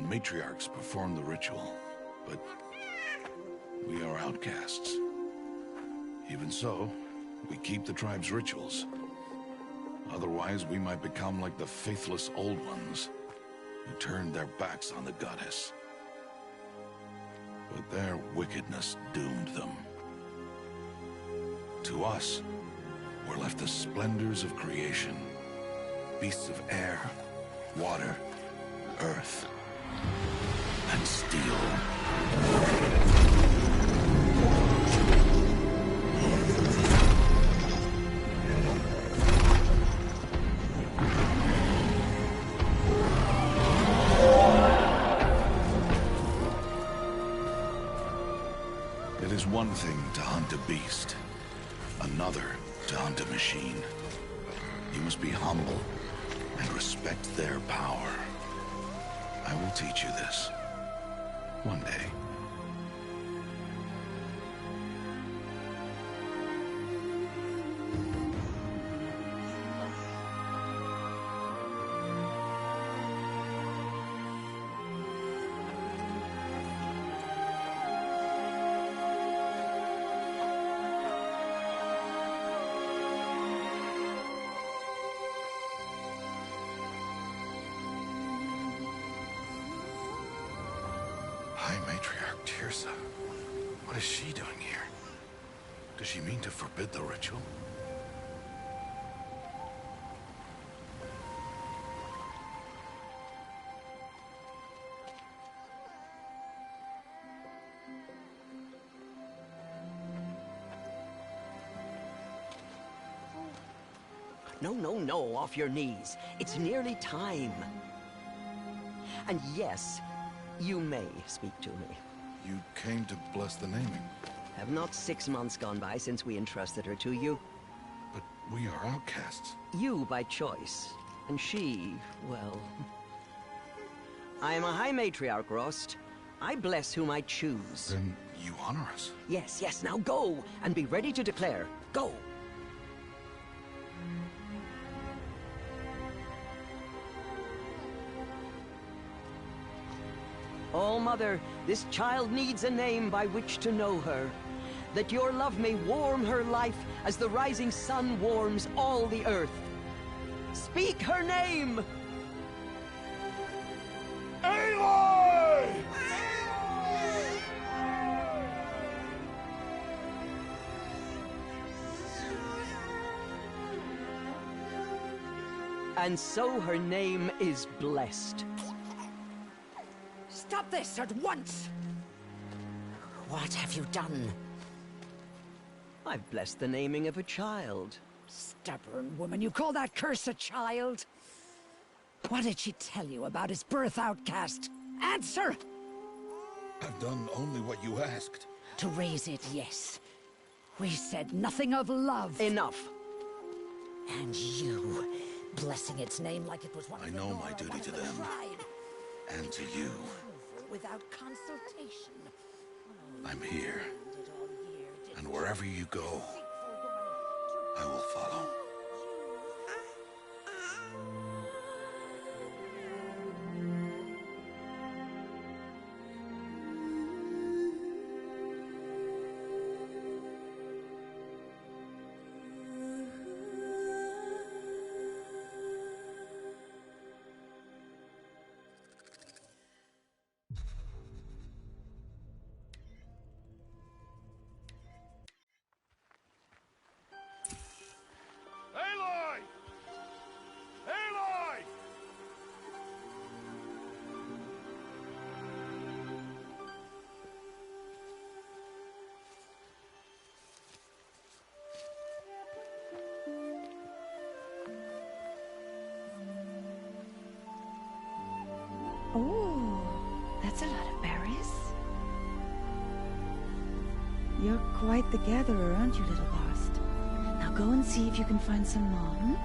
matriarchs perform the ritual, but we are outcasts. Even so, we keep the tribe's rituals. Otherwise, we might become like the faithless Old Ones, who turned their backs on the goddess. But their wickedness doomed them. To us, were left the splendors of creation. Beasts of air, water, earth, and steel. It is one thing to hunt a beast, another to hunt a machine. You must be humble and respect their power. I will teach you this. One day. High Matriarch Teersa. What is she doing here? Does she mean to forbid the ritual? No, off your knees. It's nearly time. And yes, you may speak to me. You came to bless the naming. Have not 6 months gone by since we entrusted her to you? But we are outcasts. You by choice, and she, well... I am a High Matriarch, Rost. I bless whom I choose. Then you honor us. Yes, now go, and be ready to declare. Go! Oh, Mother, this child needs a name by which to know her. That your love may warm her life as the rising sun warms all the earth. Speak her name! Aloy! And so her name is blessed. Stop this at once! What have you done? I've blessed the naming of a child. Stubborn woman, you call that curse a child? What did she tell you about his birth, outcast? Answer! I've done only what you asked. To raise it, yes. We said nothing of love. Enough. And you, blessing its name like it was one I of the know Nora, my duty one of to the them. tribe. And to you. Without consultation. I'm here. Did all year, did And wherever you go, deceitful woman, I will follow. Aloy! Aloy! Oh, that's a lot of berries. You're quite the gatherer, aren't you, little Bast? Now go and see if you can find some more, hmm?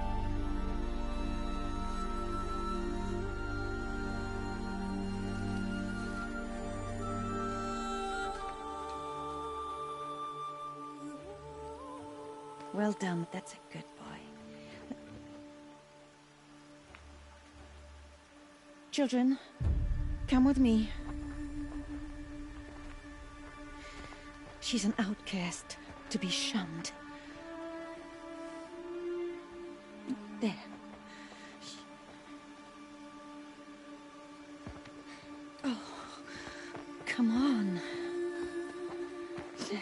Well done, that's a good boy. Children, come with me. She's an outcast, to be shunned. There. Oh, come on. There.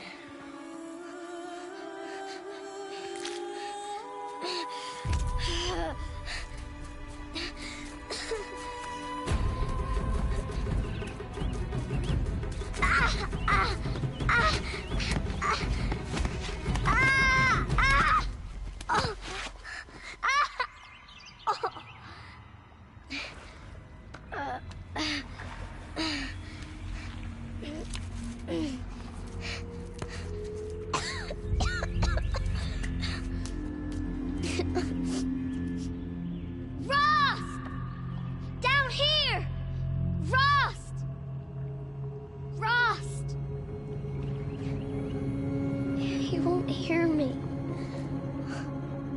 Hear me.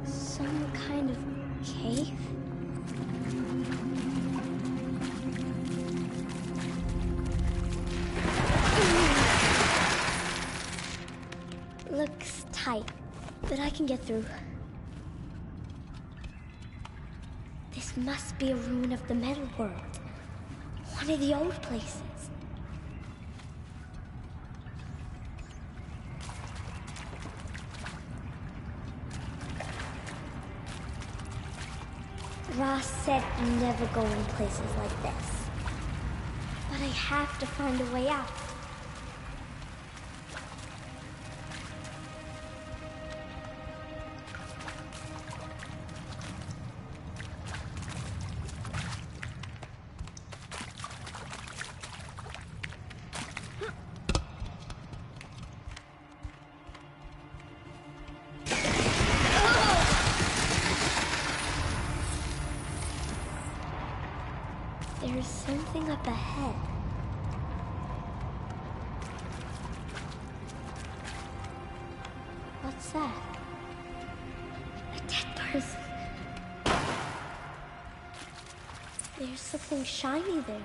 Some kind of cave? Looks tight, but I can get through. This must be a ruin of the metal world. One of the old places. Ross said never go in places like this. But I have to find a way out. There's something up ahead. What's that? A dead person. There's something shiny there.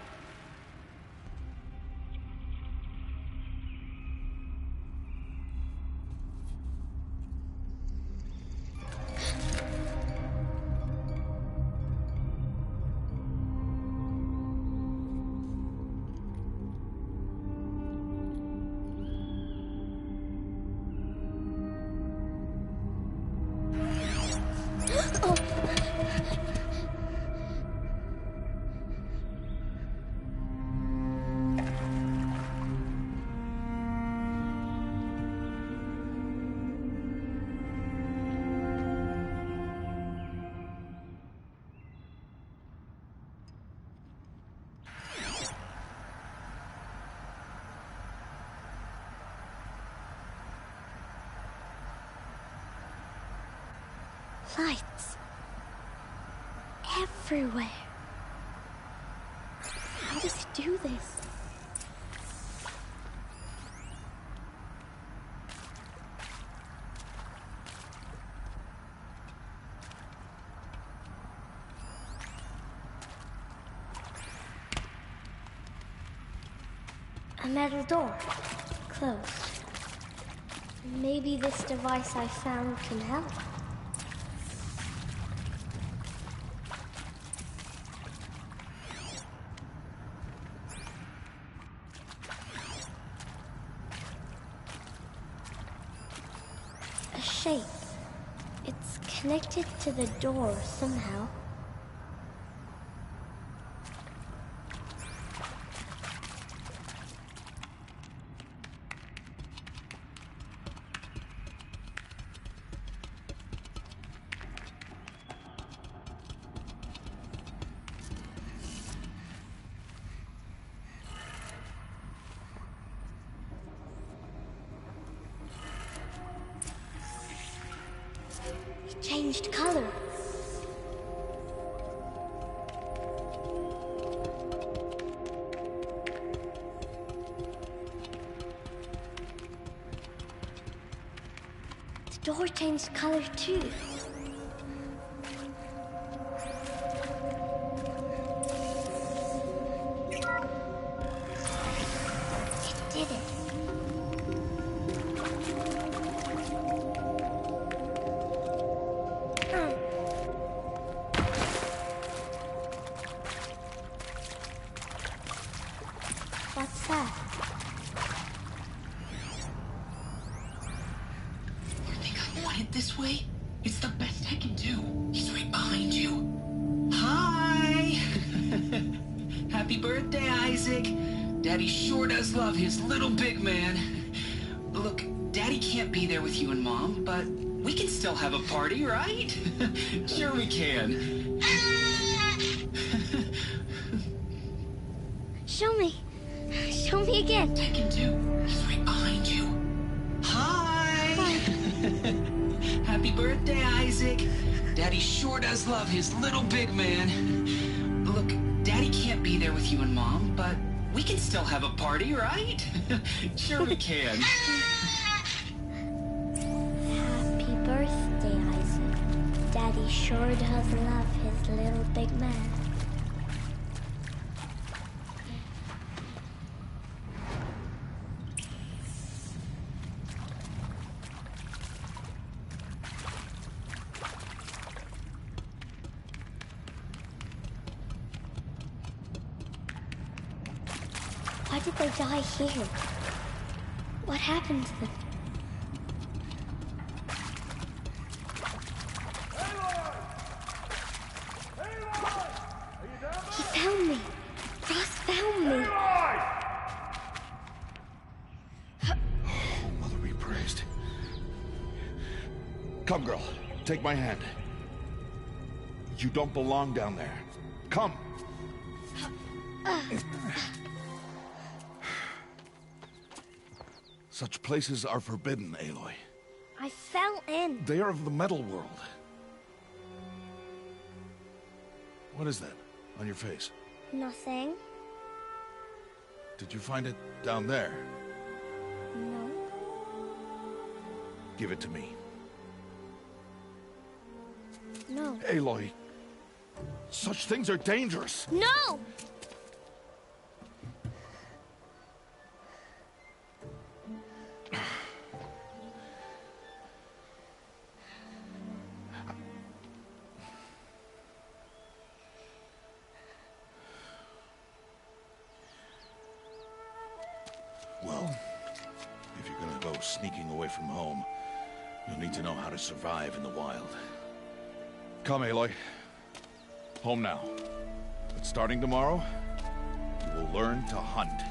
Lights. Everywhere. How does he do this? A metal door. Closed. Maybe this device I found can help. A shape. It's connected to the door somehow. It changed color. The door changed color too. What's that? You think I want it this way? It's the best I can do. He's right behind you. Hi! Happy birthday, Isaac. Daddy sure does love his little big man. Look, Daddy can't be there with you and Mom, but we can still have a party, right? Sure we can. Show me. Show me again. I can do. He's right behind you. Hi! Happy birthday, Isaac. Daddy sure does love his little big man. Look, Daddy can't be there with you and Mom, but we can still have a party, right? Sure we can. Happy birthday, Isaac. Daddy sure does love his little big man. Why did they die here? What happened to them? He found me. Ross found me. Mother be praised. Come, girl. Take my hand. You don't belong down there. Come. Such places are forbidden, Aloy. I fell in. They are of the metal world. What is that on your face? Nothing. Did you find it down there? No. Give it to me. No. Aloy, such things are dangerous. No! Well, if you're gonna go sneaking away from home, you'll need to know how to survive in the wild. Come, Aloy. Home now. But starting tomorrow, you will learn to hunt.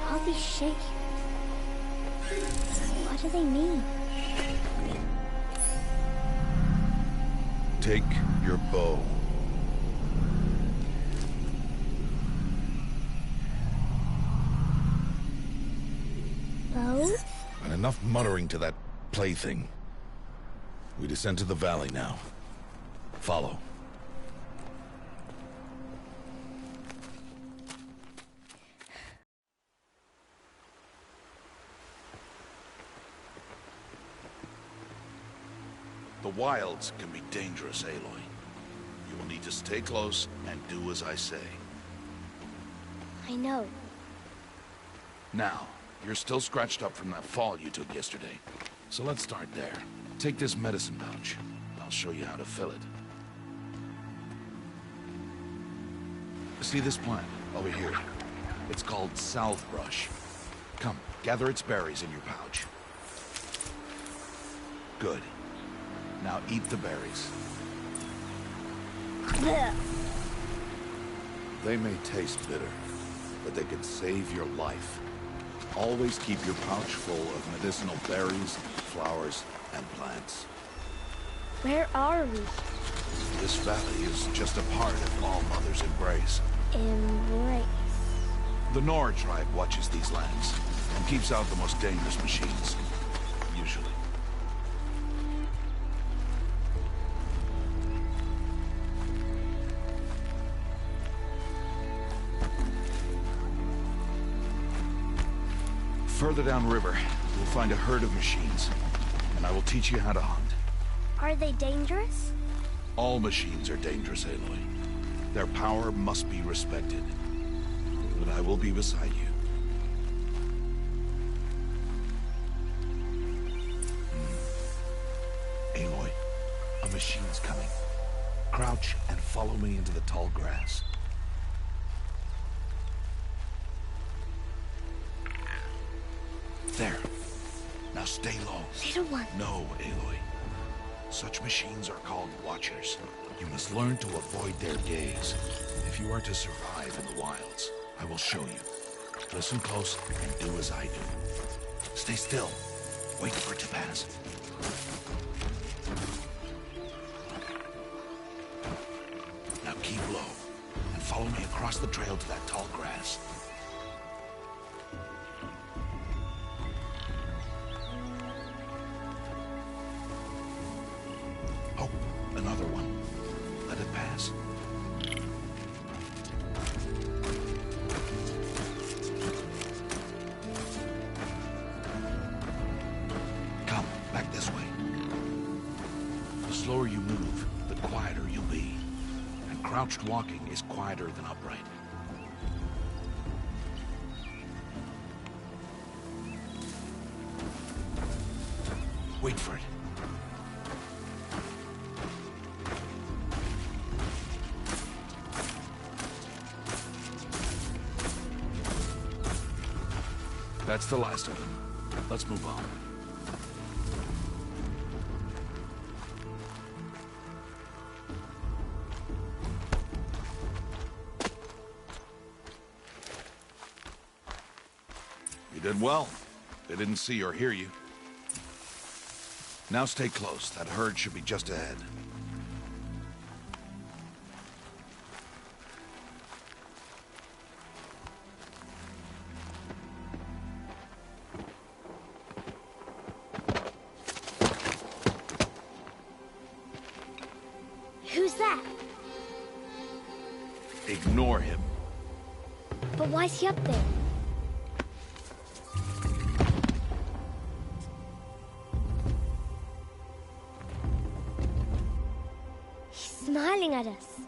All these shapes. What do they mean? Take your bow. Bow? And enough muttering to that plaything. We descend to the valley now. Follow. The wilds can be dangerous, Aloy. You will need to stay close and do as I say. I know. Now, you're still scratched up from that fall you took yesterday. So let's start there. Take this medicine pouch. I'll show you how to fill it. See this plant over here? It's called salve brush. Come, gather its berries in your pouch. Good. Now eat the berries. Blech. They may taste bitter, but they can save your life. Always keep your pouch full of medicinal berries, flowers, and plants. Where are we? This valley is just a part of All Mother's embrace. Embrace. The Nora tribe watches these lands and keeps out the most dangerous machines. Usually. Further downriver, you'll find a herd of machines, and I will teach you how to hunt. Are they dangerous? All machines are dangerous, Aloy. Their power must be respected. But I will be beside you. Aloy, a machine's coming. Crouch and follow me into the tall grass. There. Now stay low. Little one. No, Aloy. Such machines are called Watchers. You must learn to avoid their gaze if you are to survive in the wilds. I will show you. Listen close and do as I do. Stay still. Wait for it to pass. Now keep low and follow me across the trail to that tall grass. Oh, another one. Let it pass. Come, back this way. The slower you move, the quieter you'll be. And crouched walking is quieter than upright. Wait for it. That's the last of them. Let's move on. You did well. They didn't see or hear you. Now stay close. That herd should be just ahead. Who's that? Ignore him. But why's he up there? He's smiling at us.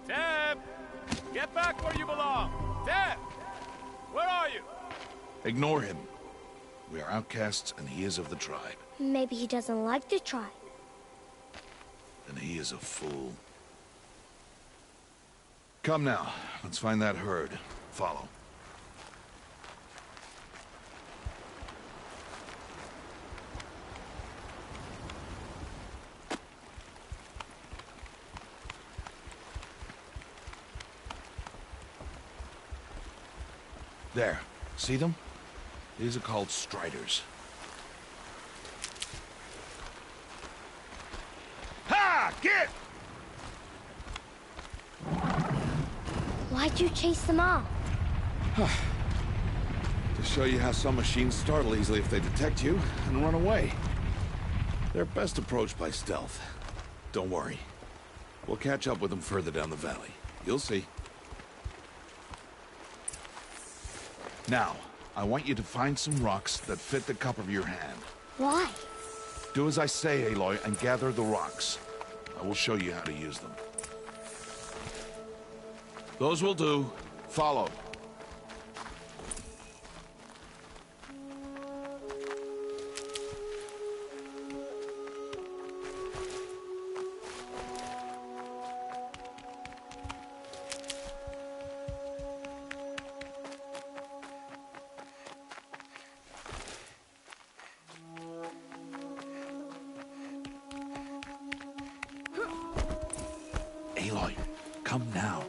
Teb! Get back where you belong! Teb! Where are you? Ignore him. We are outcasts, and he is of the tribe. Maybe he doesn't like the tribe. And he is a fool. Come now, let's find that herd. Follow. There. See them? These are called Striders. Ha! Get! Why'd you chase them off? To show you how some machines startle easily if they detect you and run away. They're best approached by stealth. Don't worry. We'll catch up with them further down the valley. You'll see. Now, I want you to find some rocks that fit the cup of your hand. Why? Do as I say, Aloy, and gather the rocks. I will show you how to use them. Those will do. Follow. Aloy, come now.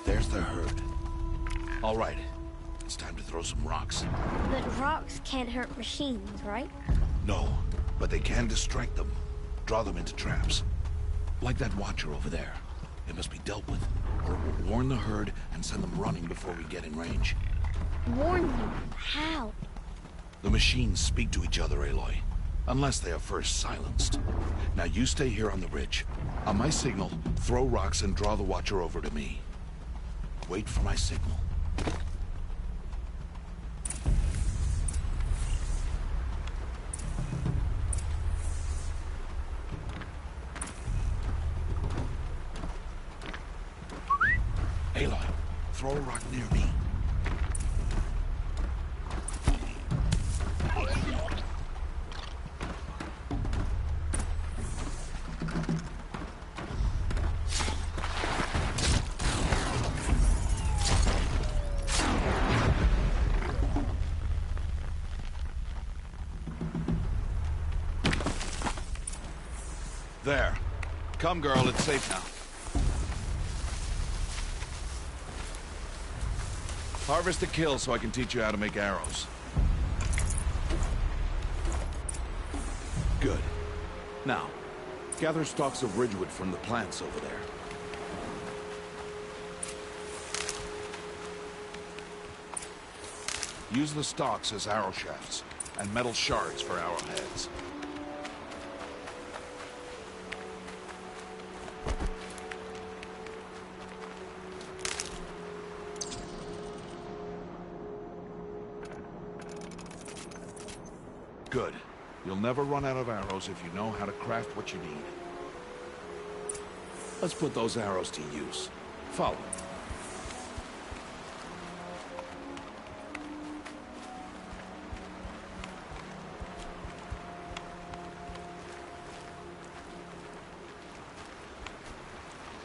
There's the herd. All right, it's time to throw some rocks. But rocks can't hurt machines, right? No, but they can distract them. Draw them into traps. Like that watcher over there. It must be dealt with, or it will warn the herd and send them running before we get in range. Warn them? How? The machines speak to each other, Aloy. Unless they are first silenced. Now you stay here on the ridge. On my signal, throw rocks and draw the watcher over to me. Wait for my signal. throw a rock near me. There. Come, girl, it's safe now. Harvest a kill so I can teach you how to make arrows. Good. Now, gather stalks of ridgewood from the plants over there. Use the stalks as arrow shafts, and metal shards for arrowheads. Good. You'll never run out of arrows if you know how to craft what you need. Let's put those arrows to use. Follow.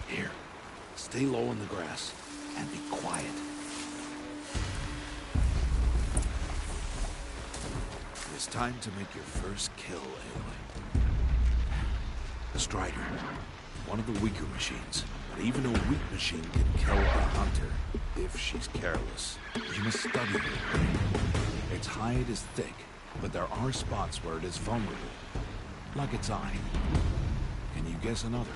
Here. Stay low in the grass and be quiet. It's time to make your first kill, Aloy. The Strider. One of the weaker machines. But even a weak machine can kill a hunter if she's careless. You must study it. Its hide is thick, but there are spots where it is vulnerable. Like its eye. Can you guess another?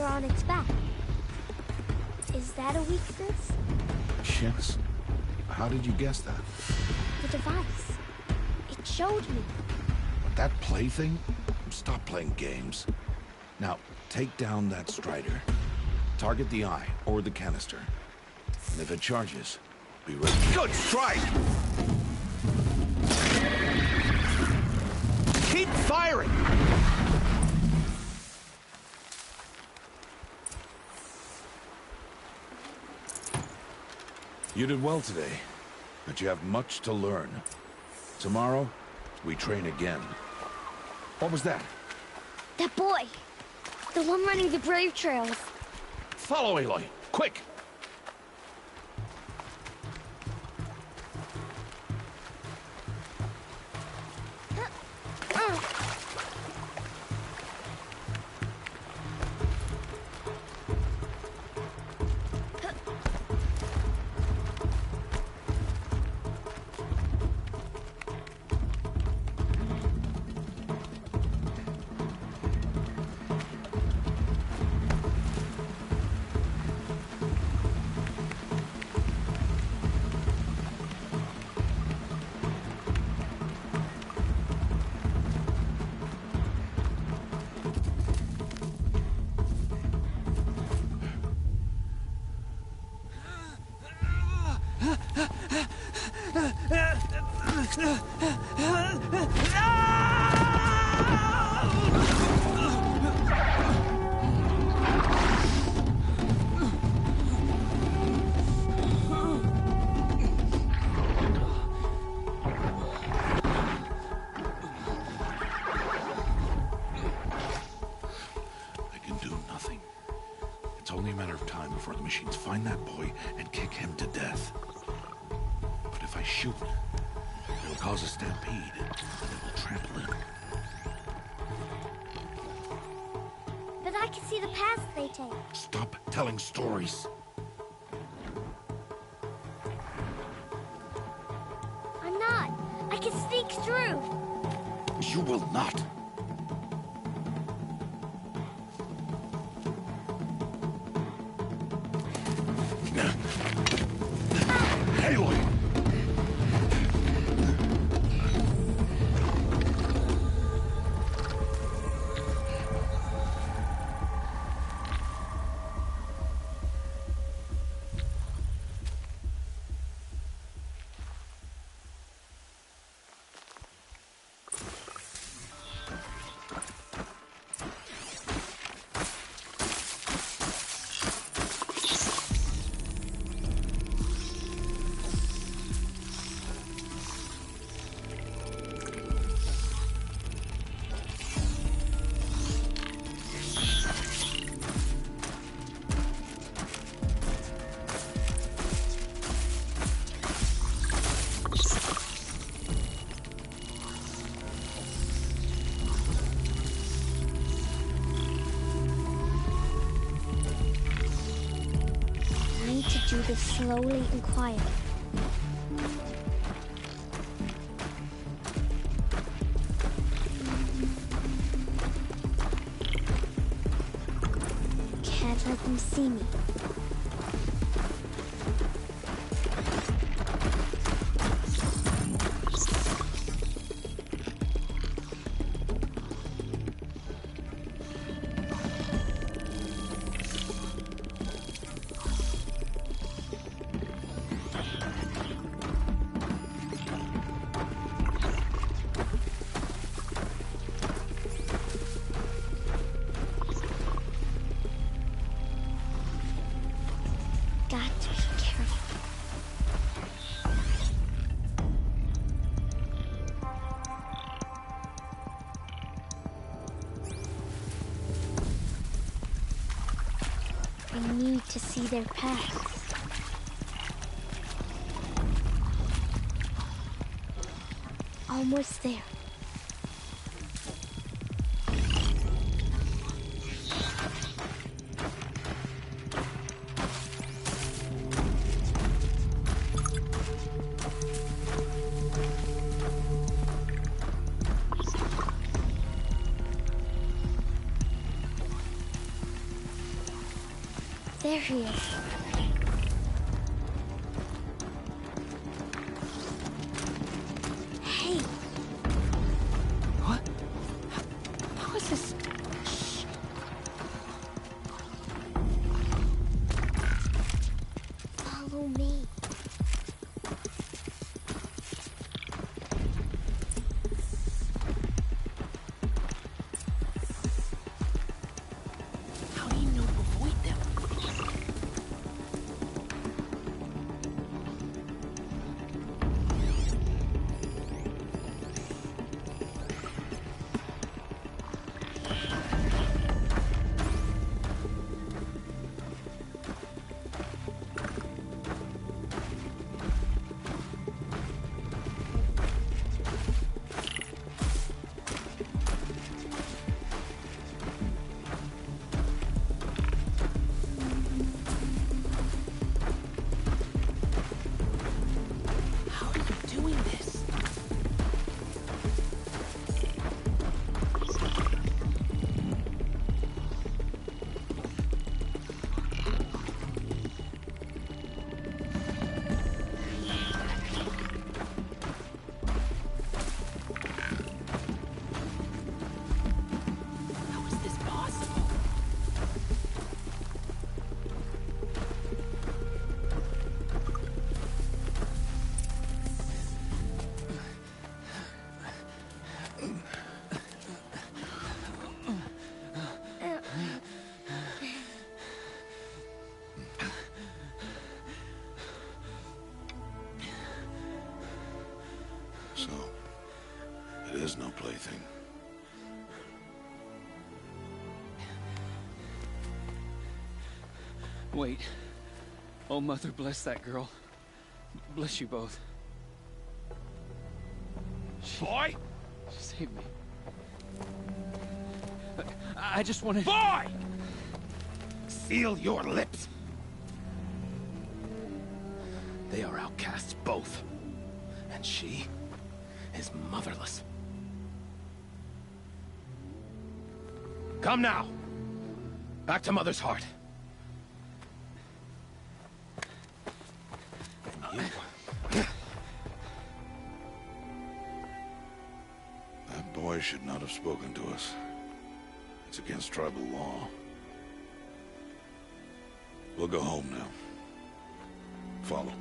On its back. Is that a weakness? Yes. How did you guess that? The device. It showed me. That plaything? Stop playing games. Now, take down that Strider. Target the eye, or the canister. And if it charges, be ready. Good strike! Keep firing! You did well today, but you have much to learn. Tomorrow, we train again. What was that? That boy! The one running the brave trails. Follow Aloy, quick! Before the machines find that boy and kick him to death. But if I shoot, it'll cause a stampede, and it will trample in. But I can see the paths they take. Stop telling stories. I'm not. I can sneak through. You will not. Aloy! slowly and quietly. Can't let them see me. Got to be careful. I need to see their past. Almost there. There he is. Hey. What? How is this? Shh. Follow me. How do you know to avoid them? How are you doing this? How is this possible? So, it is no plaything. Wait. Oh, Mother, bless that girl. Bless you both. Boy! She saved me. I just wanted... Boy! Seal your lips. They are outcasts, both. And she is motherless. Come now. Back to Mother's heart. And you... That boy should not have spoken to us. It's against tribal law. We'll go home now. Follow.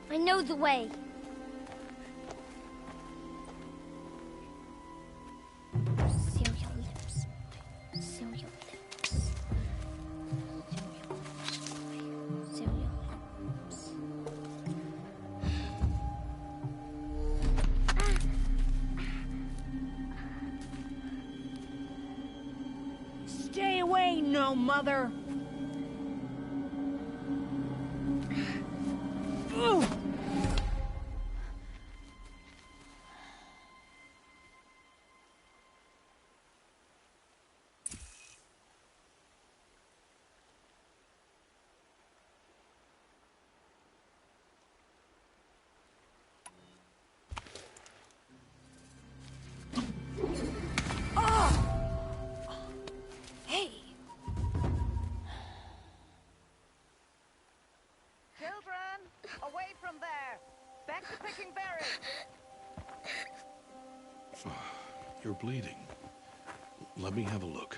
I know the way. Seal your lips. Seal your lips. Seal your lips. Stay away, no mother. Ooh. Away from there! Back to picking berries! You're bleeding. Let me have a look.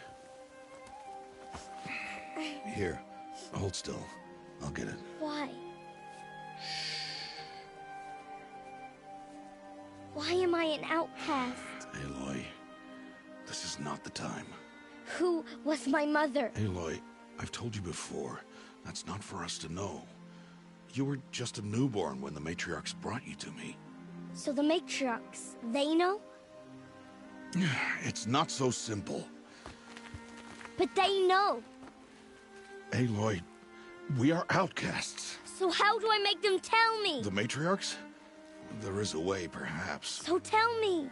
Here, hold still. I'll get it. Why? Why am I an outcast? Aloy, this is not the time. Who was my mother? Aloy, I've told you before, that's not for us to know. You were just a newborn when the matriarchs brought you to me. So the matriarchs, they know? It's not so simple. But they know. Aloy, we are outcasts. So how do I make them tell me? The matriarchs? There is a way, perhaps. So tell me.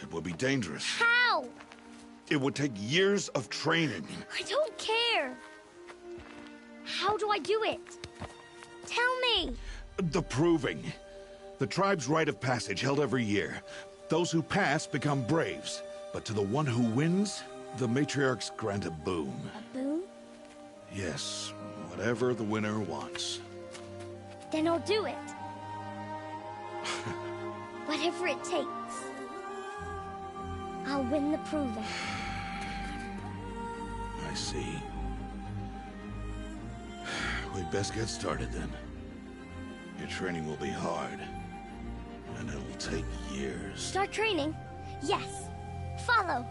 It would be dangerous. How? It would take years of training. I don't care. How do I do it? Tell me. The proving. The tribe's rite of passage held every year. Those who pass become braves. But to the one who wins, the matriarchs grant a boon. A boon? Yes, whatever the winner wants. Then I'll do it. Whatever it takes. I'll win the proving. I see. We'd best get started then. Your training will be hard. And it'll take years. Start training? Yes. Follow.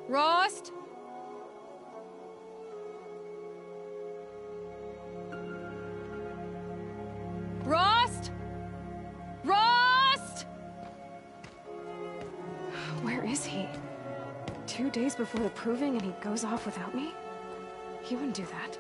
Rost? Rost? Rost? Where is he? 2 days before the proving and he goes off without me? He wouldn't do that.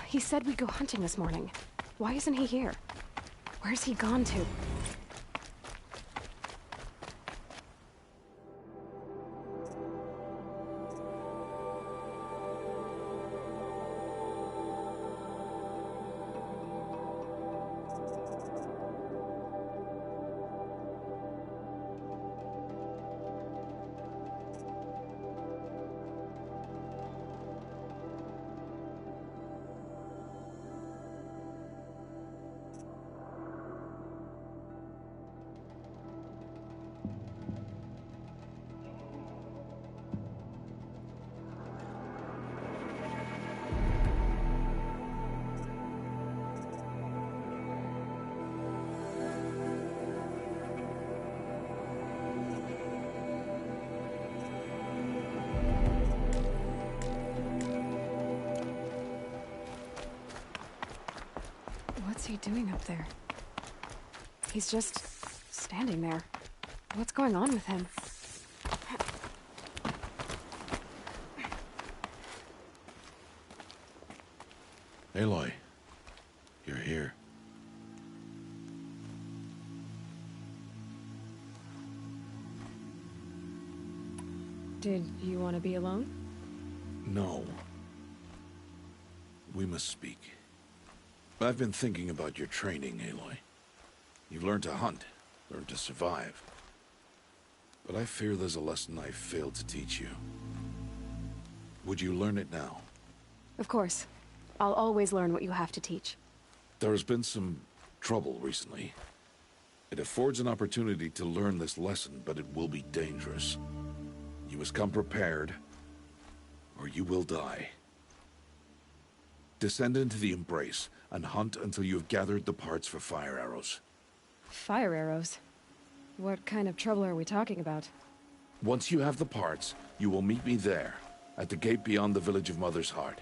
He said we'd go hunting this morning. Why isn't he here? Where's he gone to? he doing up there? He's just standing there. What's going on with him? Aloy, you're here. Did you want to be alone? No. We must speak. I've been thinking about your training, Aloy. You've learned to hunt, learned to survive. But I fear there's a lesson I failed to teach you. Would you learn it now? Of course. I'll always learn what you have to teach. There has been some trouble recently. It affords an opportunity to learn this lesson, but it will be dangerous. You must come prepared, or you will die. Descend into the Embrace, and hunt until you have gathered the parts for fire arrows. Fire arrows? What kind of trouble are we talking about? Once you have the parts, you will meet me there, at the gate beyond the village of Mother's Heart.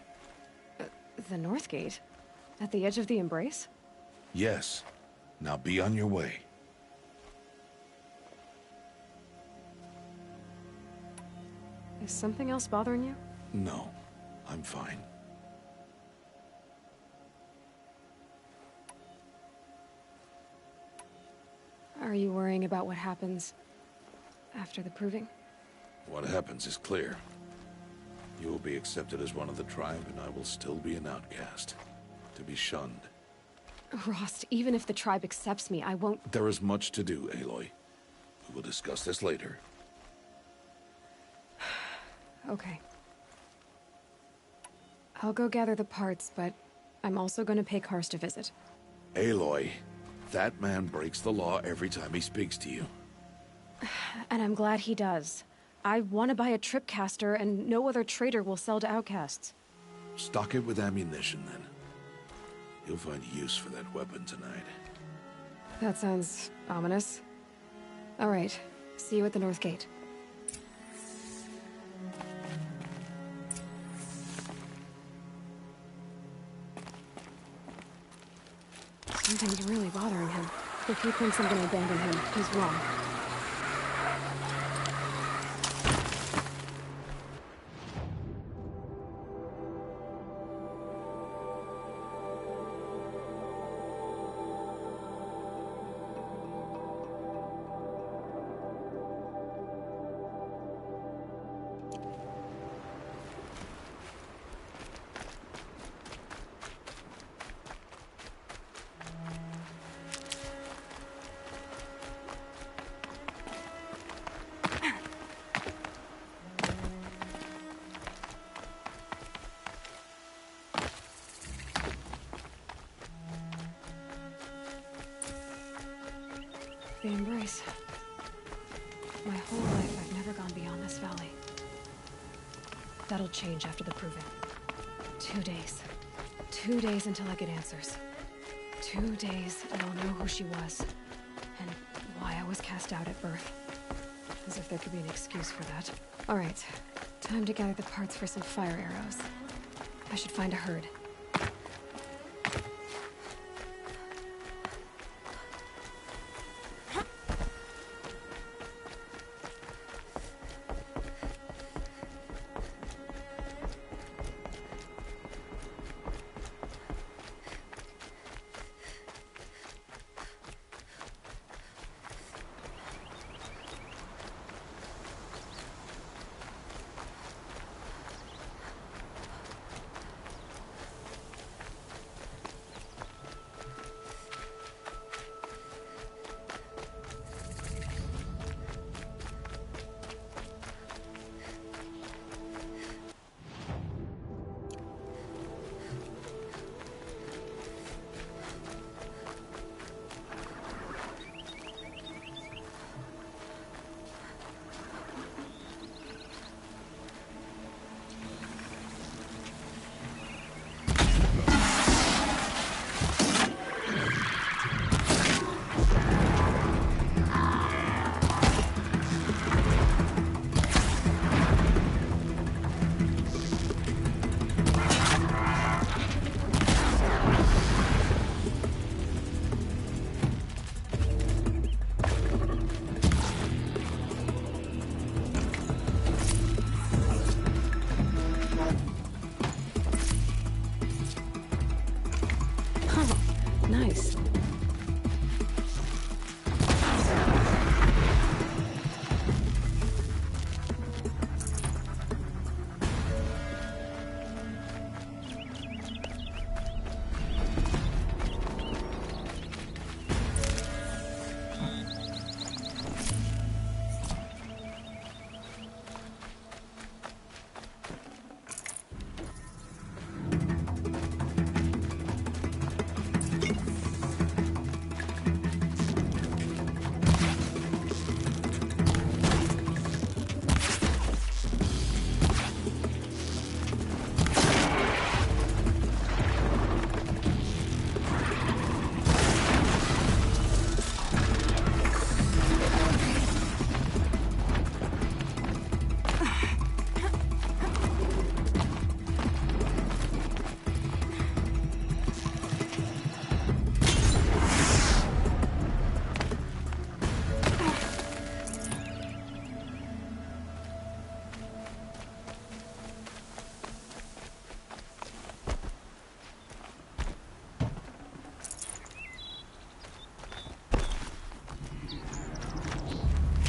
The North Gate? At the edge of the Embrace? Yes. Now be on your way. Is something else bothering you? No, I'm fine. Are you worrying about what happens after the proving? What happens is clear. You will be accepted as one of the tribe, and I will still be an outcast. To be shunned. Rost, even if the tribe accepts me, I won't— There is much to do, Aloy. We will discuss this later. Okay. I'll go gather the parts, but I'm also gonna pay Karst a visit. Aloy, that man breaks the law every time he speaks to you. And I'm glad he does. I want to buy a tripcaster, and no other trader will sell to outcasts. Stock it with ammunition, then. You'll find use for that weapon tonight. That sounds ominous. All right. See you at the North Gate. Something's really bothering him. If he thinks I'm gonna abandon him, he's wrong. The Embrace. My whole life, I've never gone beyond this valley. That'll change after the proving. 2 days. 2 days until I get answers. 2 days, and I'll know who she was. And why I was cast out at birth. As if there could be an excuse for that. Alright, time to gather the parts for some fire arrows. I should find a herd.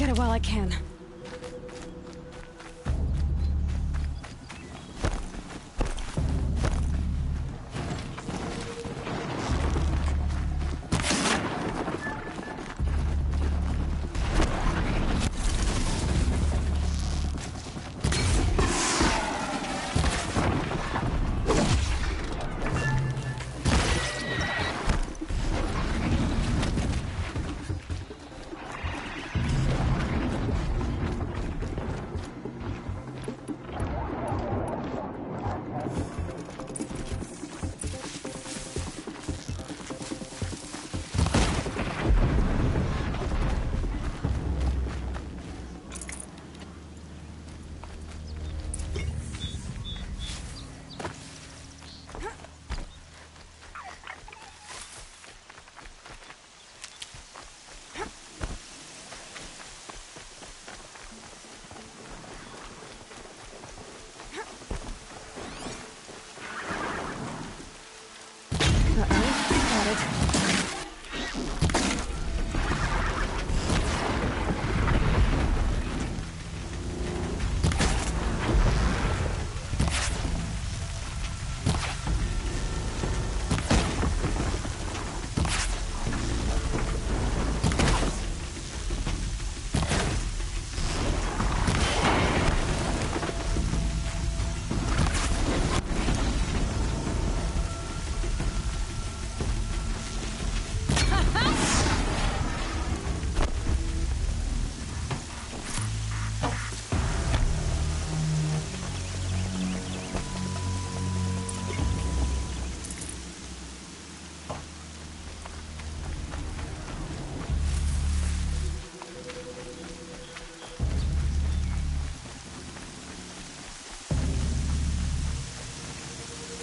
Get it while I can.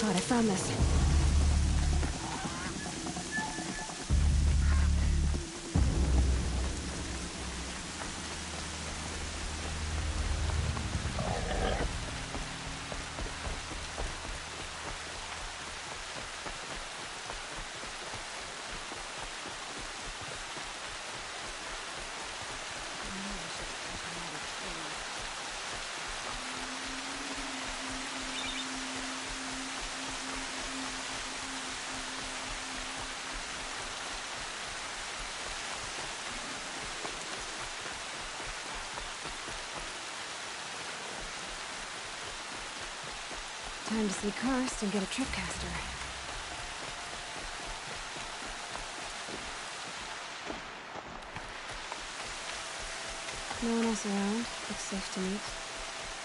God, I found this. Time to see Karst and get a tripcaster. No one else around. Looks safe to meet.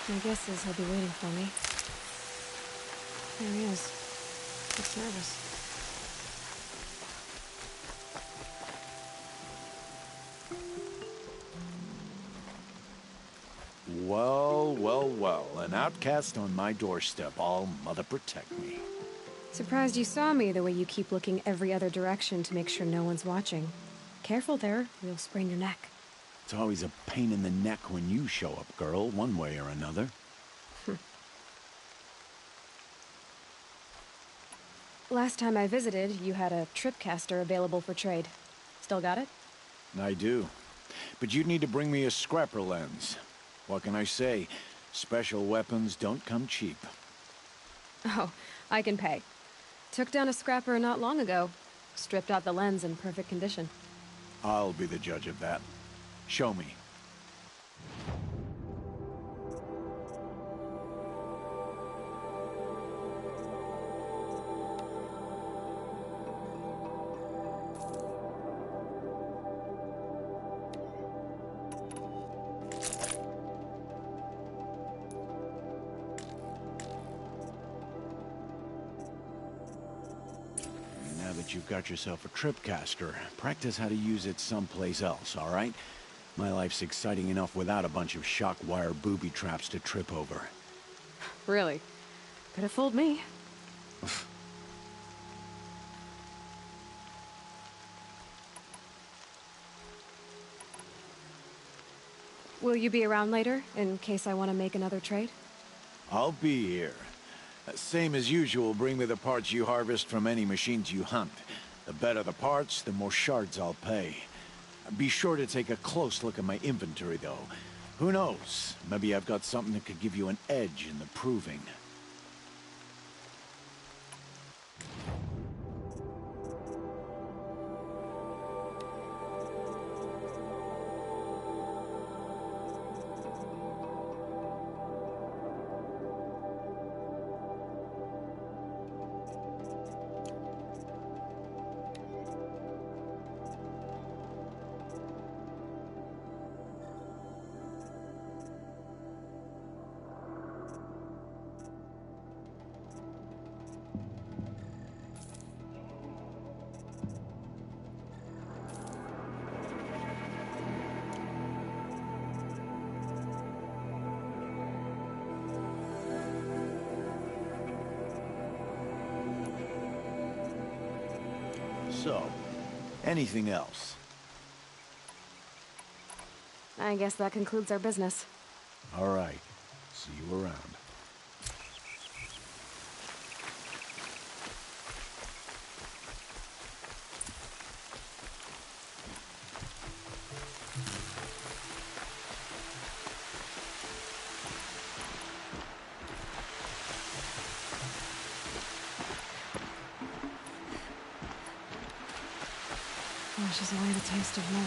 My guess is he'll be waiting for me. There he is. Looks nervous. Well, well, well. An outcast on my doorstep. All mother protect me. Surprised you saw me the way you keep looking every other direction to make sure no one's watching. Careful there, or you'll sprain your neck. It's always a pain in the neck when you show up, girl, one way or another. Last time I visited, you had a tripcaster available for trade. Still got it? I do. But you'd need to bring me a scrapper lens. What can I say? Special weapons don't come cheap. Oh, I can pay. Took down a scrapper not long ago. Stripped out the lens in perfect condition. I'll be the judge of that. Show me. You've got yourself a tripcaster. Practice how to use it someplace else, all right? My life's exciting enough without a bunch of shock wire booby traps to trip over. Really? Could have fooled me. Will you be around later, in case I want to make another trade? I'll be here. Same as usual, bring me the parts you harvest from any machines you hunt. The better the parts, the more shards I'll pay. Be sure to take a close look at my inventory, though. Who knows? Maybe I've got something that could give you an edge in the proving. So, anything else? I guess that concludes our business. All right. See you around. Washes away the taste of more.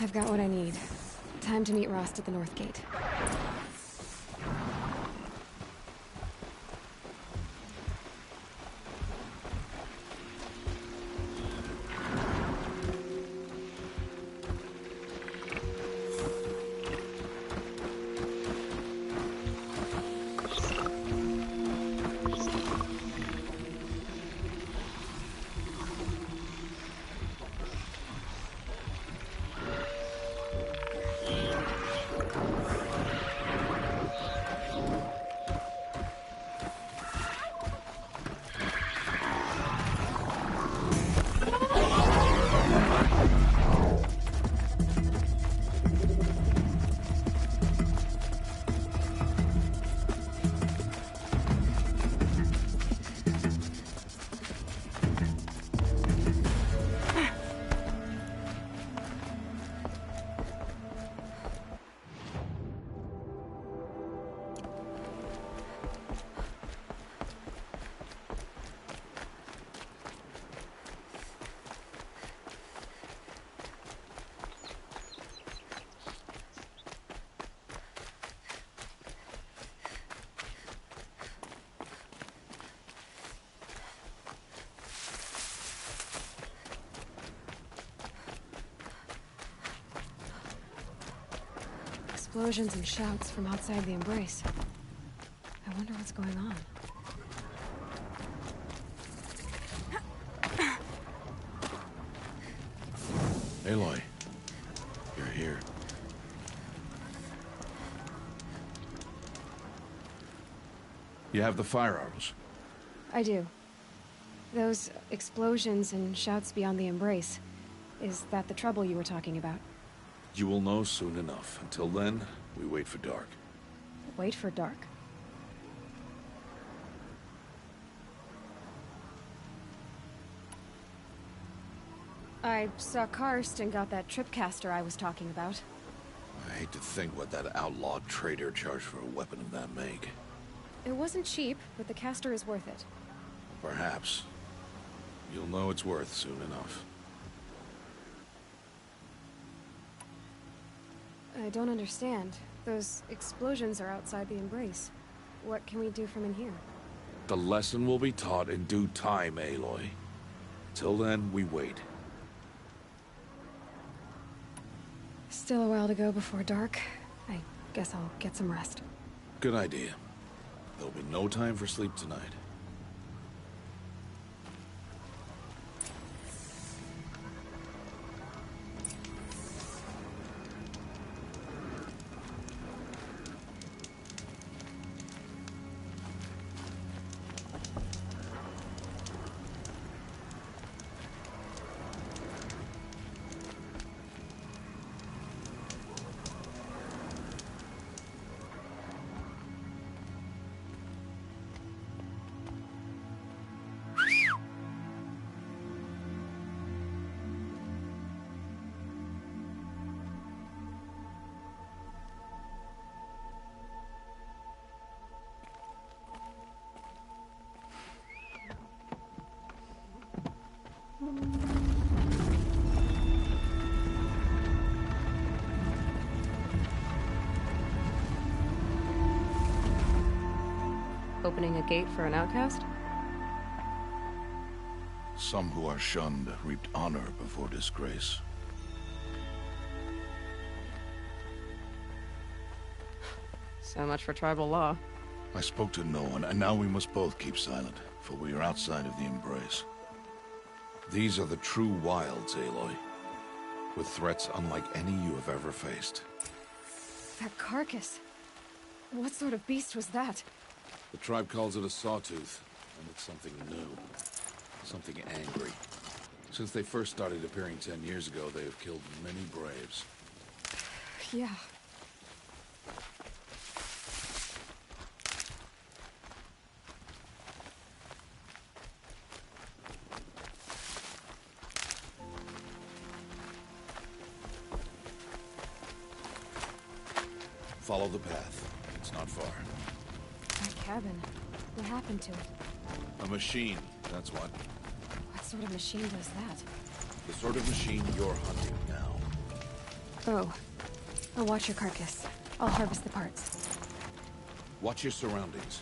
I've got what I need. Time to meet Rost at the North Gate. Explosions and shouts from outside the Embrace. I wonder what's going on. Aloy, you're here. You have the fire arrows? I do. Those explosions and shouts beyond the Embrace. Is that the trouble you were talking about? You will know soon enough. Until then, we wait for dark. Wait for dark? I saw Karst and got that tripcaster I was talking about. I hate to think what that outlawed trader charged for a weapon of that make. It wasn't cheap, but the caster is worth it. Perhaps. You'll know it's worth soon enough. I don't understand. Those explosions are outside the Embrace. What can we do from in here? The lesson will be taught in due time, Aloy. Till then, we wait. Still a while to go before dark. I guess I'll get some rest. Good idea. There'll be no time for sleep tonight. Opening a gate for an outcast? Some who are shunned reaped honor before disgrace. So much for tribal law. I spoke to no one, and now we must both keep silent, for we are outside of the Embrace. These are the true wilds, Aloy, with threats unlike any you have ever faced. That carcass. What sort of beast was that? The tribe calls it a sawtooth, and it's something new. Something angry. Since they first started appearing 10 years ago, they have killed many braves. Yeah. Follow the path. It's not far. That cabin. What happened to it? A machine, that's what. What sort of machine does that? The sort of machine you're hunting now. Oh. I'll watch your carcass. I'll harvest the parts. Watch your surroundings.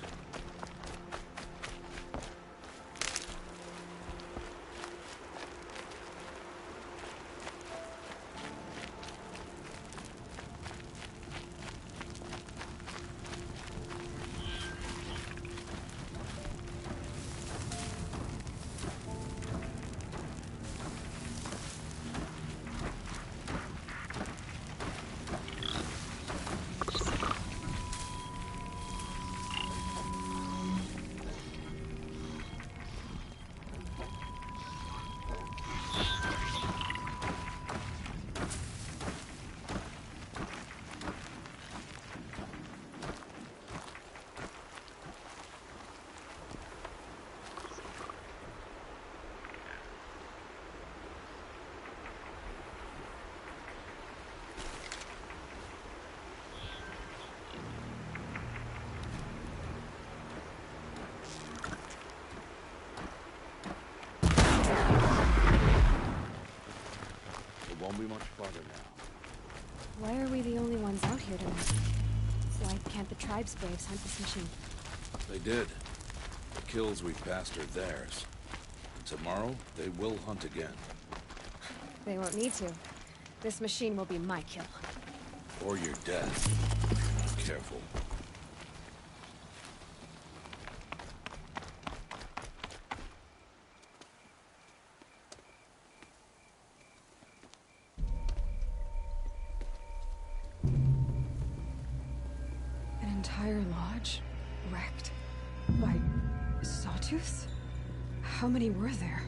Won't be much farther now. Why are we the only ones out here tonight? Why can't the tribe's braves hunt this machine? They did. The kills we've passed are theirs. And tomorrow, they will hunt again. They won't need to. This machine will be my kill. Or your death. Careful. Entire lodge wrecked by sawtooths? How many were there?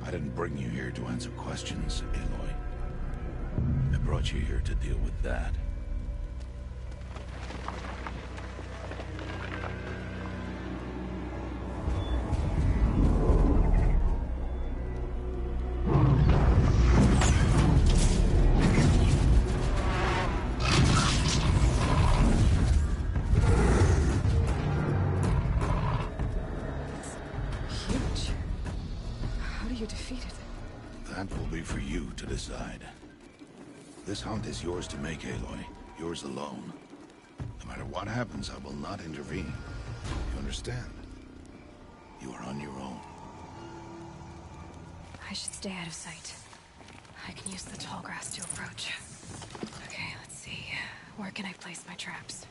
I didn't bring you here to answer questions, Aloy. I brought you here to deal with that. you defeated? That will be for you to decide. This hunt is yours to make, Aloy. Yours alone. No matter what happens, I will not intervene. You understand? You are on your own. I should stay out of sight. I can use the tall grass to approach. Okay, let's see. Where can I place my traps?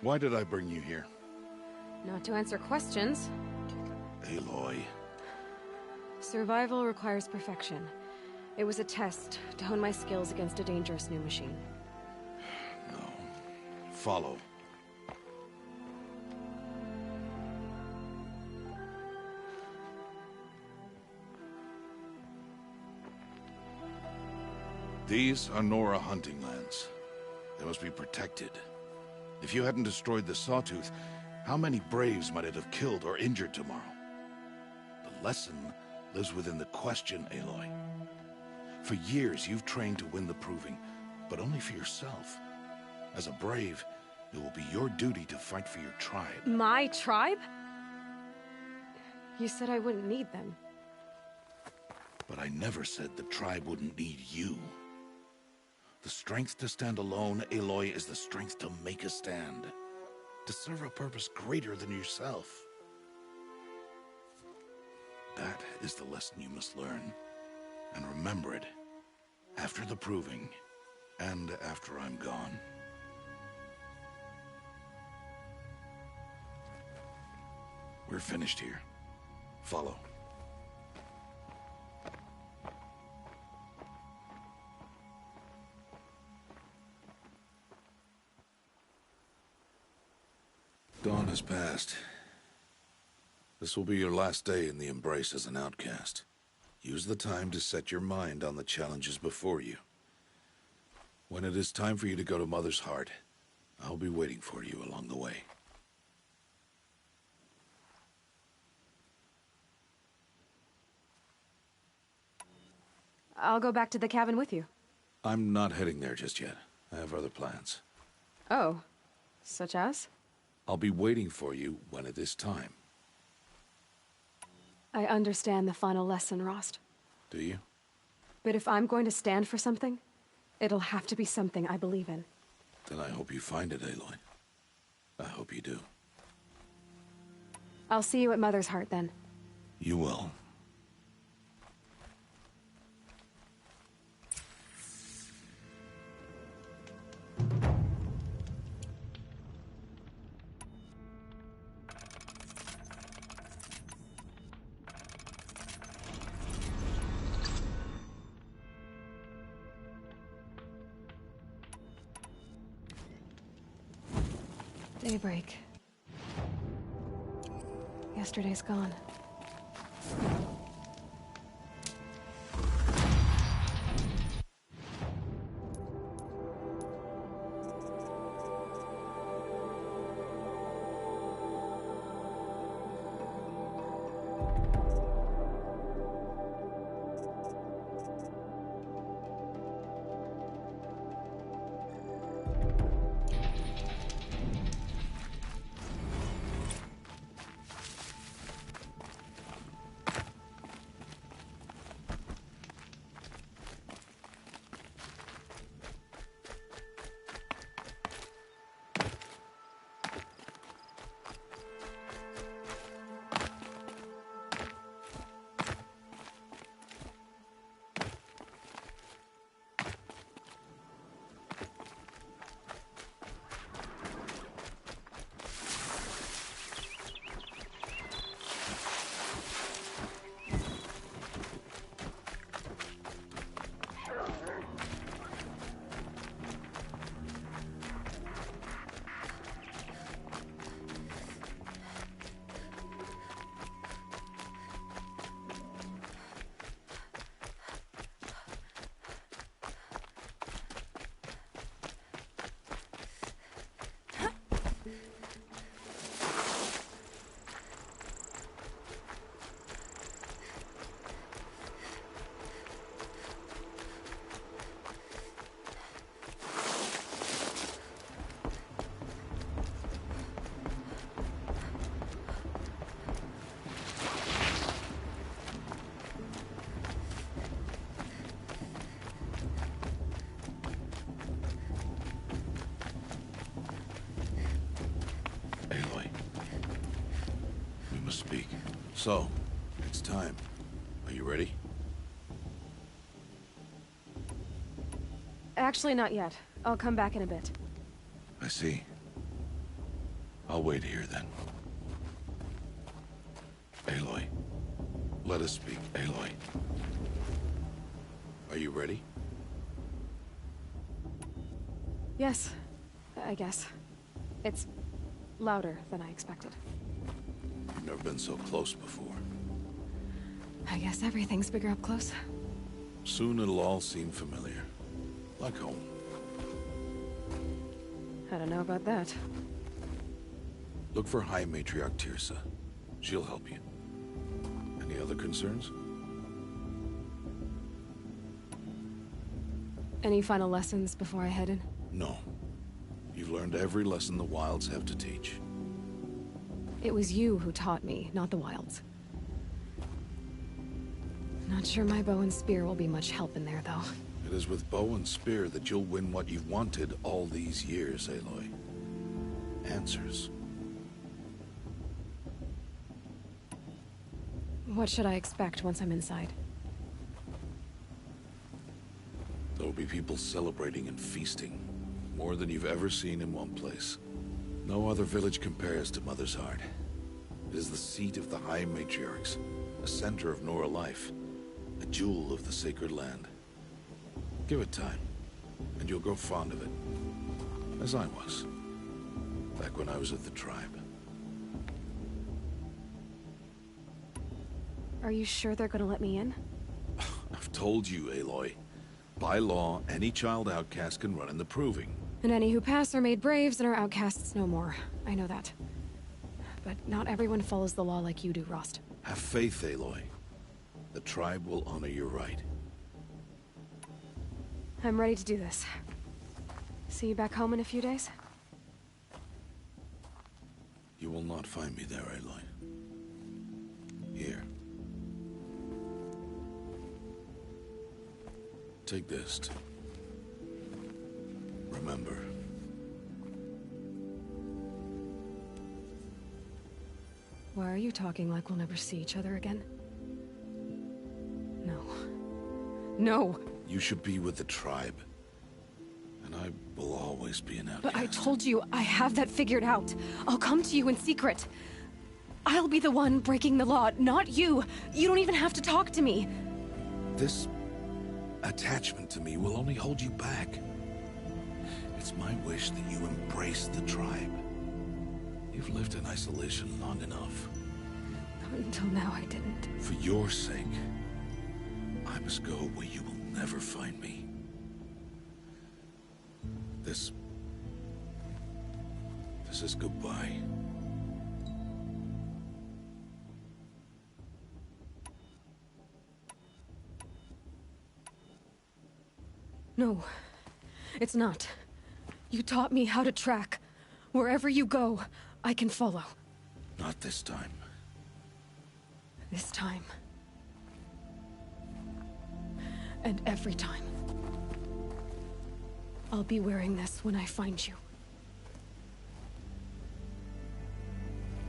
Why did I bring you here? Not to answer questions. Aloy. Survival requires perfection. It was a test to hone my skills against a dangerous new machine. No. Follow. These are Nora hunting lands. They must be protected. If you hadn't destroyed the Sawtooth, how many Braves might it have killed or injured tomorrow? The lesson lives within the question, Aloy. For years, you've trained to win the Proving, but only for yourself. As a Brave, it will be your duty to fight for your tribe. My tribe? You said I wouldn't need them. But I never said the tribe wouldn't need you. The strength to stand alone, Aloy, is the strength to make a stand. to serve a purpose greater than yourself. That is the lesson you must learn. And remember it after the proving and after I'm gone. We're finished here. Follow. Dawn has passed. This will be your last day in the Embrace as an outcast. Use the time to set your mind on the challenges before you. When it is time for you to go to Mother's Heart, I'll be waiting for you along the way. I'll go back to the cabin with you. I'm not heading there just yet. I have other plans. Oh, such as? I'll be waiting for you when it is time. I understand the final lesson, Rost. Do you? But if I'm going to stand for something, it'll have to be something I believe in. Then I hope you find it, Aloy. I hope you do. I'll see you at Mother's Heart, then. You will. Daybreak. Yesterday's gone. Speak. So, it's time. Are you ready? Actually, not yet. I'll come back in a bit. I see. I'll wait here then. Aloy. Let us speak, Aloy. Are you ready? Yes, I guess. It's louder than I expected. You've never been so close before. I guess everything's bigger up close. Soon it'll all seem familiar. Like home. I don't know about that. Look for High Matriarch Teersa. She'll help you. Any other concerns? Any final lessons before I head in? No. You've learned every lesson the Wilds have to teach. It was you who taught me, not the Wilds. Not sure my bow and spear will be much help in there, though. It is with bow and spear that you'll win what you've wanted all these years, Aloy. And answers. What should I expect once I'm inside? There will be people celebrating and feasting. More than you've ever seen in one place. No other village compares to Mother's Heart. It is the seat of the High Matriarchs, a center of Nora life, a jewel of the sacred land. Give it time, and you'll grow fond of it. As I was, back when I was with the tribe. Are you sure they're gonna let me in? I've told you, Aloy. By law, any child outcast can run in the Proving. And any who pass are made braves and are outcasts no more. I know that. But not everyone follows the law like you do, Rost. Have faith, Aloy. The tribe will honor your right. I'm ready to do this. See you back home in a few days? You will not find me there, Aloy. Here. Take this. Remember. Why are you talking like we'll never see each other again? No. No! You should be with the tribe. And I will always be an outcast. But I told you, I have that figured out. I'll come to you in secret. I'll be the one breaking the law, not you. You don't even have to talk to me. This attachment to me will only hold you back. It's my wish that you embrace the tribe. You've lived in isolation long enough. Until now, I didn't. For your sake, I must go where you will never find me. This is goodbye. No, it's not. You taught me how to track. Wherever you go, I can follow. Not this time. This time. And every time. I'll be wearing this when I find you.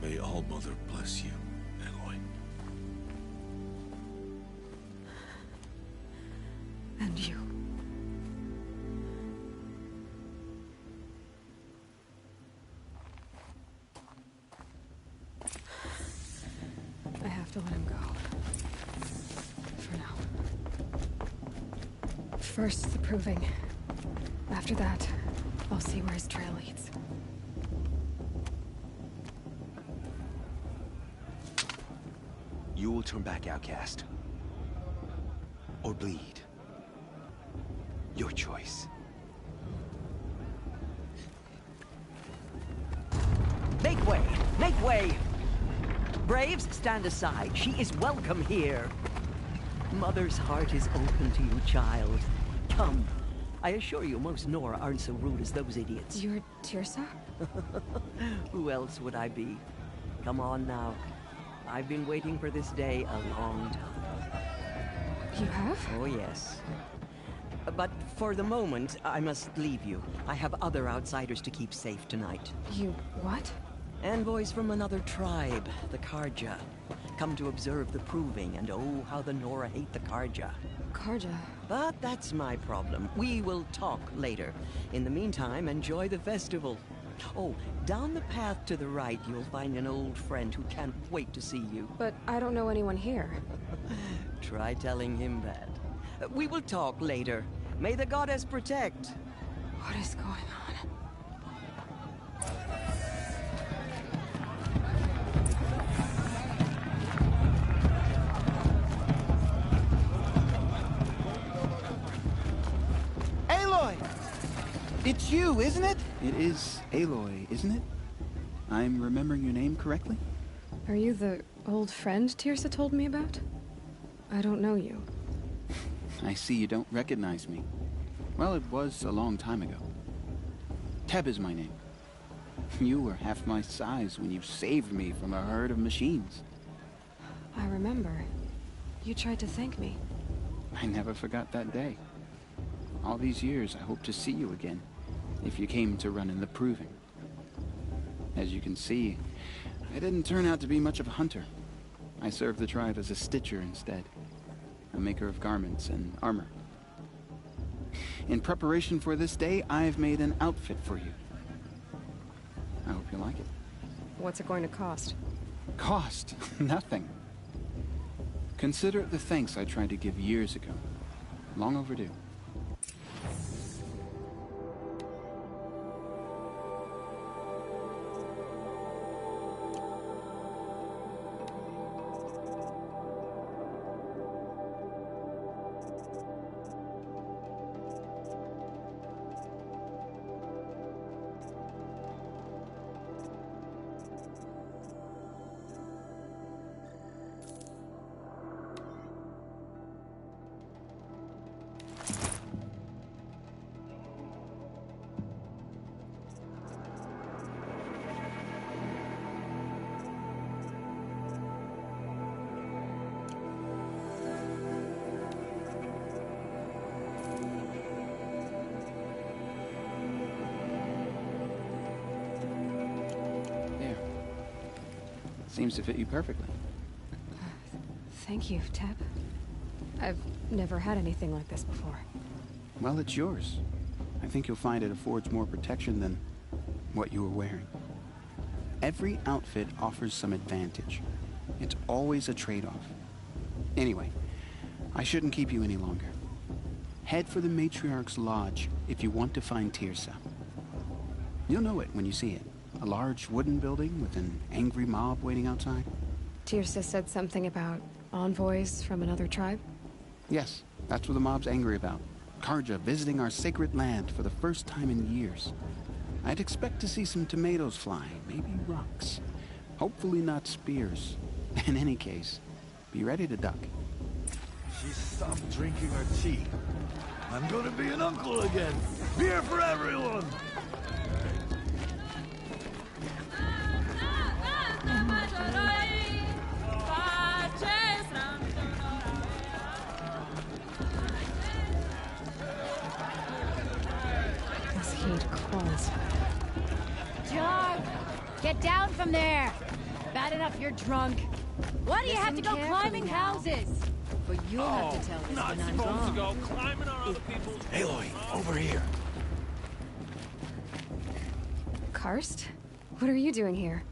May All Mother bless you, Aloy. And you. I have to let him go. For now. First, the Proving. After that, I'll see where his trail leads. You will turn back outcast. Or bleed. Your choice. Make way! Make way! Braves, stand aside. She is welcome here. Mother's heart is open to you, child. Come. I assure you, most Nora aren't so rude as those idiots. You're Teersa? Who else would I be? Come on now. I've been waiting for this day a long time. You have? Oh, yes. But for the moment, I must leave you. I have other outsiders to keep safe tonight. You what? Envoys from another tribe, the Carja. Come to observe the Proving, and oh, how the Nora hate the Carja. Carja? But that's my problem. We will talk later. In the meantime, enjoy the festival. Oh, down the path to the right, you'll find an old friend who can't wait to see you. But I don't know anyone here. Try telling him that. We will talk later. May the goddess protect. What is going on? Aloy! It's you, isn't it? It is Aloy, isn't it? I'm remembering your name correctly? Are you the old friend Teersa told me about? I don't know you. I see you don't recognize me. Well, it was a long time ago. Teb is my name. You were half my size when you saved me from a herd of machines. I remember. You tried to thank me. I never forgot that day. All these years, I hope to see you again, if you came to run in the Proving. As you can see, I didn't turn out to be much of a hunter. I served the tribe as a stitcher instead, a maker of garments and armor. In preparation for this day, I've made an outfit for you. I hope you like it. What's it going to cost? Cost? Nothing. Consider it the thanks I tried to give years ago. Long overdue. Seems to fit you perfectly. Thank you, Teb. I've never had anything like this before. Well, it's yours. I think you'll find it affords more protection than what you were wearing. Every outfit offers some advantage. It's always a trade-off. Anyway, I shouldn't keep you any longer. Head for the Matriarch's Lodge if you want to find Teersa. You'll know it when you see it. A large wooden building with an angry mob waiting outside. Teersa said something about envoys from another tribe? Yes, that's what the mob's angry about. Carja visiting our sacred land for the first time in years. I'd expect to see some tomatoes flying, maybe rocks. Hopefully not spears. In any case, be ready to duck. She stopped drinking her tea. I'm gonna be an uncle again. Beer for everyone! This heat crawls. Jog! Get down from there! Bad enough you're drunk. Why do you have to go climbing houses? But you'll have to tell this Not when I'm supposed gone. to go climbing on other people's... Aloy, over here. Karst? What are you doing here?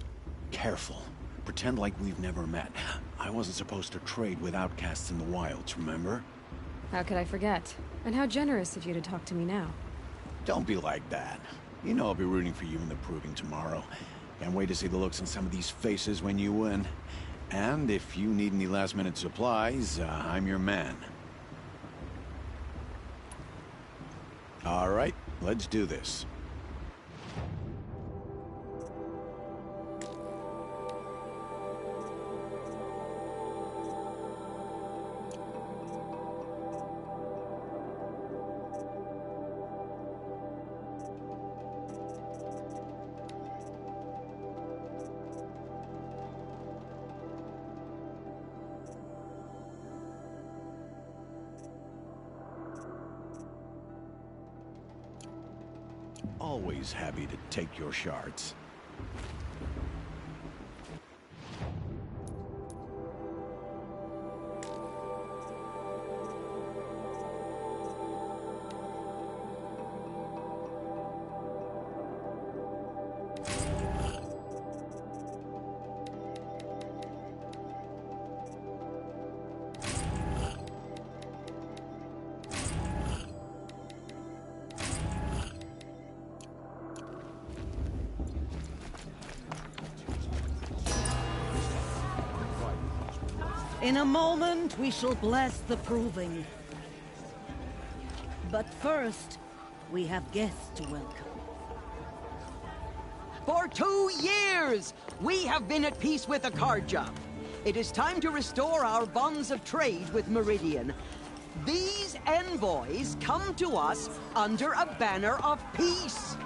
Careful. Pretend like we've never met. I wasn't supposed to trade with outcasts in the wilds, remember? How could I forget? And how generous of you to talk to me now. Don't be like that. You know I'll be rooting for you in the proving tomorrow. Can't wait to see the looks on some of these faces when you win. And if you need any last-minute supplies, I'm your man. All right, let's do this. Always happy to take your shards. In a moment, we shall bless the proving. But first, we have guests to welcome. For 2 years, we have been at peace with the Carja. It is time to restore our bonds of trade with Meridian. These envoys come to us under a banner of peace.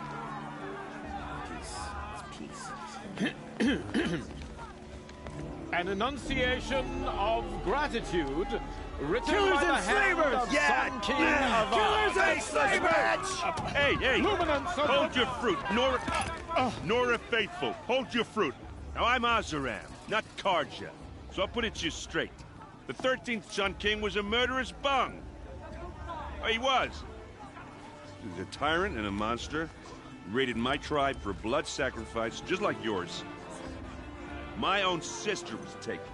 An enunciation of gratitude written Killers by the and hand slavers! of Yeah, Sun King yeah. of Killers and Faceless slavers! Wretch! Hey, Luminance of hold your fruit, Nor... Nora Faithful, hold your fruit. Now I'm Oseram, not Carja. So I'll put it to you straight. The 13th Sun King was a murderous bung. Oh, he was. He was a tyrant and a monster. He raided my tribe for blood sacrifice, just like yours. My own sister was taken.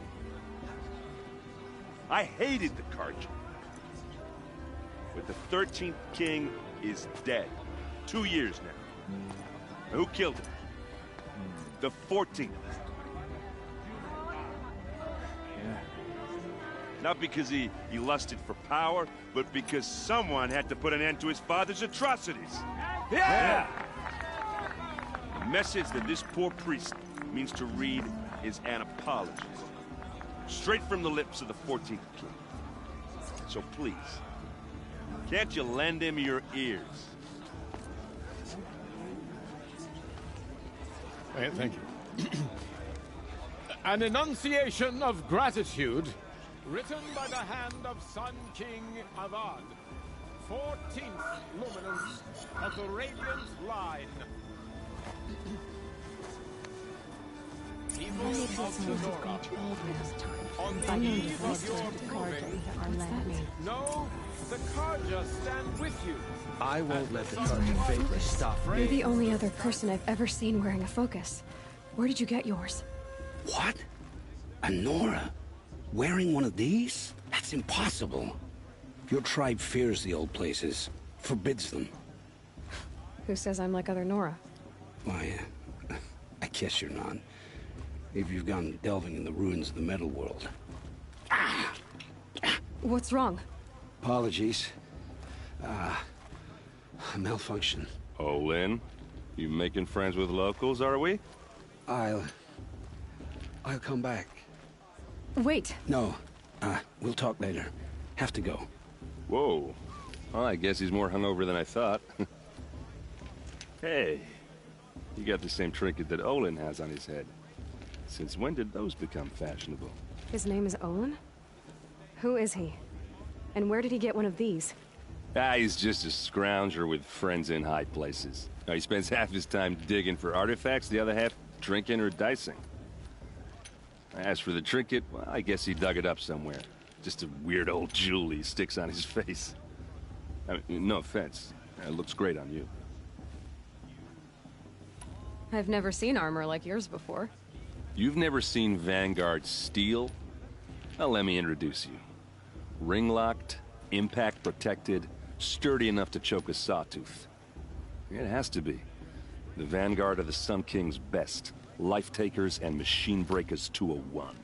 I hated the Carja. But the 13th King is dead. 2 years now. And who killed him? The 14th. Not because he lusted for power, but because someone had to put an end to his father's atrocities. Yeah! The message that this poor priest means to read is an apology. Straight from the lips of the 14th King. So please, can't you lend him your ears? Thank you. An enunciation of gratitude, written by the hand of Sun King Avad, 14th luminance of the Radiant Line. People of the Nora, on the eve of your proving, know the Carja stand with you. I won't let the Carja Faithless stop me. You're the only other person I've ever seen wearing a focus. Where did you get yours? What? A Nora? Wearing one of these? That's impossible. Your tribe fears the old places, forbids them. Who says I'm like other Nora? Why, I guess you're not. If you've gone delving in the ruins of the metal world. What's wrong? Apologies. A malfunction. Olin, you making friends with locals, are we? I'll come back. Wait. No. We'll talk later. Have to go. Whoa. Well, I guess he's more hungover than I thought. Hey, you got the same trinket that Olin has on his head. Since when did those become fashionable? His name is Olin? Who is he? And where did he get one of these? He's just a scrounger with friends in high places. He spends half his time digging for artifacts, the other half drinking or dicing. As for the trinket, well, I guess he dug it up somewhere. Just a weird old jewel he sticks on his face. I mean, no offense. It looks great on you. I've never seen armor like yours before. You've never seen Vanguard steel? Well, let me introduce you. Ring-locked, impact-protected, sturdy enough to choke a sawtooth. It has to be. The Vanguard of the Sun King's best. Life-takers and machine-breakers to a one.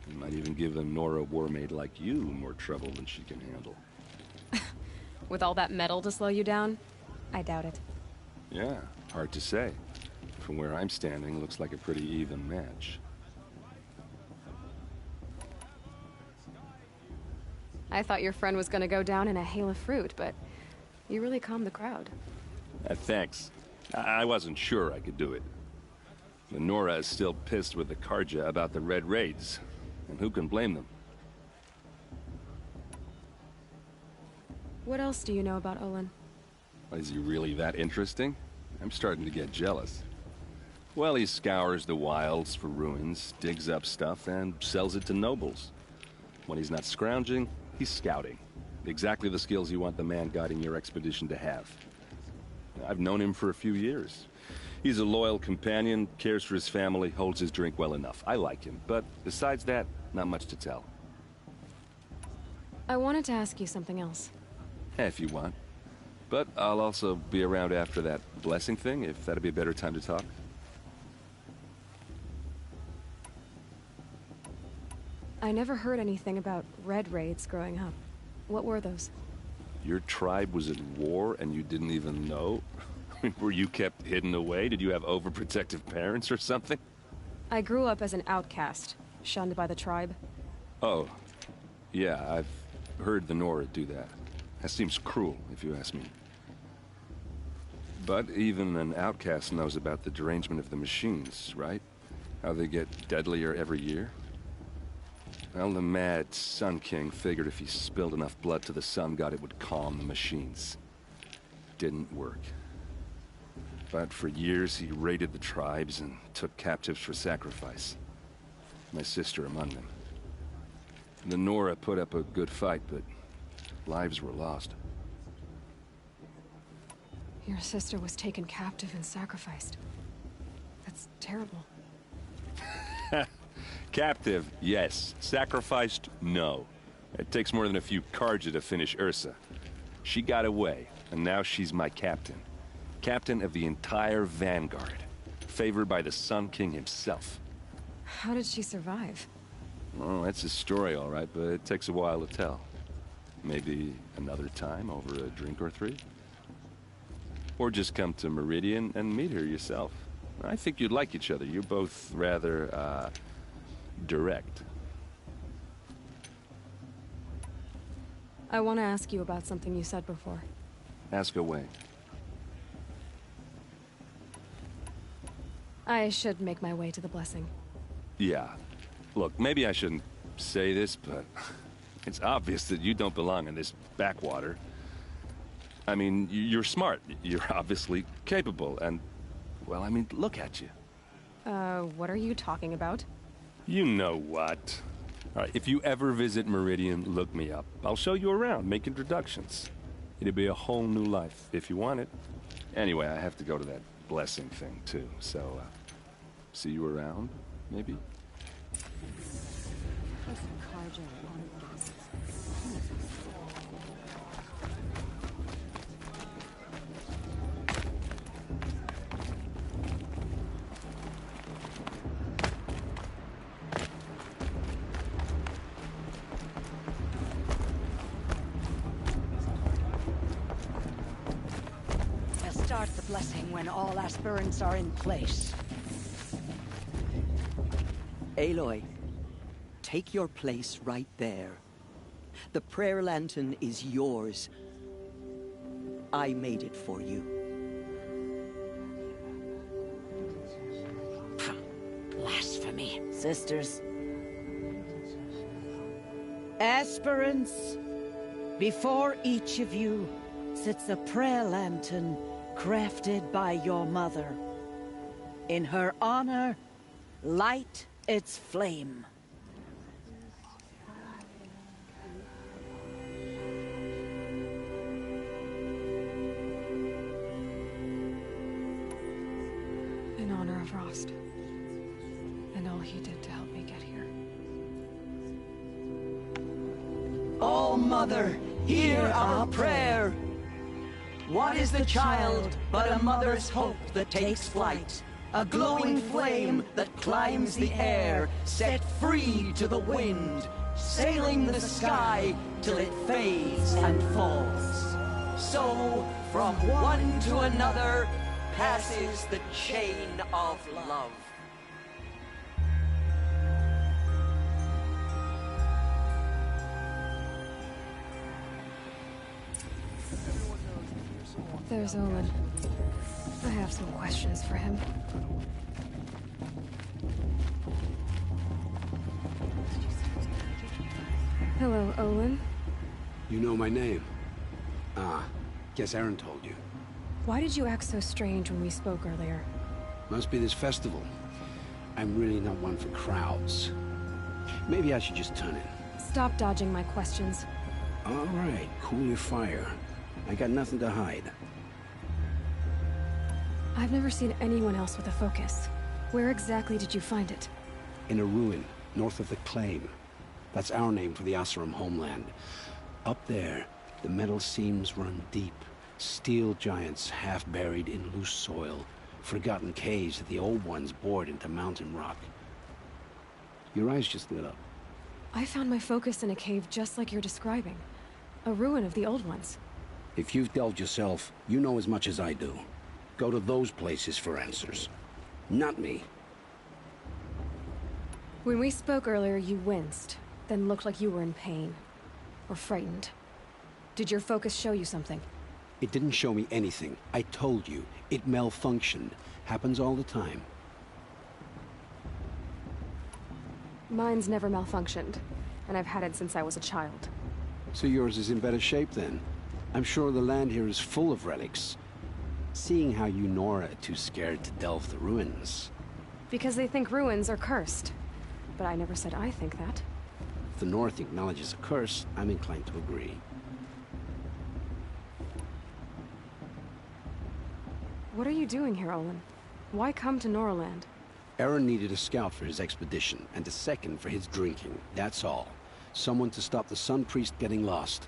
You might even give a Nora Warmaid like you more trouble than she can handle. With all that metal to slow you down? I doubt it. Yeah, hard to say. From where I'm standing, looks like a pretty even match. I thought your friend was gonna go down in a hail of fruit, but you really calmed the crowd. Thanks. I wasn't sure I could do it. The Nora is still pissed with the Carja about the Red Raids, and who can blame them? What else do you know about Olin? Is he really that interesting? I'm starting to get jealous. Well, he scours the wilds for ruins, digs up stuff, and sells it to nobles. When he's not scrounging, he's scouting. Exactly the skills you want the man guiding your expedition to have. I've known him for a few years. He's a loyal companion, cares for his family, holds his drink well enough. I like him, but besides that, not much to tell. I wanted to ask you something else. If you want. But I'll also be around after that blessing thing, if that'd be a better time to talk. I never heard anything about Red Raids growing up. What were those? Your tribe was at war and you didn't even know? Were you kept hidden away? Did you have overprotective parents or something? I grew up as an outcast, shunned by the tribe. Oh. Yeah, I've heard the Nora do that. That seems cruel, if you ask me. But even an outcast knows about the derangement of the machines, right? How they get deadlier every year? Well, the mad Sun King figured if he spilled enough blood to the Sun God, it would calm the machines. Didn't work. But for years he raided the tribes and took captives for sacrifice. My sister among them. The Nora put up a good fight, but lives were lost. Your sister was taken captive and sacrificed. That's terrible. Captive, yes. Sacrificed, no. It takes more than a few Carja to finish Ursa. She got away, and now she's my captain. Captain of the entire Vanguard. Favored by the Sun King himself. How did she survive? Oh, that's a story, all right, but it takes a while to tell. Maybe another time over a drink or three? Or just come to Meridian and meet her yourself. I think you'd like each other. You're both rather, direct. I want to ask you about something you said before. Ask away. I should make my way to the blessing. Yeah. Look, maybe I shouldn't say this, but it's obvious that you don't belong in this backwater. I mean, you're smart. You're obviously capable, and, well, I mean, look at you. What are you talking about? You know what. All right, if you ever visit Meridian, look me up. I'll show you around, make introductions. It'll be a whole new life, if you want it. Anyway, I have to go to that blessing thing, too, so, see you around, maybe? Start the blessing when all aspirants are in place. Aloy, take your place right there. The prayer lantern is yours. I made it for you. Blasphemy. Sisters. Aspirants, before each of you sits a prayer lantern crafted by your mother. In her honor, light its flame. In honor of Rost. And all he did to help me get here. Oh, Mother, hear our prayer. What is the child but a mother's hope that takes flight? A glowing flame that climbs the air, set free to the wind, sailing the sky till it fades and falls. So, from one to another, passes the chain of love. There's Olin. I have some questions for him. Hello, Olin. You know my name? Ah, guess Aaron told you. Why did you act so strange when we spoke earlier? Must be this festival. I'm really not one for crowds. Maybe I should just turn in. Stop dodging my questions. All right, cool your fire. I got nothing to hide. I've never seen anyone else with a focus. Where exactly did you find it? In a ruin, north of the Claim. That's our name for the Oseram homeland. Up there, the metal seams run deep. Steel giants half buried in loose soil. Forgotten caves that the old ones bored into mountain rock. Your eyes just lit up. I found my focus in a cave just like you're describing. A ruin of the old ones. If you've delved yourself, you know as much as I do. Go to those places for answers. Not me. When we spoke earlier, you winced, then looked like you were in pain. Or frightened. Did your focus show you something? It didn't show me anything. I told you. It malfunctioned. Happens all the time. Mine's never malfunctioned, and I've had it since I was a child. So yours is in better shape then? I'm sure the land here is full of relics. Seeing how you Nora are too scared to delve the ruins. Because they think ruins are cursed. But I never said I think that. If the North acknowledges a curse, I'm inclined to agree. What are you doing here, Olin? Why come to Noraland? Aaron needed a scout for his expedition, and a second for his drinking. That's all. Someone to stop the Sun Priest getting lost.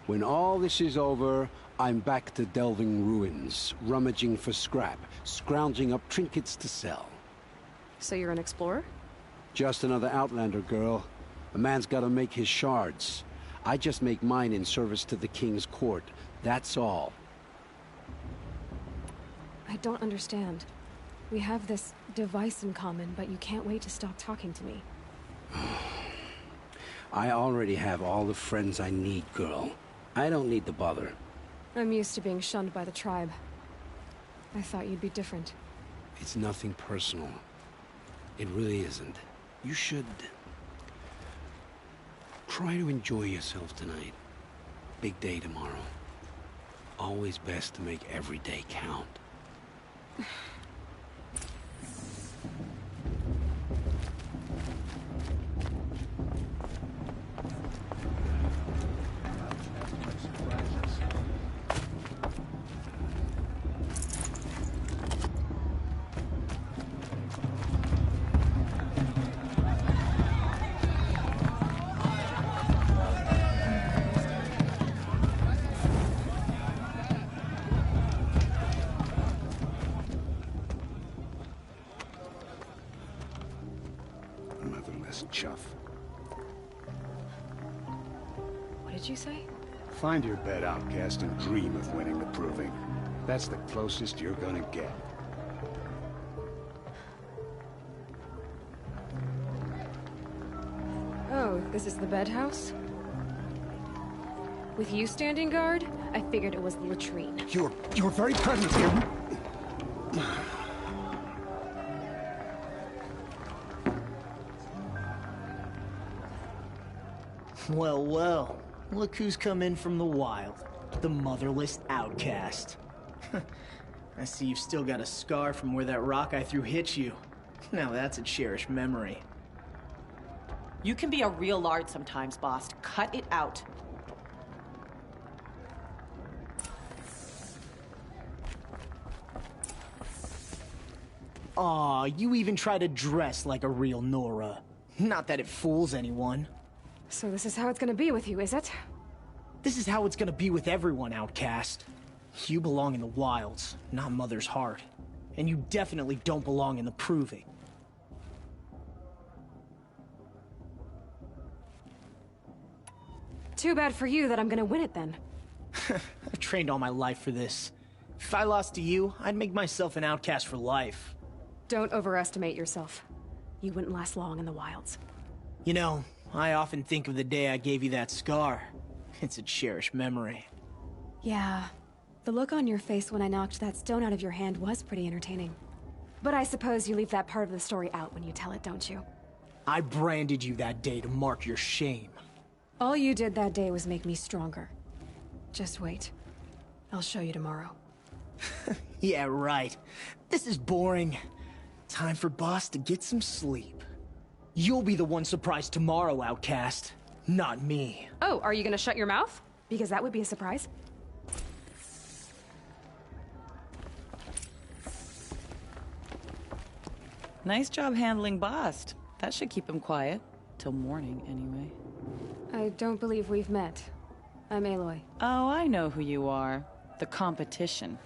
When all this is over, I'm back to delving ruins, rummaging for scrap, scrounging up trinkets to sell. So you're an explorer? Just another Outlander, girl. A man's gotta make his shards. I just make mine in service to the King's court. That's all. I don't understand. We have this device in common, but you can't wait to stop talking to me. I already have all the friends I need, girl. I don't need the bother. I'm used to being shunned by the tribe. I thought you'd be different. It's nothing personal. It really isn't. You should... try to enjoy yourself tonight. Big day tomorrow. Always best to make every day count. Chuff. What did you say? Find your bed, outcast, and dream of winning the Proving. That's the closest you're gonna get. Oh, this is the bed house? With you standing guard, I figured it was the latrine. You're very present here. Well, well. Look who's come in from the wild. The motherless outcast. I see you've still got a scar from where that rock I threw hit you. Now that's a cherished memory. You can be a real lard sometimes, boss. Cut it out. Aw, you even try to dress like a real Nora. Not that it fools anyone. So this is how it's gonna be with you, is it? This is how it's gonna be with everyone, outcast. You belong in the wilds, not Mother's heart. And you definitely don't belong in the Proving. Too bad for you that I'm gonna win it then. I've trained all my life for this. If I lost to you, I'd make myself an outcast for life. Don't overestimate yourself. You wouldn't last long in the wilds. You know, I often think of the day I gave you that scar. It's a cherished memory. Yeah. The look on your face when I knocked that stone out of your hand was pretty entertaining. But I suppose you leave that part of the story out when you tell it, don't you? I branded you that day to mark your shame. All you did that day was make me stronger. Just wait. I'll show you tomorrow. Yeah, right. This is boring. Time for Boss to get some sleep. You'll be the one surprised tomorrow, outcast. Not me. Oh, are you gonna shut your mouth? Because that would be a surprise. Nice job handling Bast. That should keep him quiet. Till morning, anyway. I don't believe we've met. I'm Aloy. Oh, I know who you are. The competition.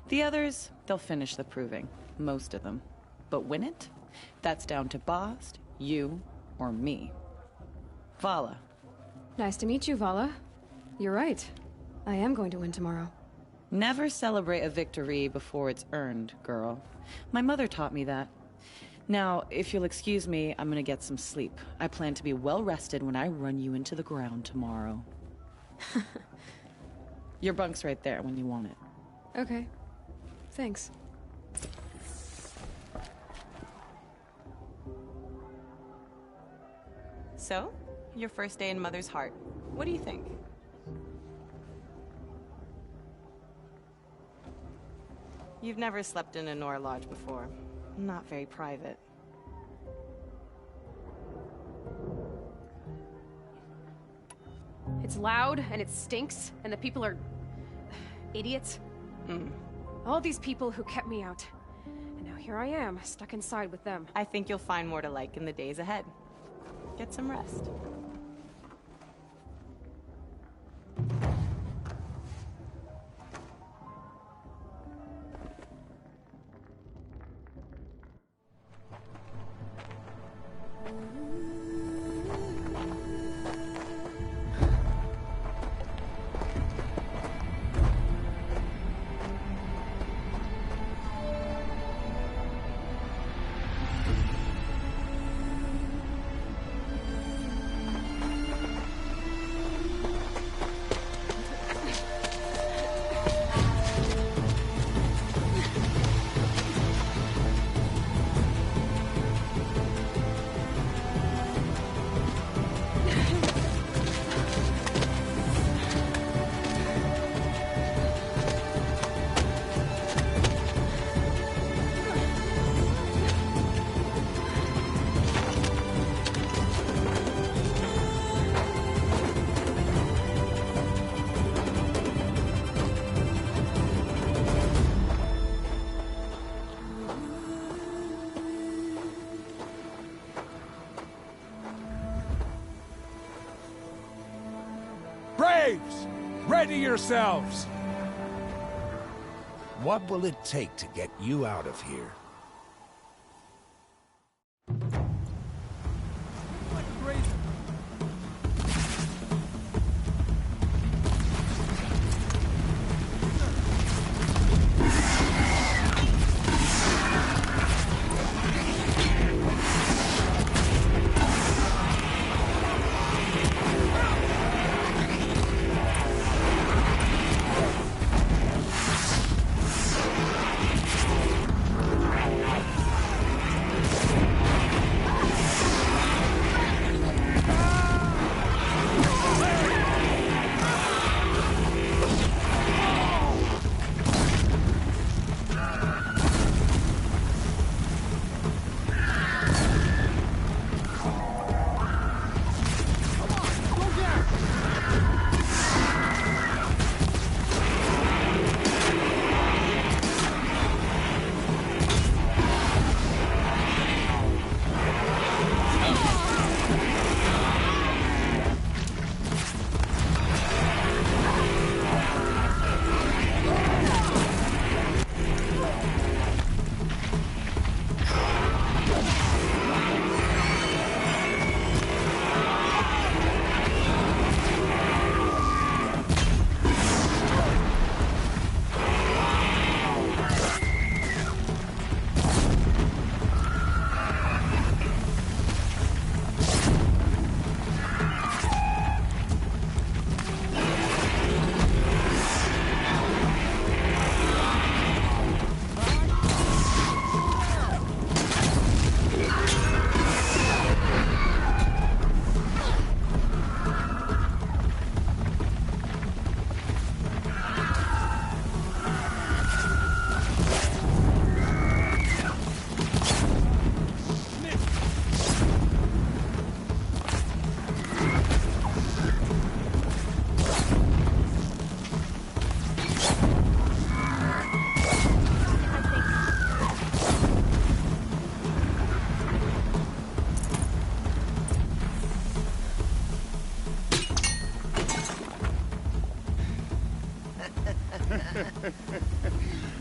The others, they'll finish the Proving. Most of them. But win it? That's down to Bast, you, or me. Vala. Nice to meet you, Vala. You're right. I am going to win tomorrow. Never celebrate a victory before it's earned, girl. My mother taught me that. Now, if you'll excuse me, I'm gonna get some sleep. I plan to be well rested when I run you into the ground tomorrow. Your bunk's right there when you want it. Okay. Thanks. So, your first day in Mother's heart. What do you think? You've never slept in a Nora lodge before. Not very private. It's loud, and it stinks, and the people are... idiots. All these people who kept me out. And now here I am, stuck inside with them. I think you'll find more to like in the days ahead. Get some rest. Braves! Ready yourselves! What will it take to get you out of here?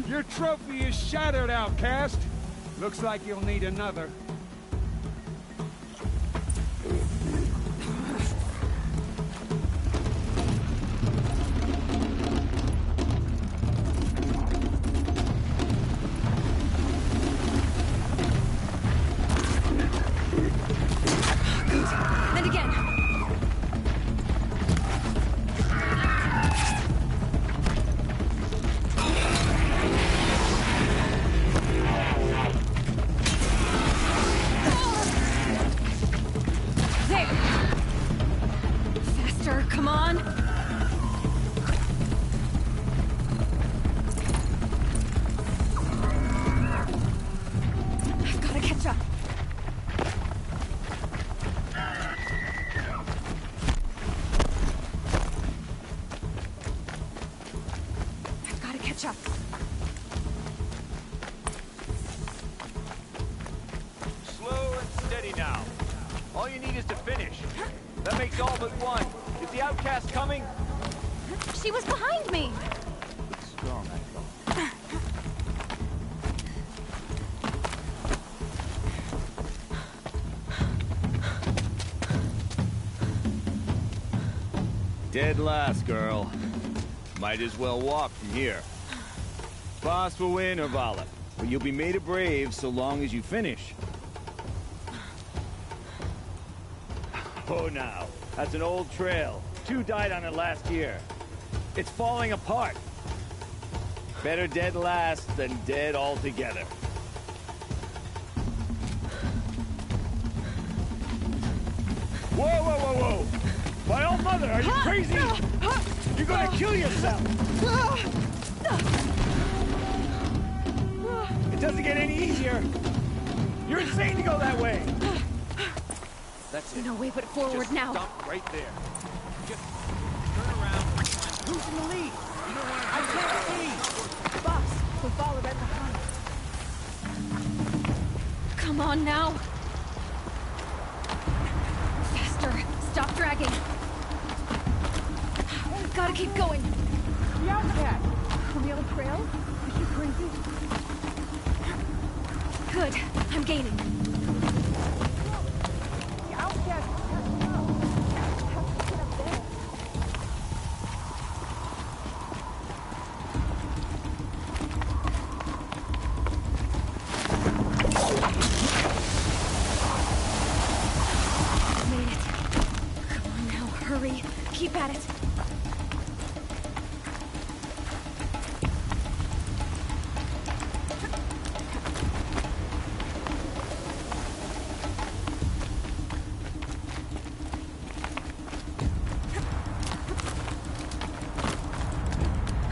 Your trophy is shattered, outcast. Looks like you'll need another. And again. Gotcha! I've gotta catch up. Slow and steady now. All you need is to finish. That makes all but one. Is the outcast coming? She was behind me! Strong, I thought. Dead last, girl. Might as well walk from here. Boss will win, or Vala. But you'll be made a brave so long as you finish. Oh, now. That's an old trail. 2 died on it last year. It's falling apart. Better dead last than dead altogether. Whoa, whoa, whoa, whoa! My old mother, are you crazy? You're gonna kill yourself! It doesn't get any easier. You're insane to go that way. That's it. No way but forward Just now. Stop right there. Just turn around. Who's in the lead? I can't see. Boss, we'll follow right behind. Come on now. Faster. Stop dragging. We've gotta keep going. The outcast! On the other trail? Is she crazy? Good. I'm gaining. The outcast! Made it. Come on now, hurry. Keep at it.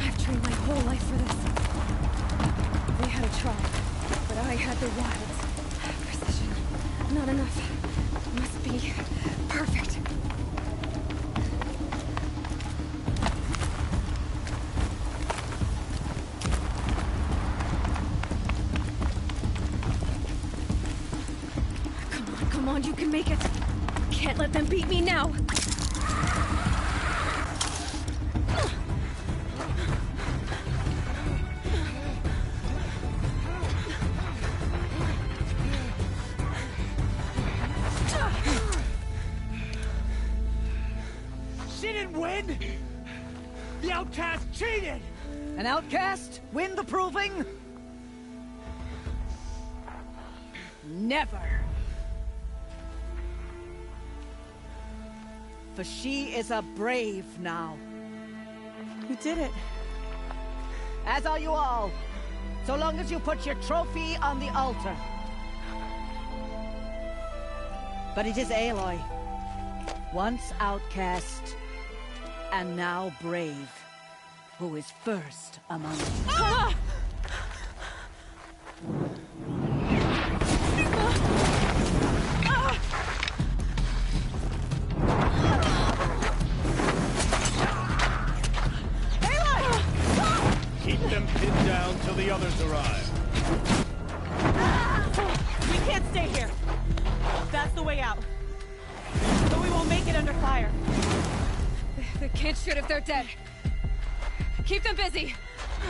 I've trained my whole life for this. They had a tribe, but I had the wilds. Precision. Not enough. Must be perfect. Come on, you can make it. Can't let them beat me now. She didn't win! The outcast cheated! An outcast? Win the proving? Never. For she is a brave now. You did it. As are you all. So long as you put your trophy on the altar. But it is Aloy. Once outcast, and now brave, who is first among you. Ah! Keep them pinned down till the others arrive. We can't stay here. That's the way out. But we won't make it under fire. They can't shoot if they're dead. Keep them busy.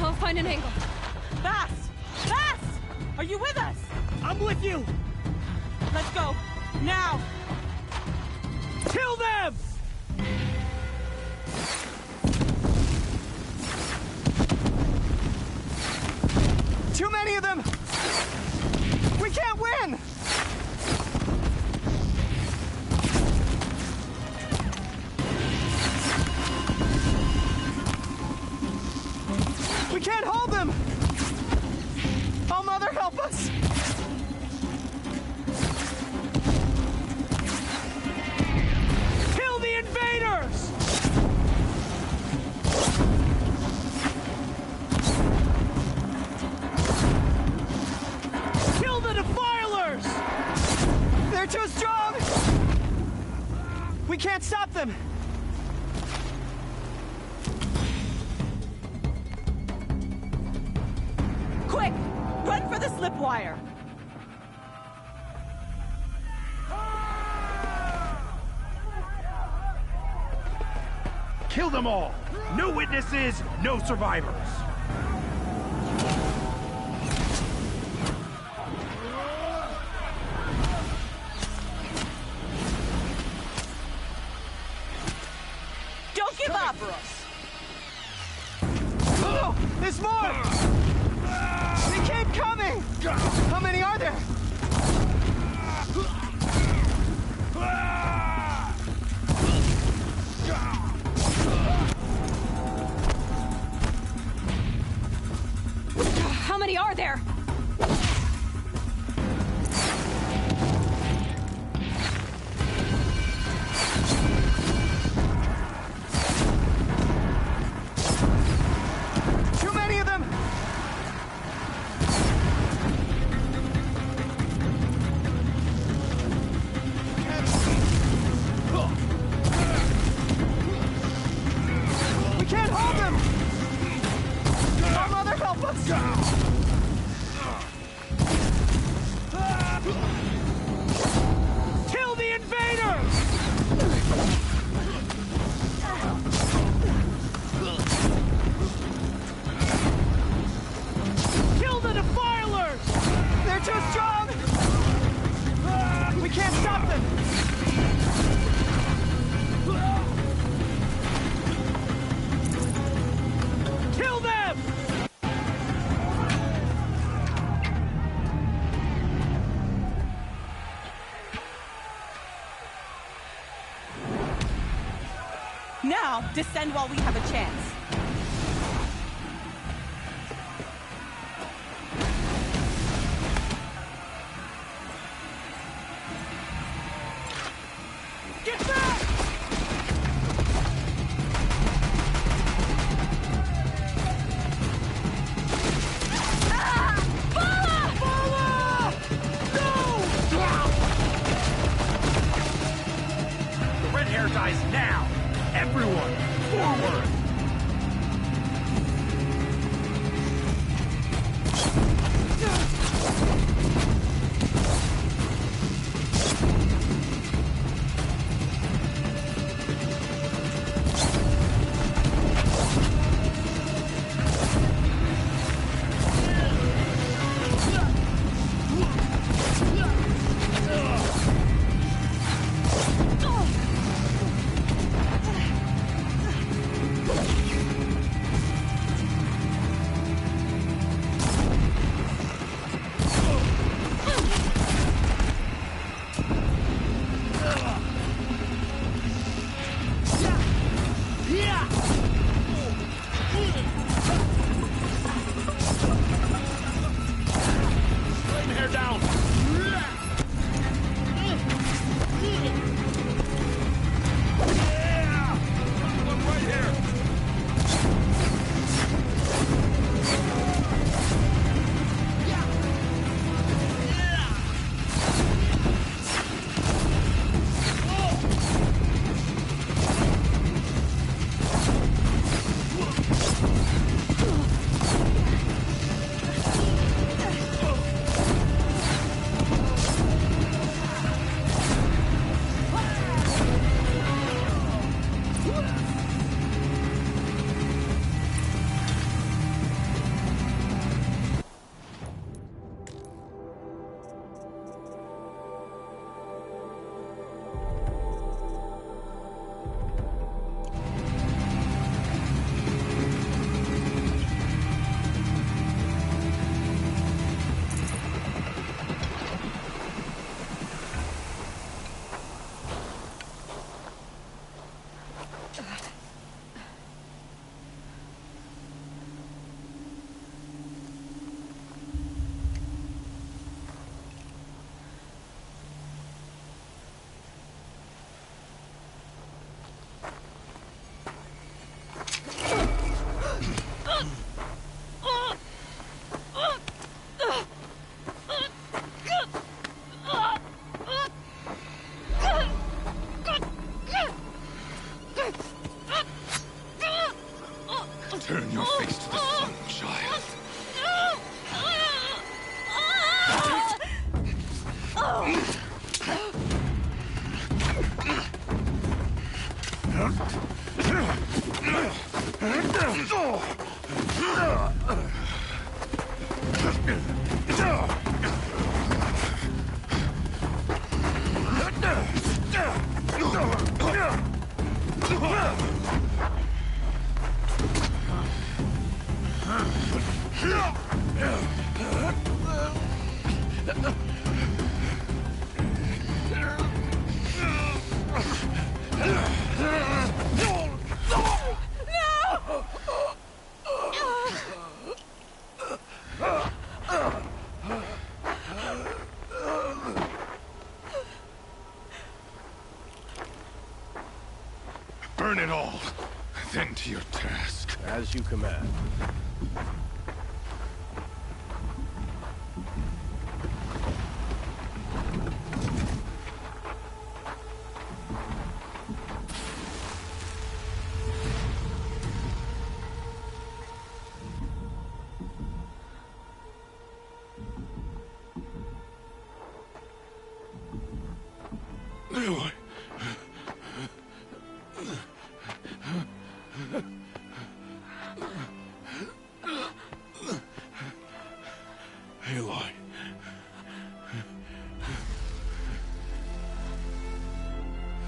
I'll find an angle. Fast! Fast! Are you with us? I'm with you! Let's go. Now! Kill them! Too many of them! We can't win! We can't hold them! Oh, Mother, help us! Kill the invaders! We can't stop them! Quick! Run for the slipwire! Kill them all! No witnesses, no survivors! Don't give up! Oh, there's more! They keep coming! How many are there? How many are there? Too many of them! We can't hold them! Our mother, help us! Kill the invaders! Kill the defilers! They're too strong! We can't stop them! Kill them! Now, descend while we have a chance. Get back! The red hair dies now! Everyone, forward! Burn it all, then to your task. As you command. Aloy. Aloy.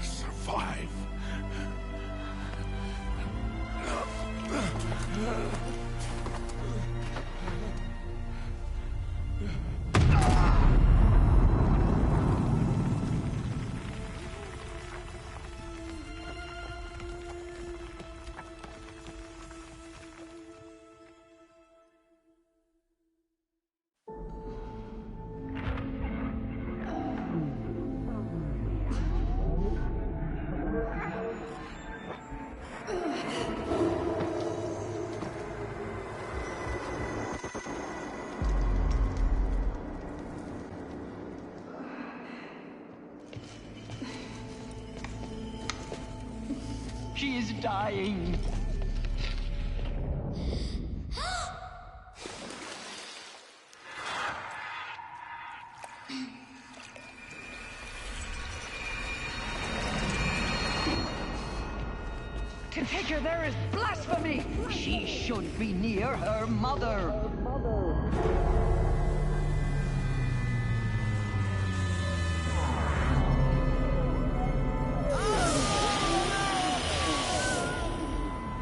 Survive. She is dying. To take her there is blasphemy. She should be near her mother.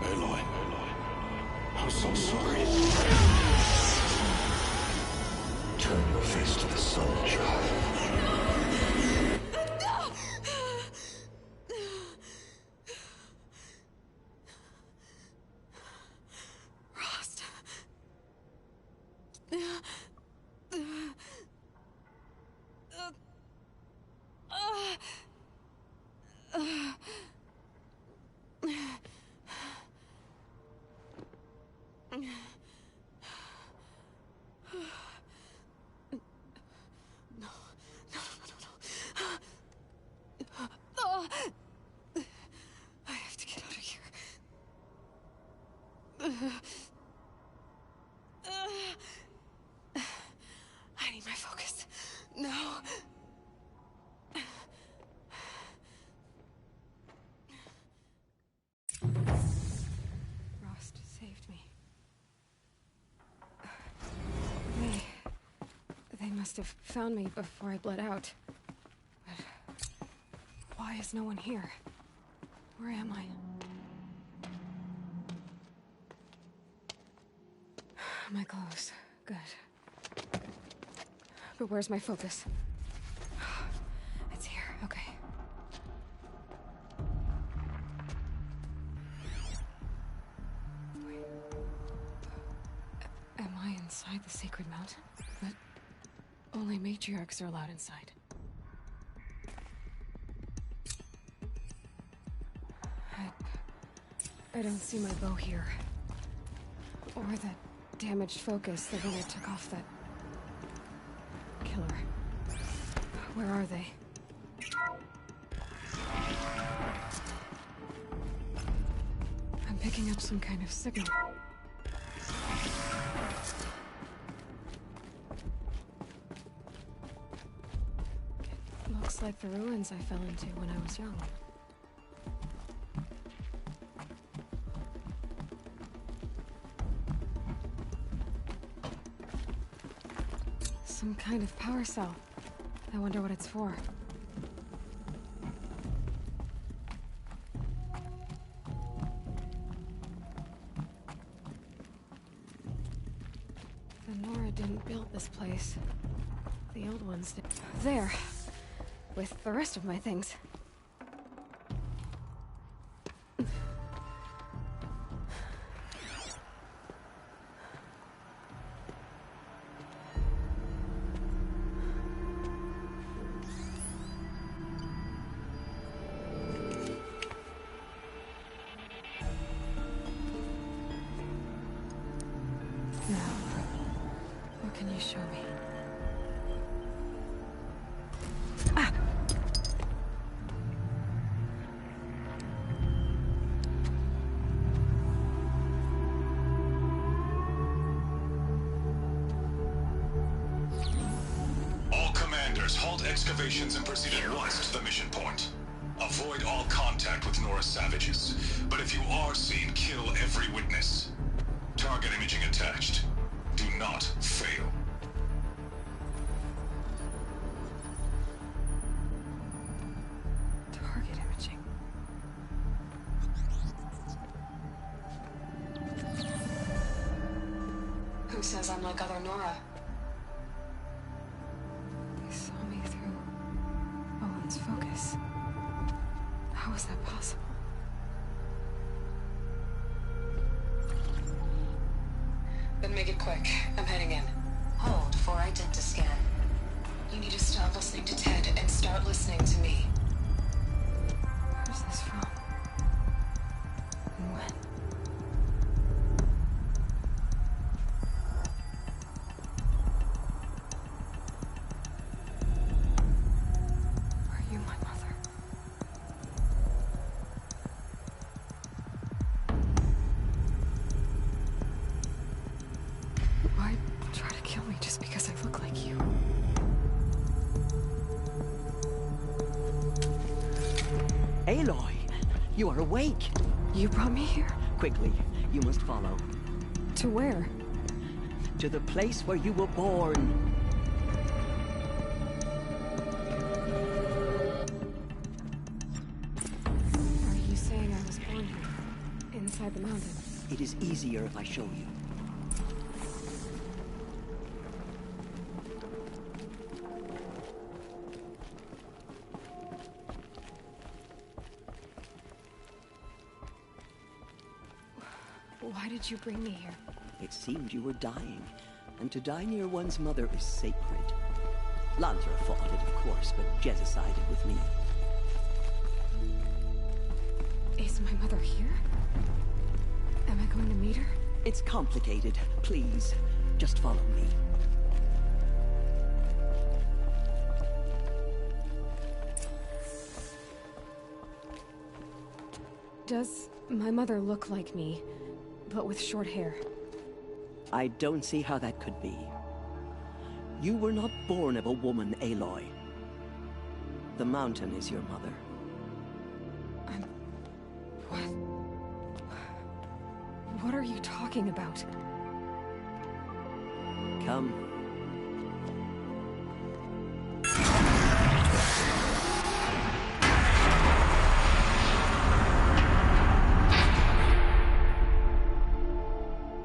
Aloy. I'm so sorry. Turn your face to the sun, child. Rost. I have to get out of here. I need my focus. No. Rost saved me. They must have found me before I bled out. But why is no one here? Where am I? My clothes. Good. But where's my focus? It's here. Okay. Wait. Am I inside the sacred mountain? But only matriarchs are allowed inside. I don't see my bow here. Or that damaged focus the one I took off that killer. Where are they? I'm picking up some kind of signal. It looks like the ruins I fell into when I was young. kind of power cell. I wonder what it's for. The Nora didn't build this place. The old ones did. There. With the rest of my things. Show me. All commanders, halt excavations and proceed at once to the mission point. Avoid all contact with Nora savages, but if you are seen, kill every witness. Target imaging attached. Do not fail. Target imaging. Who says I'm like other Nora? They saw me through Owen's focus. How is that possible? Then make it quick. I'm heading in. Hold for identiscan. You need to stop listening to Ted and start listening to me. Where's this from? And when? Are you my mother? Why try to kill me just because I look like you? Aloy, you are awake. You brought me here? Quickly, you must follow. To where? To the place where you were born. Are you saying I was born here? Inside the mountain? It is easier if I show you. Why did you bring me here? It seemed you were dying, and to die near one's mother is sacred. Lansra fought it, of course, but Jezza sided with me. Is my mother here? Am I going to meet her? It's complicated. Please, just follow me. Does my mother look like me, but with short hair? I don't see how that could be. You were not born of a woman, Aloy. The mountain is your mother. What are you talking about? Come.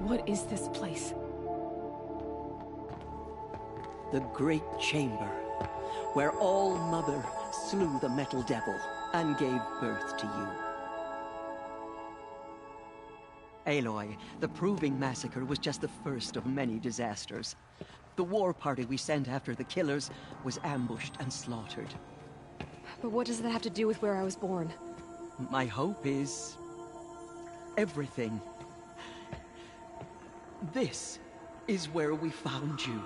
What is this place? The Great Chamber, where All-Mother slew the Metal Devil and gave birth to you. Aloy, the Proving Massacre was just the first of many disasters. The war party we sent after the killers was ambushed and slaughtered. But what does that have to do with where I was born? My hope is... everything. This is where we found you.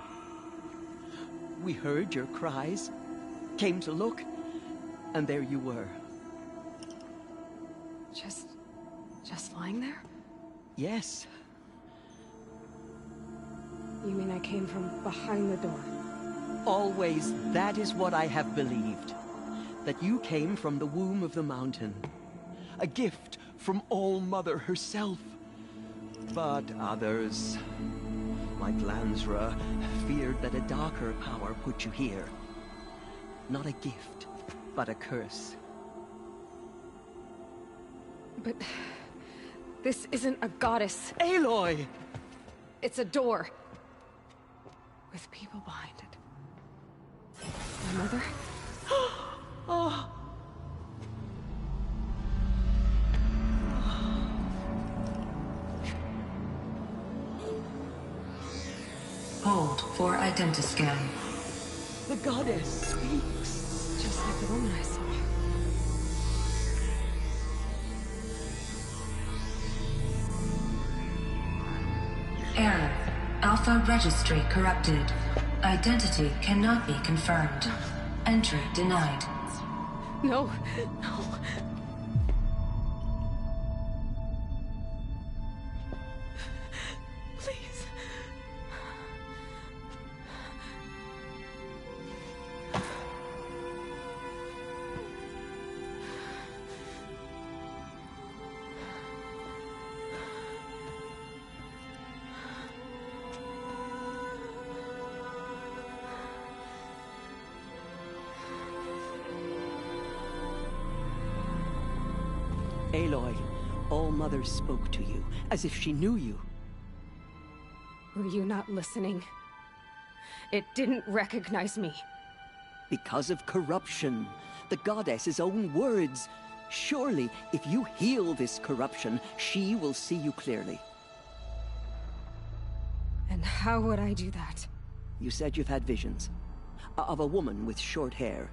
We heard your cries, came to look, and there you were. Just lying there? Yes. You mean I came from behind the door? Always, that is what I have believed. That you came from the womb of the mountain. A gift from All-Mother herself. But others like Lansra, feared that a darker power put you here. Not a gift, but a curse. But... this isn't a goddess. Aloy! It's a door. With people behind it. My mother? Oh. Hold for identiscan. The goddess speaks. Just like the woman I saw. Error. Alpha registry corrupted. Identity cannot be confirmed. Entry denied. No, no. Please. Aloy, All-Mother spoke to you, as if she knew you. Were you not listening? It didn't recognize me. Because of corruption. The goddess's own words. Surely, if you heal this corruption, she will see you clearly. And how would I do that? You said you've had visions. Of a woman with short hair.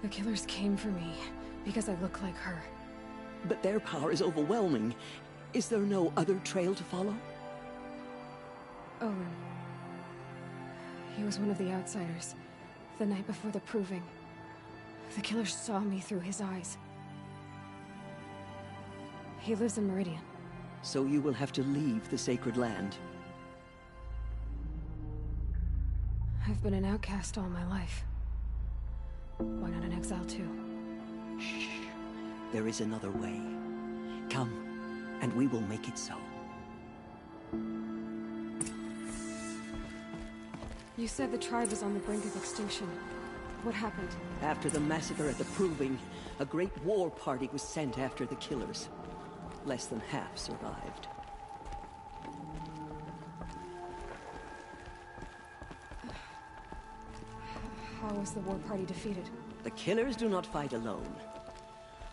The killers came for me, because I look like her. But their power is overwhelming. Is there no other trail to follow? Owen. He was one of the outsiders, the night before the proving. The killers saw me through his eyes. He lives in Meridian. So you will have to leave the sacred land. I've been an outcast all my life. Why not an exile too? Shh. There is another way. Come, and we will make it so. You said the tribe was on the brink of extinction. What happened? After the massacre at the Proving, a great war party was sent after the killers. Less than half survived. How was the war party defeated? The killers do not fight alone.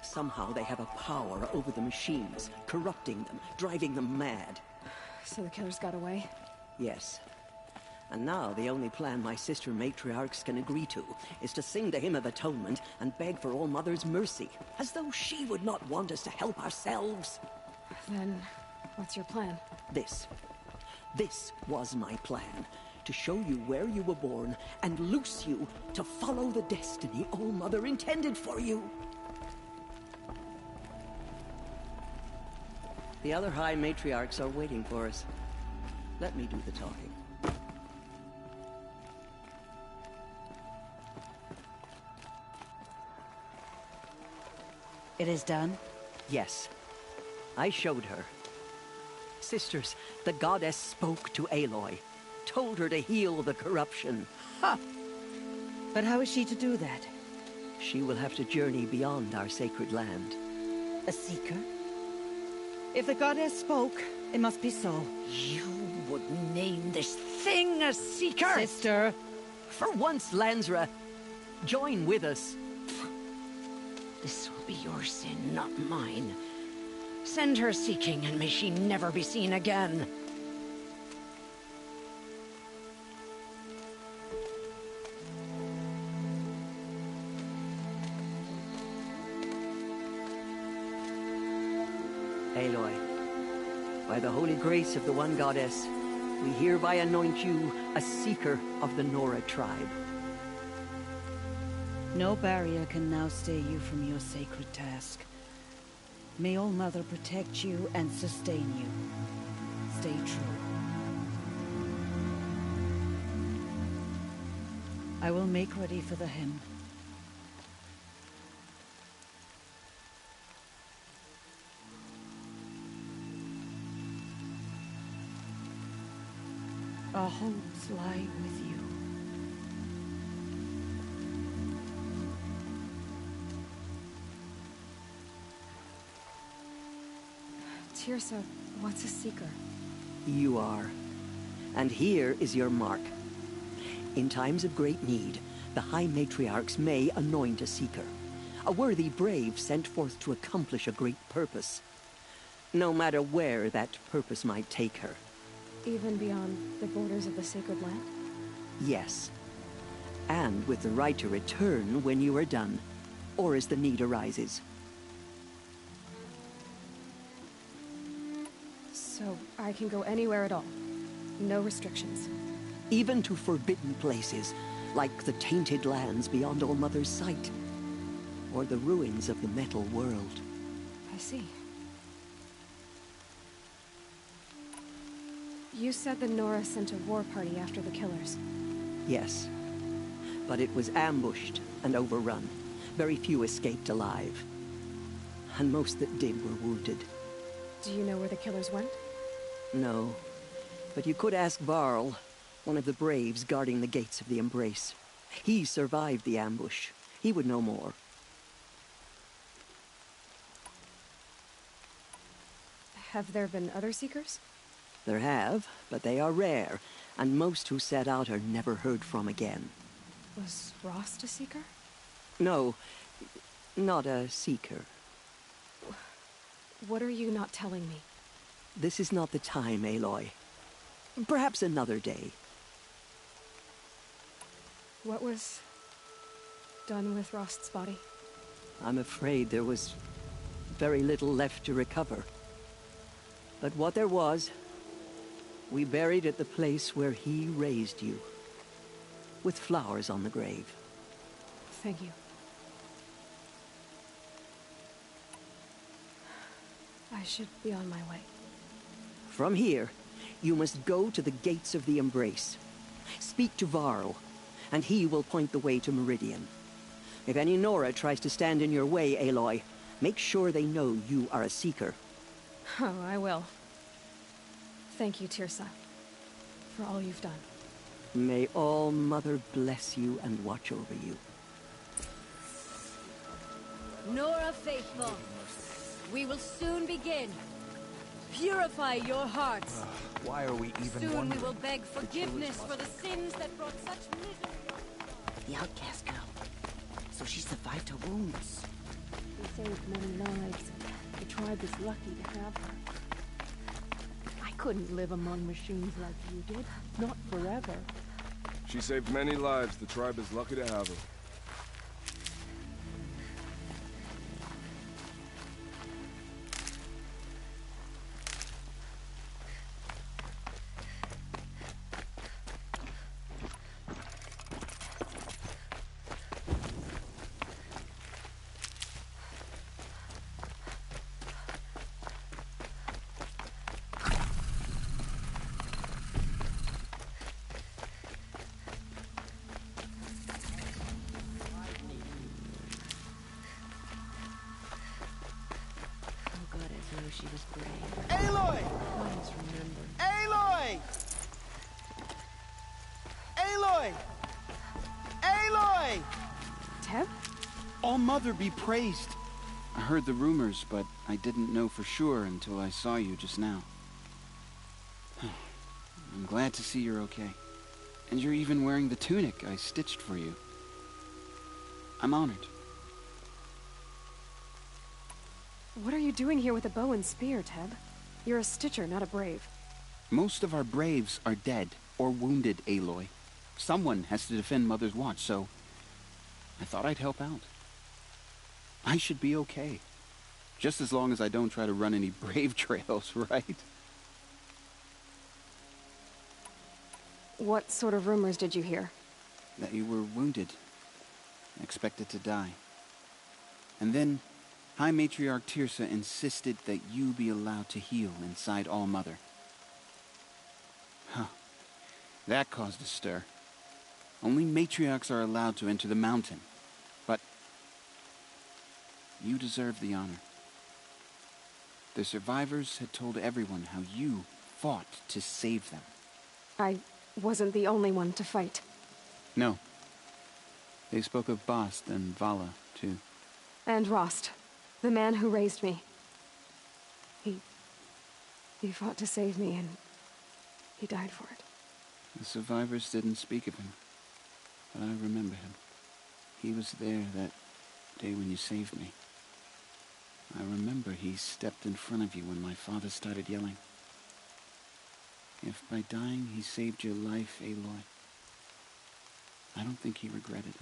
Somehow they have a power over the machines, corrupting them, driving them mad. So the killers got away? Yes. And now the only plan my sister matriarchs can agree to is to sing the Hymn of Atonement and beg for All-Mother's mercy, as though she would not want us to help ourselves. Then, what's your plan? This was my plan. To show you where you were born and loose you to follow the destiny All-Mother intended for you. The other High Matriarchs are waiting for us. Let me do the talking. It is done? Yes. I showed her. Sisters, the goddess spoke to Aloy. Told her to heal the corruption. Ha! But how is she to do that? She will have to journey beyond our sacred land. A seeker? If the goddess spoke, it must be so. You would name this thing a seeker? Sister! For once, Lansra, join with us. This will be your sin, not mine. Send her seeking, and may she never be seen again. Aloy, by the holy grace of the One Goddess, we hereby anoint you a seeker of the Nora tribe. No barrier can now stay you from your sacred task. May All-Mother protect you and sustain you. Stay true. I will make ready for the hymn. our homes lie with you. Teersa, what's a Seeker? You are. And here is your mark. In times of great need, the High Matriarchs may anoint a Seeker. A worthy brave sent forth to accomplish a great purpose. No matter where that purpose might take her. Even beyond the borders of the Sacred Land? Yes. And with the right to return when you are done, or as the need arises. So I can go anywhere at all? No restrictions? Even to forbidden places, like the tainted lands beyond All-Mother's sight. Or the ruins of the Metal World. I see. You said the Nora sent a war party after the killers. Yes. But it was ambushed and overrun. Very few escaped alive. And most that did were wounded. Do you know where the killers went? No. But you could ask Varl, one of the braves guarding the gates of the Embrace. He survived the ambush. He would know more. Have there been other Seekers? There have, but they are rare, and most who set out are never heard from again. Was Rost a Seeker? No, not a Seeker. What are you not telling me? This is not the time, Aloy. Perhaps another day. What was done with Rost's body? I'm afraid there was very little left to recover. But what there was, we buried at the place where he raised you. With flowers on the grave. Thank you. I should be on my way. From here, you must go to the gates of the Embrace. Speak to Varl, and he will point the way to Meridian. If any Nora tries to stand in your way, Aloy, make sure they know you are a Seeker. Oh, I will. Thank you, Teersa, for all you've done. May All-Mother bless you and watch over you. Nora faithful, we will soon begin. Purify your hearts. Why are we even Soon wondering? we will beg forgiveness for the sins that brought such misery. The outcast girl. So she survived her wounds. She saved many lives. The tribe is lucky to have her. I couldn't live among machines like you did. Not forever. She saved many lives. The tribe is lucky to have her. She was brave. Aloy! Always remember. Aloy! Aloy! Aloy! Teb? All-Mother be praised. I heard the rumors, but I didn't know for sure until I saw you just now. I'm glad to see you're okay. And you're even wearing the tunic I stitched for you. I'm honored. What are you doing here with a bow and spear, Teb? You're a Stitcher, not a Brave. Most of our braves are dead or wounded, Aloy. Someone has to defend Mother's Watch, so I thought I'd help out. I should be okay. Just as long as I don't try to run any brave trails, right? What sort of rumors did you hear? That you were wounded. Expected to die. And then High Matriarch Teersa insisted that you be allowed to heal inside All-Mother. Huh. That caused a stir. Only matriarchs are allowed to enter the mountain. But you deserve the honor. The survivors had told everyone how you fought to save them. I wasn't the only one to fight. No. They spoke of Bast and Vala, too. And Rost, the man who raised me. He fought to save me, and he died for it. The survivors didn't speak of him, but I remember him. He was there that day when you saved me. I remember he stepped in front of you when my father started yelling. If by dying he saved your life, Aloy, I don't think he regretted it.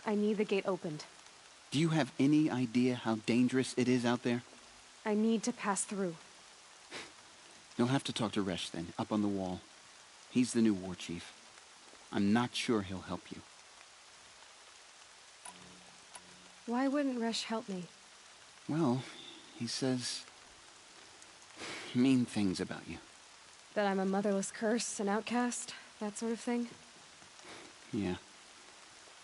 I need the gate opened. Do you have any idea how dangerous it is out there? I need to pass through. You'll have to talk to Resh then, up on the wall. He's the new war chief. I'm not sure he'll help you. Why wouldn't Resh help me? Well, he says mean things about you. That I'm a motherless curse, an outcast, that sort of thing? Yeah.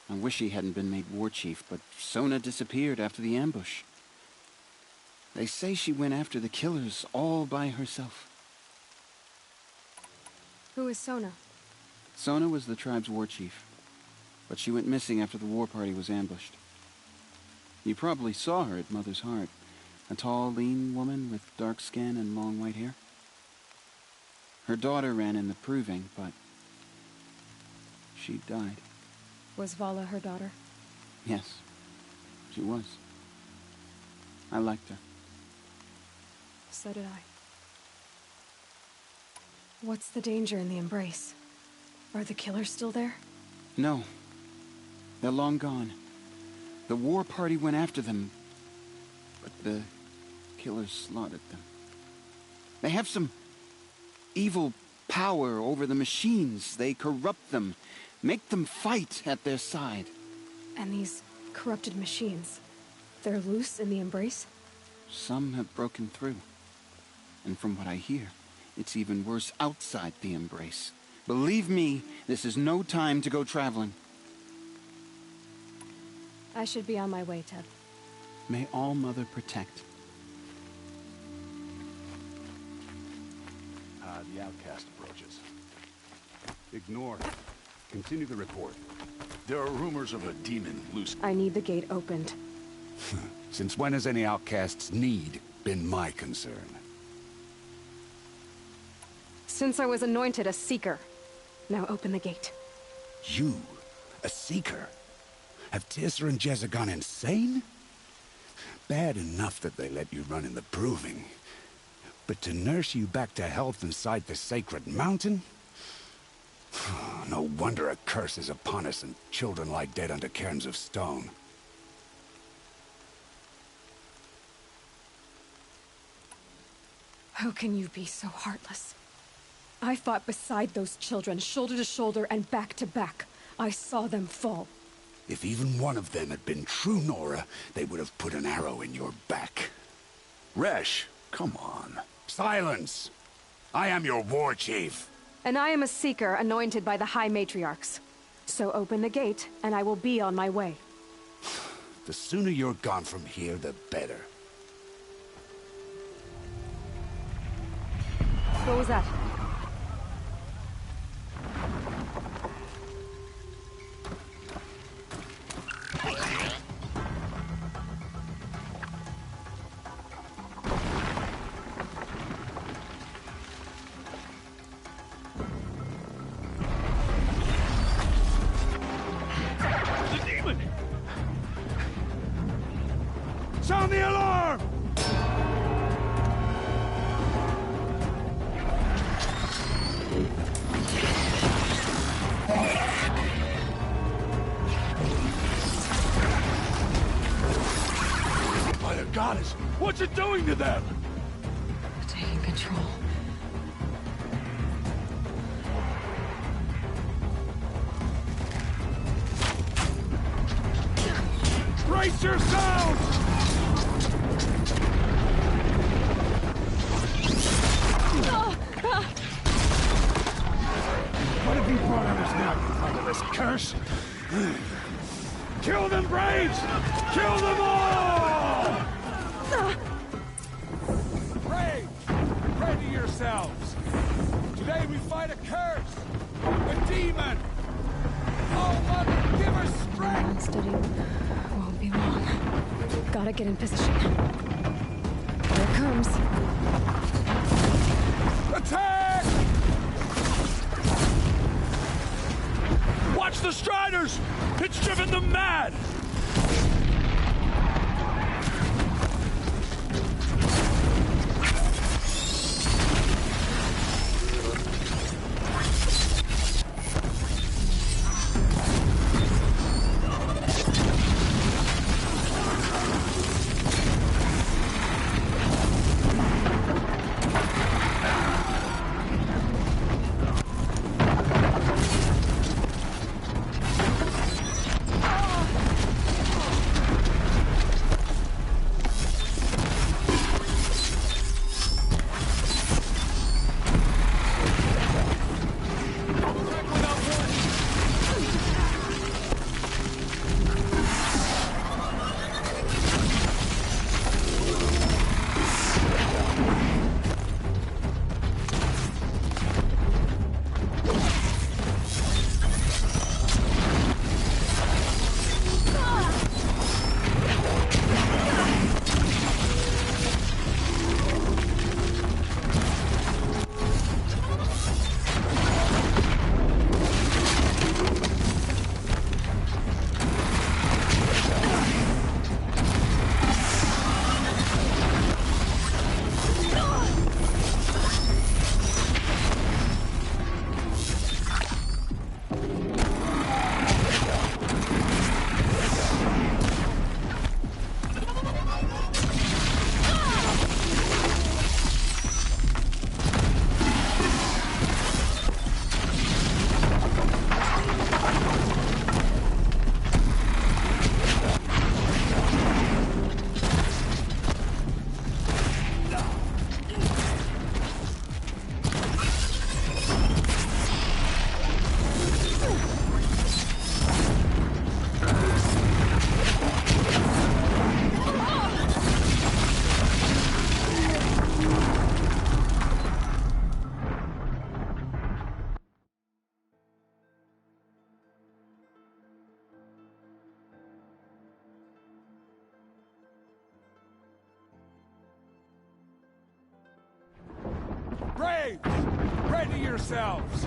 I wish he hadn't been made war chief, but Sona disappeared after the ambush. They say she went after the killers all by herself. Who is Sona? Sona was the tribe's war chief, but she went missing after the war party was ambushed. You probably saw her at Mother's Heart. A tall, lean woman with dark skin and long white hair. Her daughter ran in the proving, but she died. Was Vala her daughter? Yes, she was. I liked her. So did I. What's the danger in the Embrace? Are the killers still there? No. They're long gone. The war party went after them, but the killers slaughtered them. They have some evil power over the machines. They corrupt them, make them fight at their side. And these corrupted machines, they're loose in the Embrace? Some have broken through. And from what I hear, it's even worse outside the Embrace. Believe me, this is no time to go traveling. I should be on my way, Teb. May All-Mother protect. The outcast approaches. Ignore. Continue the report. There are rumors of a demon loose. I need the gate opened. Since when has any outcast's need been my concern? Since I was anointed a Seeker. Now open the gate. You? A Seeker? Have Teersa and Jezza gone insane? Bad enough that they let you run in the Proving. But to nurse you back to health inside the Sacred Mountain? No wonder a curse is upon us and children lie dead under cairns of stone. How can you be so heartless? I fought beside those children, shoulder to shoulder and back to back. I saw them fall. If even one of them had been true Nora, they would have put an arrow in your back. Resh, come on. Silence! I am your war chief. And I am a Seeker anointed by the High Matriarchs. So open the gate, and I will be on my way. The sooner you're gone from here, the better. What was that? Sound the alarm! By the goddess, what's it doing to them? Taking control. Brace yourselves! What have you brought on us now, you motherless curse? Kill them, Braves! Kill them all! Braves, ready yourselves! Today we fight a curse! A demon! Oh, Mother, give her strength! Unsteady won't be long. Gotta get in position. Here it comes. Attack! Watch the Striders! It's driven them mad! Braves! Ready yourselves!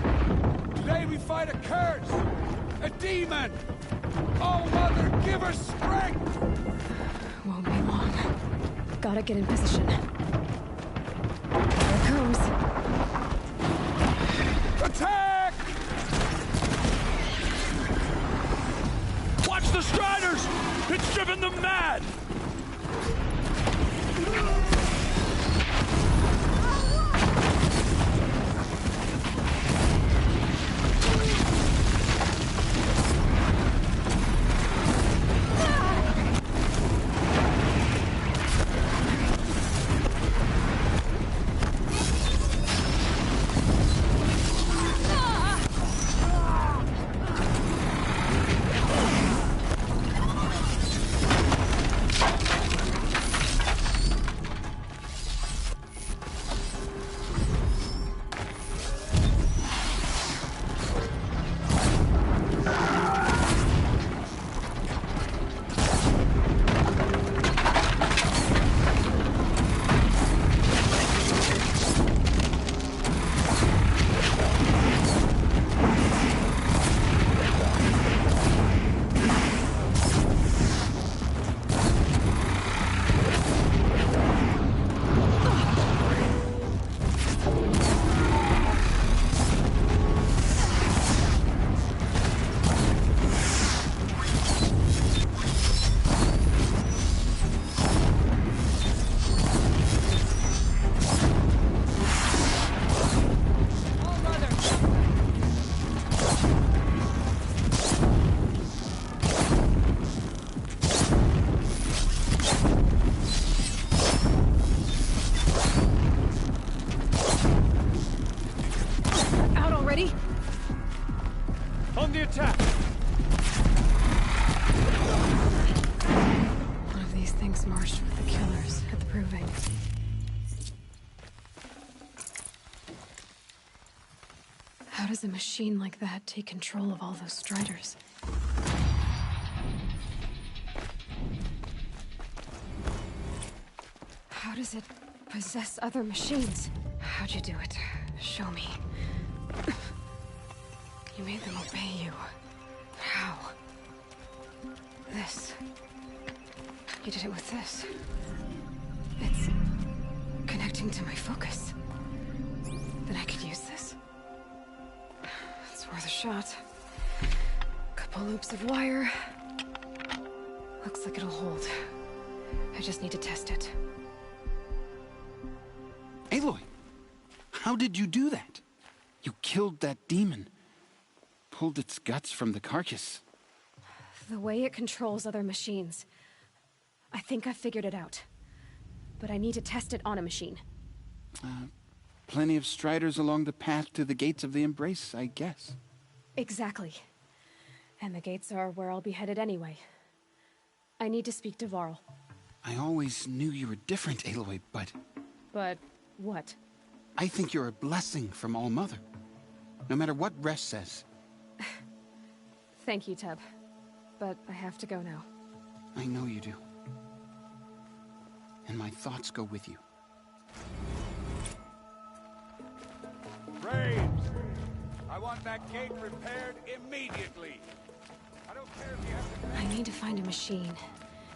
Today we fight a curse! A demon! Oh, Mother, give her strength! Won't be long. Gotta get in position. Here it comes. Attack! Watch the Striders! It's driven them mad! On the attack! One of these things marched with the killers at the Proving. does a machine like that take control of all those Striders? How does it possess other machines? How'd you do it? Show me. You made them obey you. How? This. You did it with this. It's connecting to my focus. Then I could use this. It's worth a shot. Couple loops of wire. Looks like it'll hold. I just need to test it. Aloy, how did you do that? You killed that demon. Pulled its guts from the carcass. The way it controls other machines. I think I figured it out. But I need to test it on a machine. Plenty of Striders along the path to the gates of the Embrace, I guess. Exactly. And the gates are where I'll be headed anyway. I need to speak to Varl. I always knew you were different, Aloy, but... But what? I think you're a blessing from All-Mother. No matter what Resh says. Thank you, Teb. But I have to go now. I know you do. And my thoughts go with you. Braves! I want that gate repaired immediately. I don't care if you have to... I need to find a machine.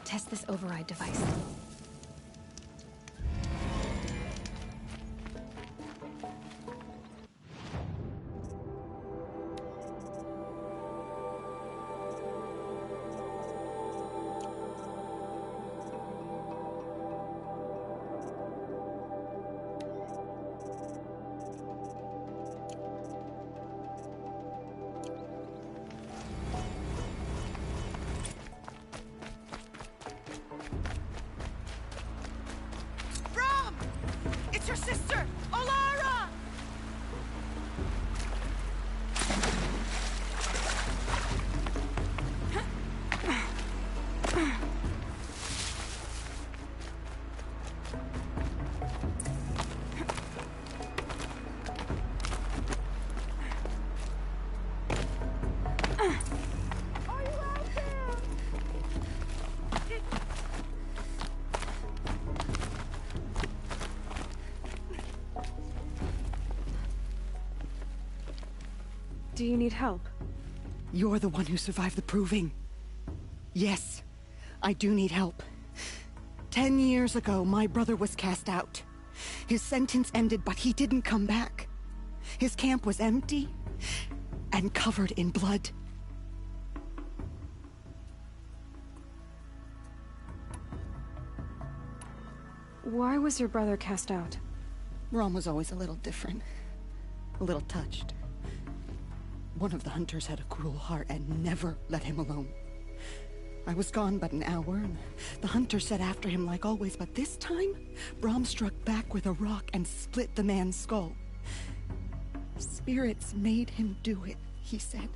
Test this override device. It's your sister, Olara! Do you need help? You're the one who survived the proving. Yes, I do need help. 10 years ago, my brother was cast out. His sentence ended, but he didn't come back. His camp was empty and covered in blood. Why was your brother cast out? Rom was always a little different. A little touched. One of the hunters had a cruel heart and never let him alone. I was gone but an hour, and the hunter set after him like always, but this time, Brom struck back with a rock and split the man's skull. Spirits made him do it, he said.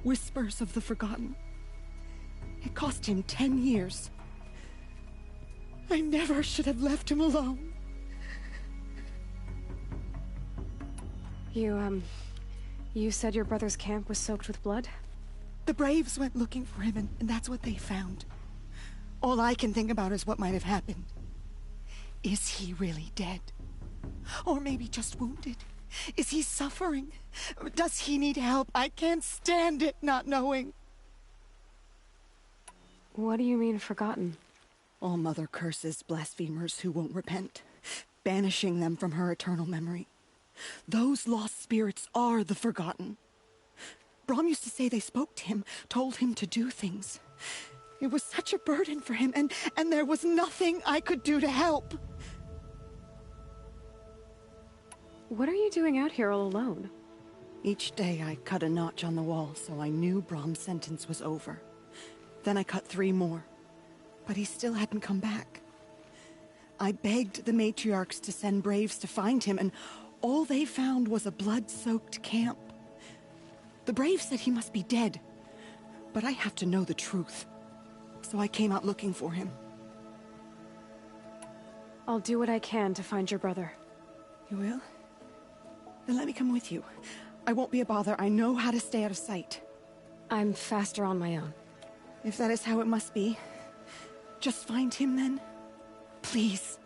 Whispers of the forgotten. It cost him 10 years. I never should have left him alone. You said your brother's camp was soaked with blood? The Braves went looking for him, and that's what they found. All I can think about is what might have happened. Is he really dead? Or maybe just wounded? Is he suffering? Does he need help? I can't stand it not knowing. What do you mean, forgotten? All-Mother curses blasphemers who won't repent, banishing them from her eternal memory. Those lost spirits are the forgotten. Brom used to say they spoke to him, told him to do things. It was such a burden for him, and there was nothing I could do to help. What are you doing out here all alone? Each day I cut a notch on the wall, so I knew Brom's sentence was over. Then I cut 3 more, but he still hadn't come back. I begged the matriarchs to send Braves to find him, and all they found was a blood-soaked camp. The Braves said he must be dead, but I have to know the truth. So I came out looking for him. I'll do what I can to find your brother. You will? Then let me come with you. I won't be a bother. I know how to stay out of sight. I'm faster on my own. If that is how it must be, just find him then. Please.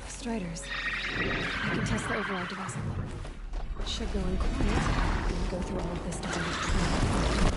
Striders. I can test the override device on them. It should go in quiet. And go through all of this to find the code.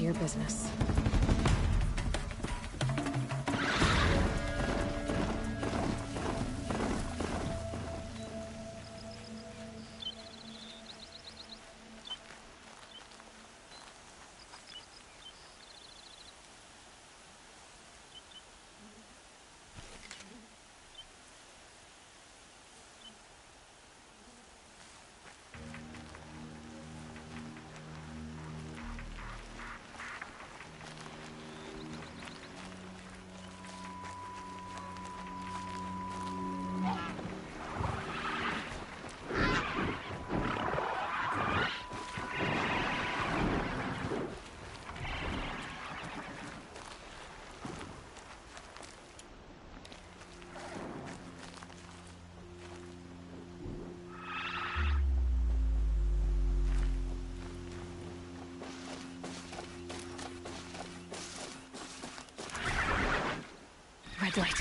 to your business. Red light.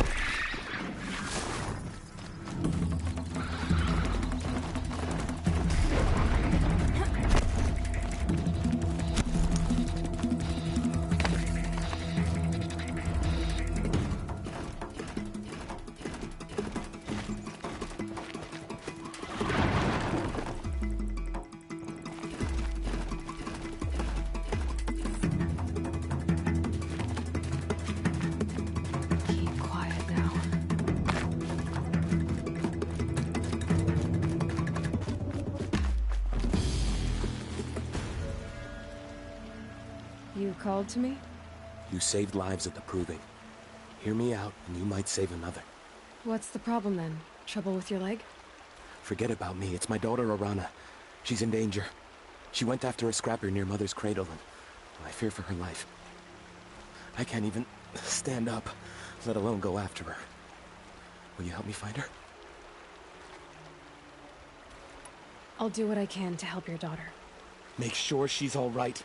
You called to me? You saved lives at the Proving. Hear me out, and you might save another. What's the problem then? Trouble with your leg? Forget about me. It's my daughter, Arana. She's in danger. She went after a scrapper near Mother's cradle, and I fear for her life. I can't even stand up, let alone go after her. Will you help me find her? I'll do what I can to help your daughter. Make sure she's all right.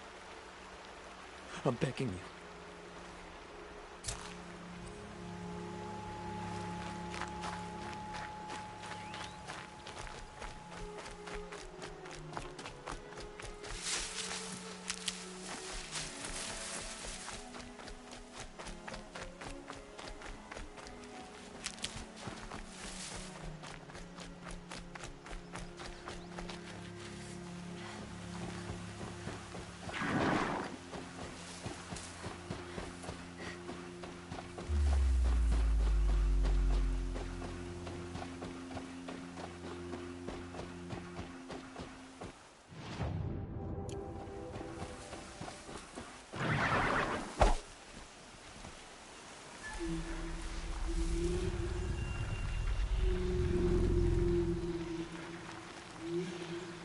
I'm begging you.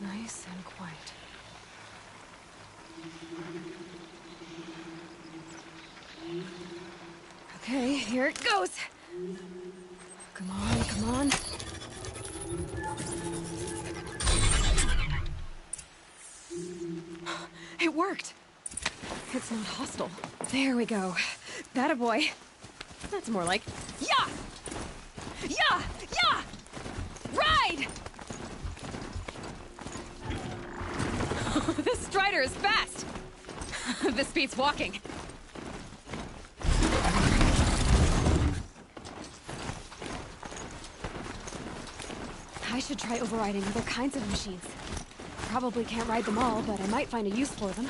Nice and quiet. Okay, here it goes. Come on, come on. It worked. It's not hostile. There we go. That a boy. That's more like, yeah! Yeah! Yeah! Ride! This Strider is fast! This beats walking. I should try overriding other kinds of machines. Probably can't ride them all, but I might find a use for them.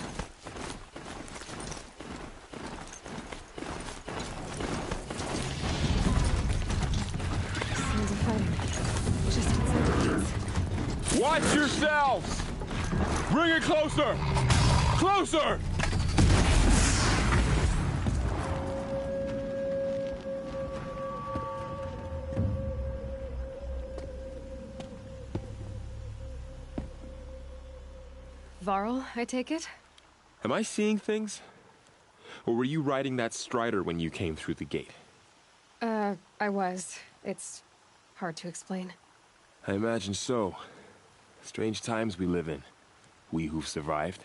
Sounds of fighting. Just outside the gates. Watch yourselves! Bring it closer! Closer! Varl, I take it? Am I seeing things? Or were you riding that Strider when you came through the gate? I was. It's hard to explain. I imagine so. Strange times we live in. We who've survived.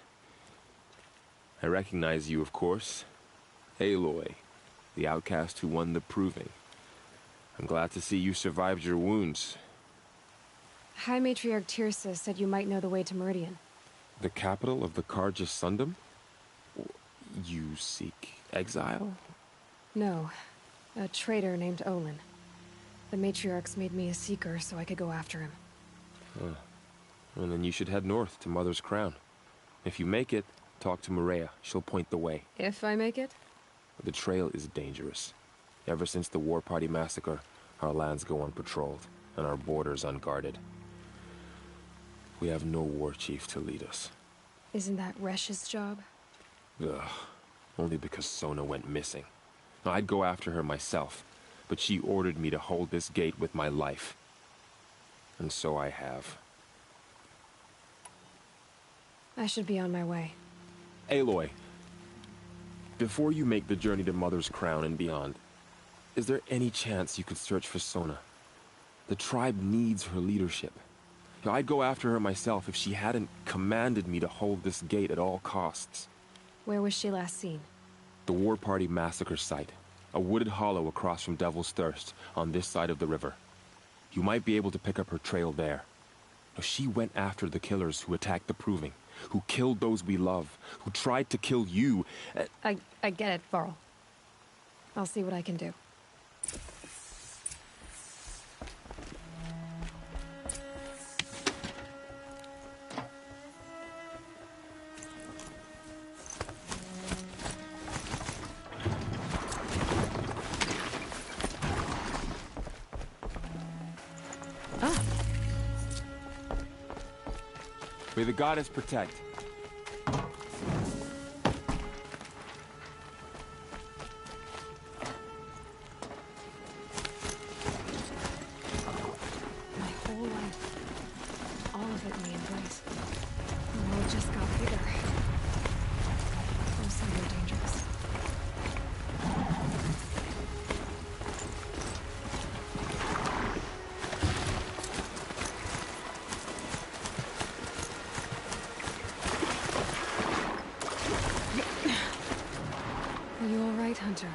I recognize you, of course. Aloy, the outcast who won the Proving. I'm glad to see you survived your wounds. High Matriarch Tirsa said you might know the way to Meridian. The capital of the Carja Sundom? You seek exile? No. A traitor named Olin. The matriarchs made me a seeker so I could go after him. Huh. Well, then you should head north to Mother's Crown. If you make it, talk to Maria. She'll point the way. If I make it? The trail is dangerous. Ever since the War Party massacre, our lands go unpatrolled, and our borders unguarded. We have no war chief to lead us. Isn't that Resh's job? Ugh. Only because Sona went missing. I'd go after her myself, but she ordered me to hold this gate with my life. And so I have. I should be on my way. Aloy, before you make the journey to Mother's Crown and beyond, is there any chance you could search for Sona? The tribe needs her leadership. I'd go after her myself if she hadn't commanded me to hold this gate at all costs. Where was she last seen? The War Party massacre site. A wooded hollow across from Devil's Thirst, on this side of the river. You might be able to pick up her trail there. She went after the killers who attacked the Proving, who killed those we love, who tried to kill you. I get it, Varl. I'll see what I can do. May the goddess protect. My whole life. All of it in the embrace. The world just got bigger. Also more dangerous. Are you all right, Hunter?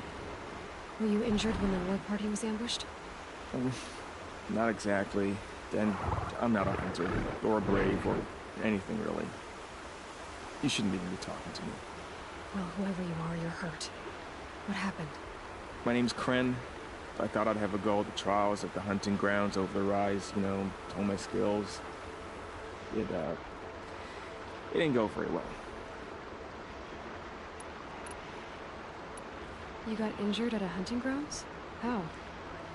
Were you injured when the war party was ambushed? Not exactly. And I'm not a hunter, or a brave, or anything really. You shouldn't even be talking to me. Well, whoever you are, you're hurt. What happened? My name's Kren. I thought I'd have a go at the trials at the hunting grounds over the rise, you know, hone my skills. It didn't go very well. You got injured at a hunting grounds? How?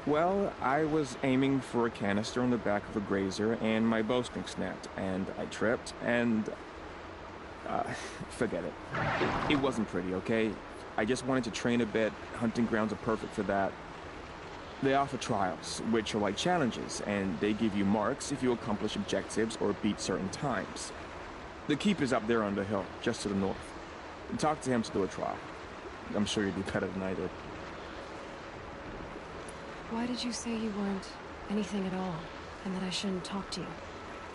Well, I was aiming for a canister on the back of a grazer, and my bowstring snapped, and I tripped, and... forget it. It wasn't pretty, okay? I just wanted to train a bit. Hunting grounds are perfect for that. They offer trials, which are like challenges, and they give you marks if you accomplish objectives or beat certain times. The keep is up there on the hill, just to the north. Talk to him to do a trial. I'm sure you'd do better than I did. Why did you say you weren't anything at all, and that I shouldn't talk to you?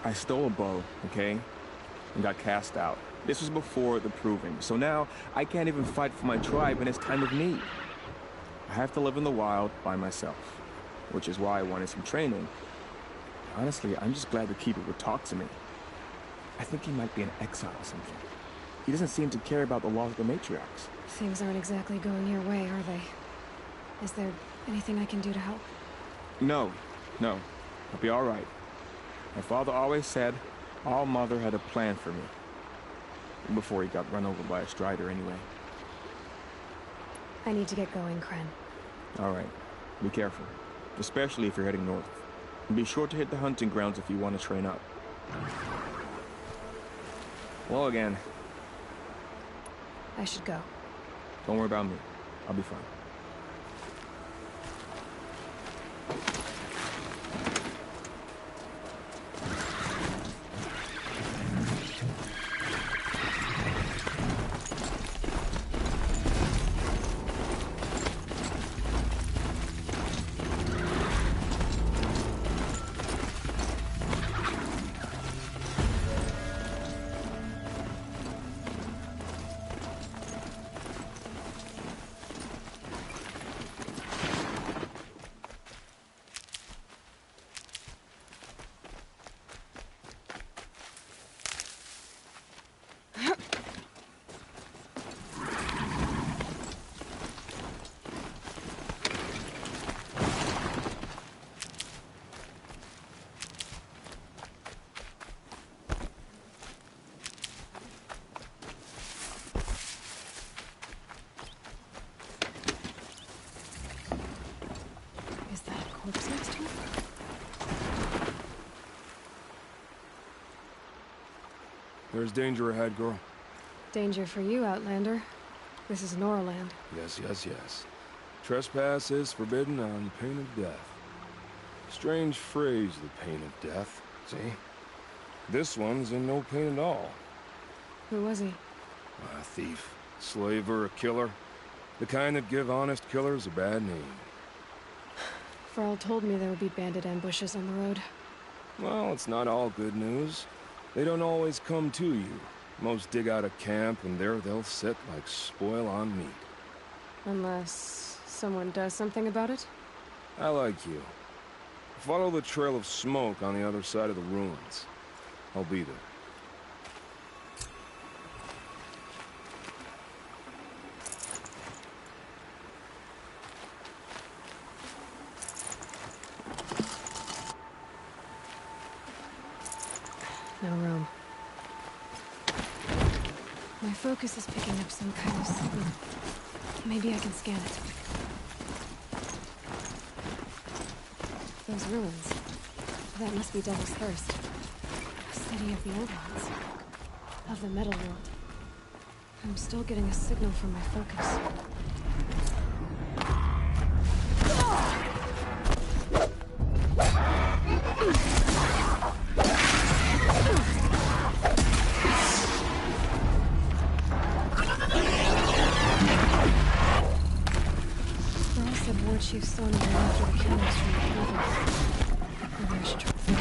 I stole a bow, okay? And got cast out. This was before the Proving, so now I can't even fight for my tribe in its time of need. I have to live in the wild by myself, which is why I wanted some training. Honestly, I'm just glad the Keeper would talk to me. I think he might be in exile or something. He doesn't seem to care about the laws of the matriarchs. Things aren't exactly going your way, are they? Is there anything I can do to help? No. I'll be all right. My father always said All Mother had a plan for me. Before he got run over by a strider, anyway. I need to get going, Kren. All right. Be careful. Especially if you're heading north. And be sure to hit the hunting grounds if you want to train up. Well, again. I should go. Don't worry about me. I'll be fine. corpse next to him? There's danger ahead, girl. Danger for you, Outlander. This is Noraland. Yes, yes, yes. Trespass is forbidden on pain of death. Strange phrase, the pain of death. See? This one's in no pain at all. Who was he? A thief, slaver, a killer. The kind that give honest killers a bad name. Farrell told me there would be bandit ambushes on the road. Well, it's not all good news. They don't always come to you. Most dig out a camp, and there they'll sit like spoil on meat. Unless someone does something about it? I like you. Follow the trail of smoke on the other side of the ruins. I'll be there. No room. My focus is picking up some kind of signal. Maybe I can scan it. Those ruins. That must be Devil's Thirst. A city of the old ones. Of the metal world. I'm still getting a signal from my focus. Chief Son ran after the cannons from the river. Maybe I should try further.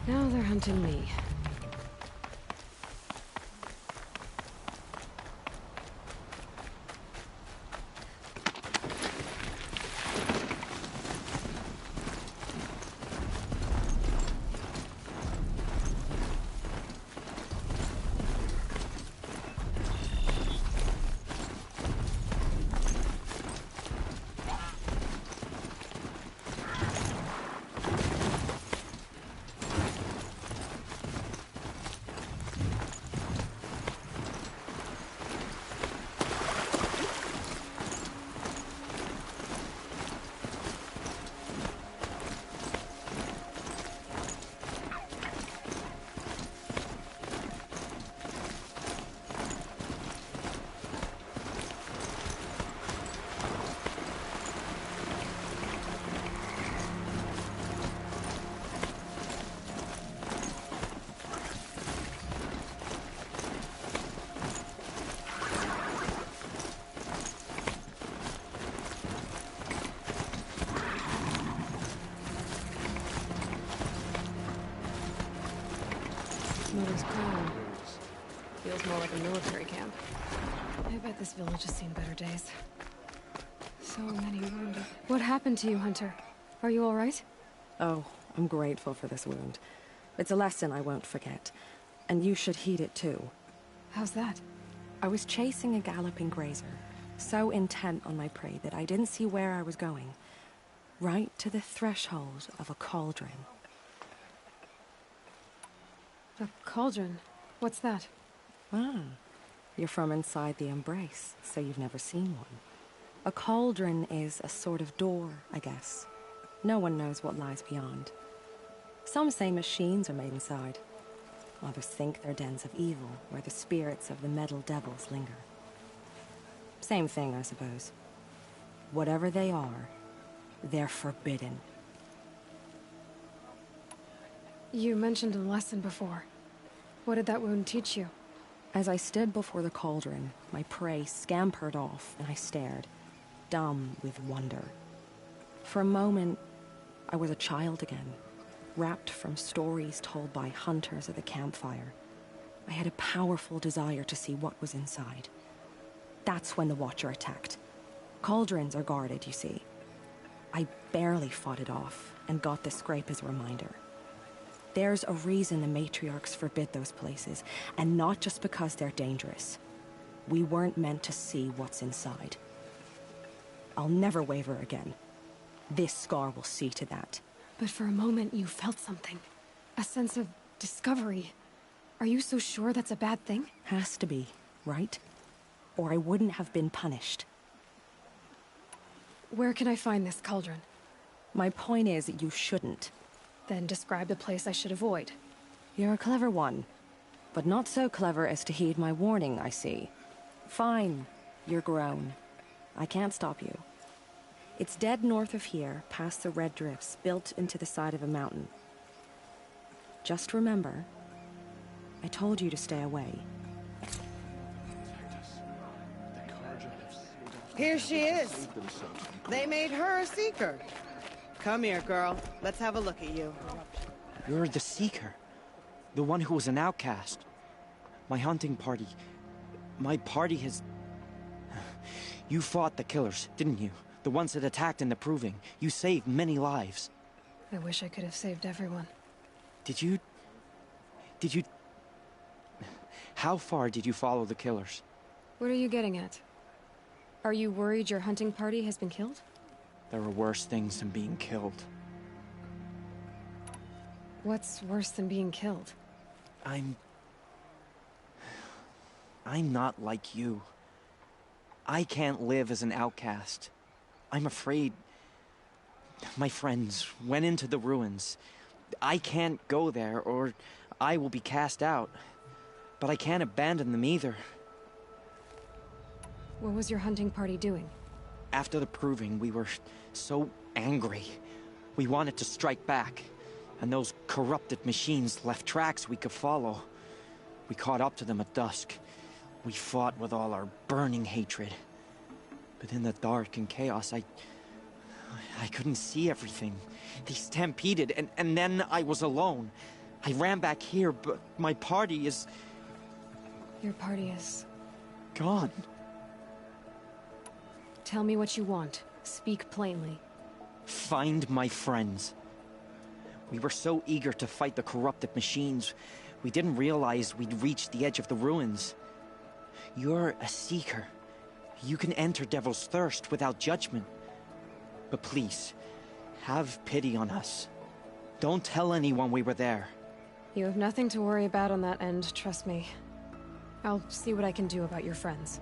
Now they're hunting me. Mother's crown. Feels more like a military camp. I bet this village has seen better days. So many wounded. What happened to you, Hunter? Are you all right? Oh, I'm grateful for this wound. It's a lesson I won't forget. And you should heed it too. How's that? I was chasing a galloping grazer, so intent on my prey that I didn't see where I was going. Right to the threshold of a cauldron. A cauldron? What's that? Ah, you're from inside the Embrace, so you've never seen one. A cauldron is a sort of door, I guess. No one knows what lies beyond. Some say machines are made inside. Others think they're dens of evil, where the spirits of the metal devils linger. Same thing, I suppose. Whatever they are, they're forbidden. You mentioned a lesson before. What did that wound teach you? As I stood before the cauldron, my prey scampered off, and I stared, dumb with wonder. For a moment, I was a child again, wrapped from stories told by hunters at the campfire. I had a powerful desire to see what was inside. That's when the Watcher attacked. Cauldrons are guarded, you see. I barely fought it off, and got the scrape as a reminder. There's a reason the matriarchs forbid those places, and not just because they're dangerous. We weren't meant to see what's inside. I'll never waver again. This scar will see to that. But for a moment you felt something. A sense of discovery. Are you so sure that's a bad thing? Has to be, right? Or I wouldn't have been punished. Where can I find this cauldron? My point is that you shouldn't. Then describe the place I should avoid. You're a clever one. But not so clever as to heed my warning, I see. Fine. You're grown. I can't stop you. It's dead north of here, past the red drifts, built into the side of a mountain. Just remember, I told you to stay away. Here she is. They made her a Seeker. Come here, girl. Let's have a look at you. You're the Seeker. The one who was an outcast. My hunting party. My party has... You fought the killers, didn't you? The ones that attacked in the Proving. You saved many lives. I wish I could have saved everyone. Did you... How far did you follow the killers? What are you getting at? Are you worried your hunting party has been killed? There are worse things than being killed. What's worse than being killed? I'm not like you. I can't live as an outcast. I'm afraid... My friends went into the ruins. I can't go there, or I will be cast out. But I can't abandon them either. What was your hunting party doing? After the Proving, we were so angry. We wanted to strike back. And those corrupted machines left tracks we could follow. We caught up to them at dusk. We fought with all our burning hatred. But in the dark and chaos, I couldn't see everything. They stampeded, and then I was alone. I ran back here, but my party is... Your party is... gone. Tell me what you want. Speak plainly. Find my friends. We were so eager to fight the corrupted machines, we didn't realize we'd reached the edge of the ruins. You're a Seeker. You can enter Devil's Thirst without judgment. But please, have pity on us. Don't tell anyone we were there. You have nothing to worry about on that end, trust me. I'll see what I can do about your friends.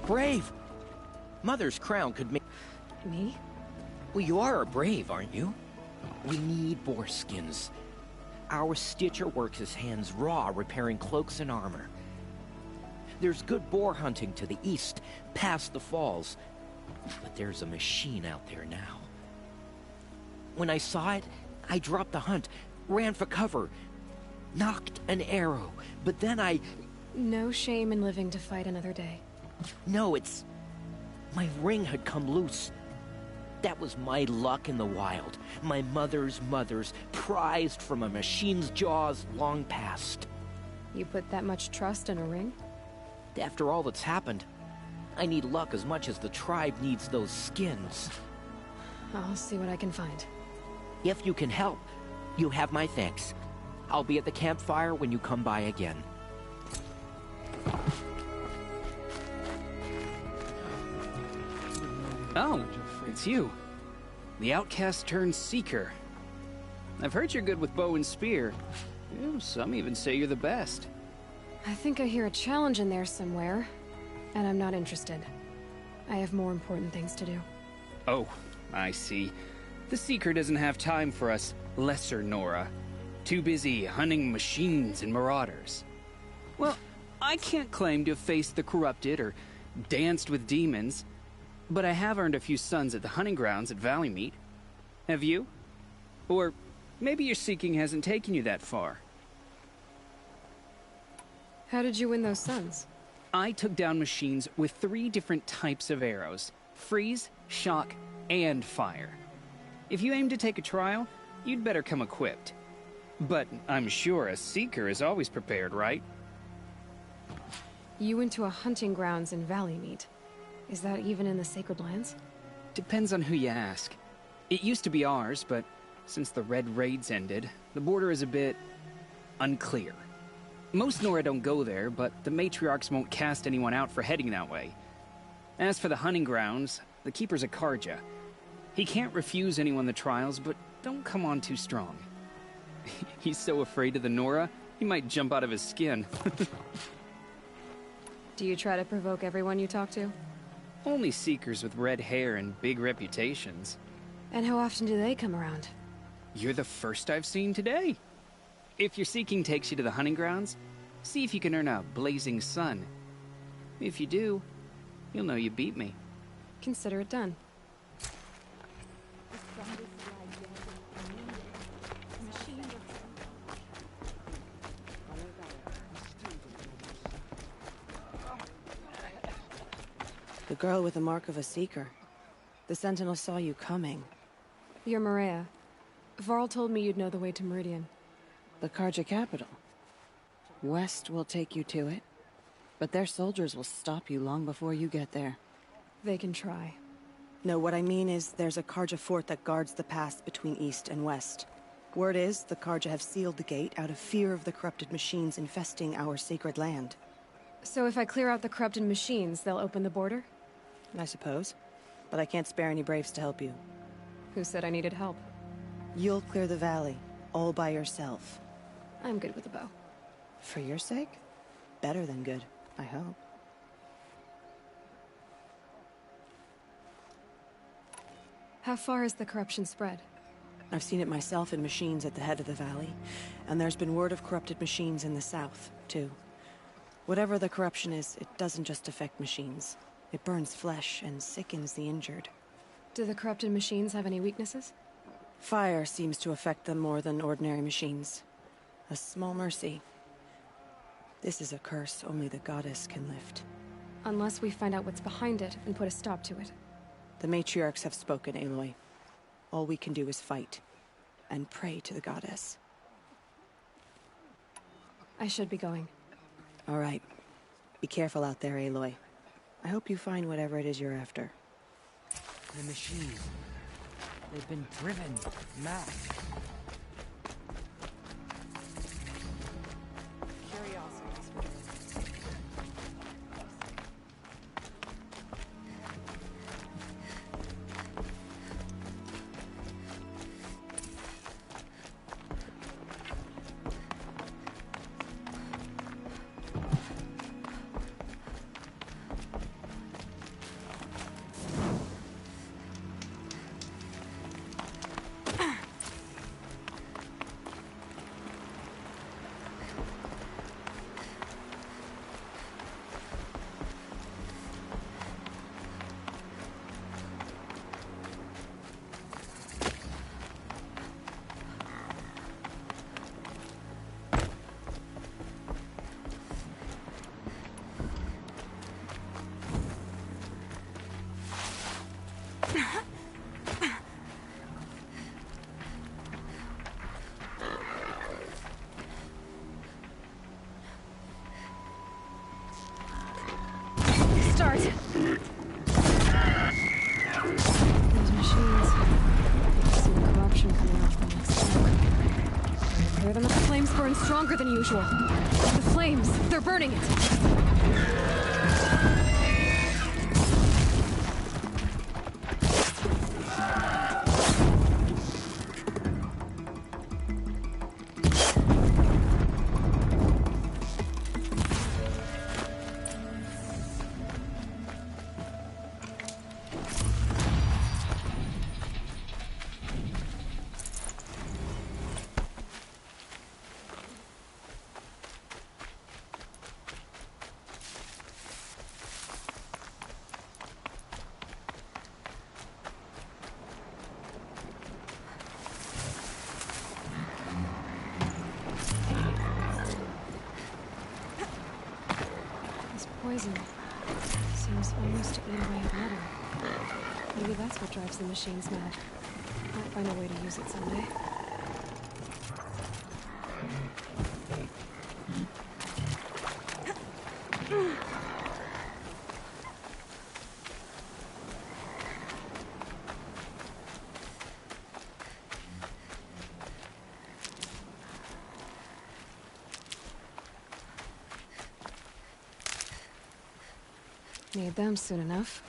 Brave! Mother's crown could make... Me? Well, you are a brave, aren't you? We need boar skins. Our Stitcher works his hands raw repairing cloaks and armor. There's good boar hunting to the east, past the falls. But there's a machine out there now. When I saw it, I dropped the hunt, ran for cover, knocked an arrow, but then I... No shame in living to fight another day. No, it's... My ring had come loose. That was my luck in the wild. My mother's prized from a machine's jaws long past. You put that much trust in a ring? After all that's happened, I need luck as much as the tribe needs those skins. I'll see what I can find. If you can help, you have my thanks. I'll be at the campfire when you come by again. Oh, it's you. The outcast turned Seeker. I've heard you're good with bow and spear. Some even say you're the best. I think I hear a challenge in there somewhere, and I'm not interested. I have more important things to do. Oh, I see. The Seeker doesn't have time for us lesser Nora. Too busy hunting machines and marauders. Well, I can't claim to have faced the corrupted or danced with demons, but I have earned a few sons at the hunting grounds at Valleymeet. Have you? Or maybe your seeking hasn't taken you that far. How did you win those sons? I took down machines with 3 different types of arrows: freeze, shock, and fire. If you aim to take a trial, you'd better come equipped. But I'm sure a Seeker is always prepared, right? You went to a hunting grounds in Valleymeet. Is that even in the Sacred Lands? Depends on who you ask. It used to be ours, but since the Red Raids ended, the border is a bit unclear. Most Nora don't go there, but the matriarchs won't cast anyone out for heading that way. As for the hunting grounds, the Keeper's a Carja. He can't refuse anyone the trials, but don't come on too strong. He's so afraid of the Nora, he might jump out of his skin. Do you try to provoke everyone you talk to? Only Seekers with red hair and big reputations. And how often do they come around? You're the first I've seen today. If your seeking takes you to the hunting grounds, see if you can earn a blazing sun. If you do, you'll know you beat me. Consider it done. The girl with the mark of a Seeker. The Sentinel saw you coming. You're Maria. Varl told me you'd know the way to Meridian. The Carja capital. West will take you to it, but their soldiers will stop you long before you get there. They can try. No, what I mean is there's a Carja fort that guards the pass between East and West. Word is the Carja have sealed the gate out of fear of the corrupted machines infesting our sacred land. So if I clear out the corrupted machines, they'll open the border? I suppose. But I can't spare any braves to help you. Who said I needed help? You'll clear the valley, all by yourself. I'm good with a bow. For your sake? Better than good, I hope. How far has the corruption spread? I've seen it myself in machines at the head of the valley, and there's been word of corrupted machines in the south, too. Whatever the corruption is, it doesn't just affect machines. It burns flesh and sickens the injured. Do the corrupted machines have any weaknesses? Fire seems to affect them more than ordinary machines. A small mercy. This is a curse only the goddess can lift. Unless we find out what's behind it and put a stop to it. The matriarchs have spoken, Aloy. All we can do is fight. And pray to the goddess. I should be going. All right. Be careful out there, Aloy. I hope you find whatever it is you're after. The machines. They've been driven mad. Start! Those machines. I can see the corruption coming off them like smoke. Hear them? The flames burn stronger than usual. The flames! They're burning it! reason, seems almost to eat away at Mother. Maybe that's what drives the machines mad. Might find a way to use it someday. Need them soon enough.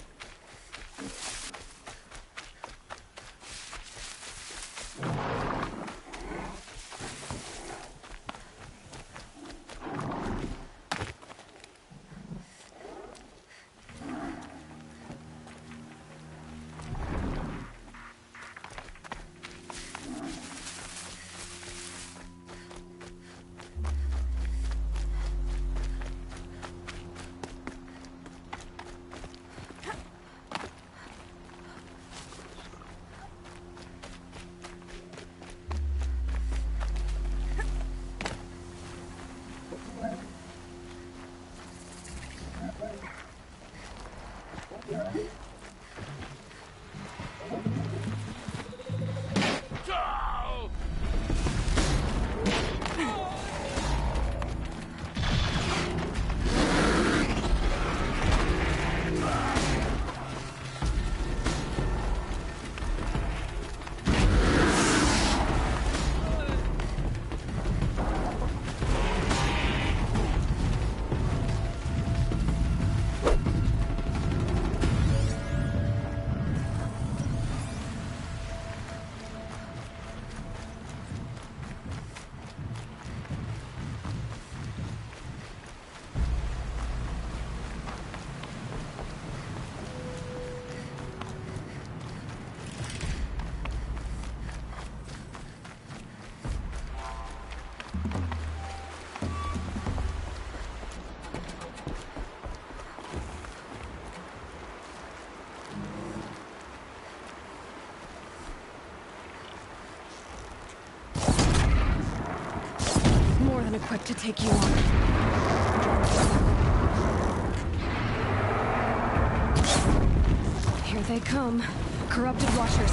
More than equipped to take you on. Here they come. Corrupted Watchers.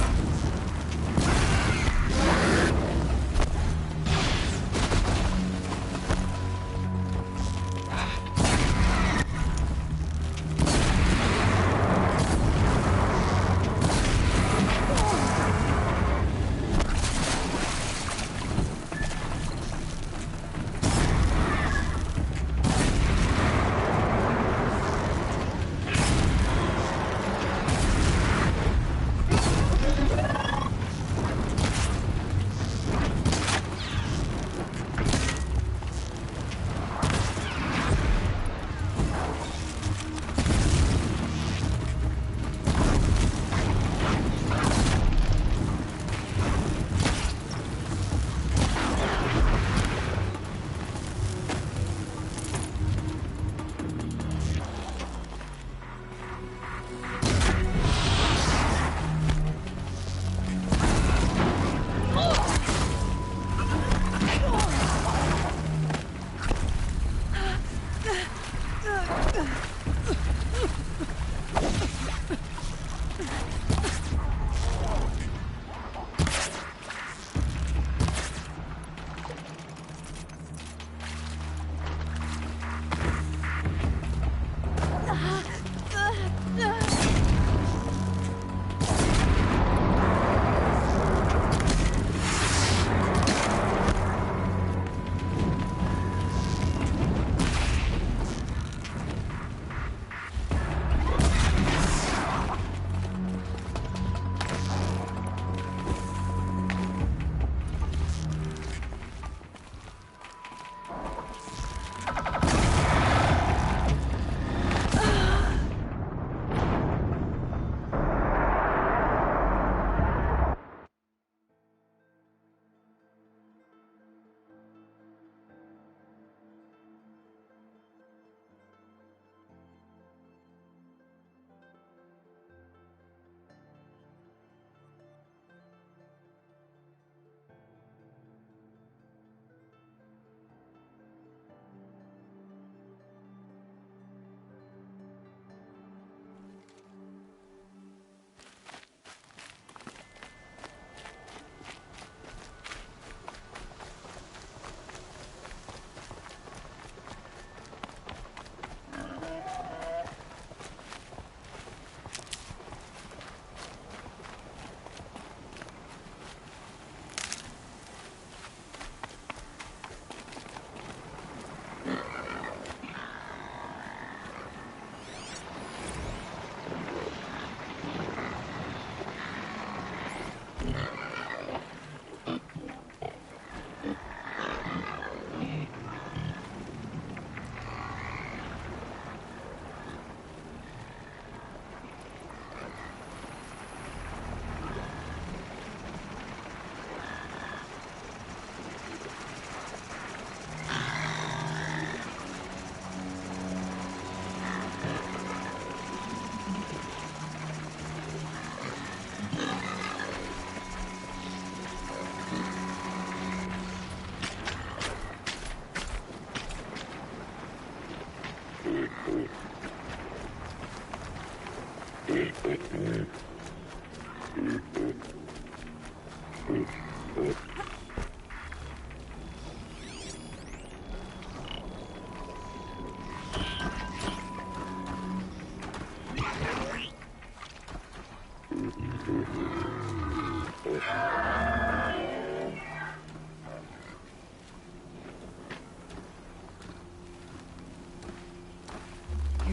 Here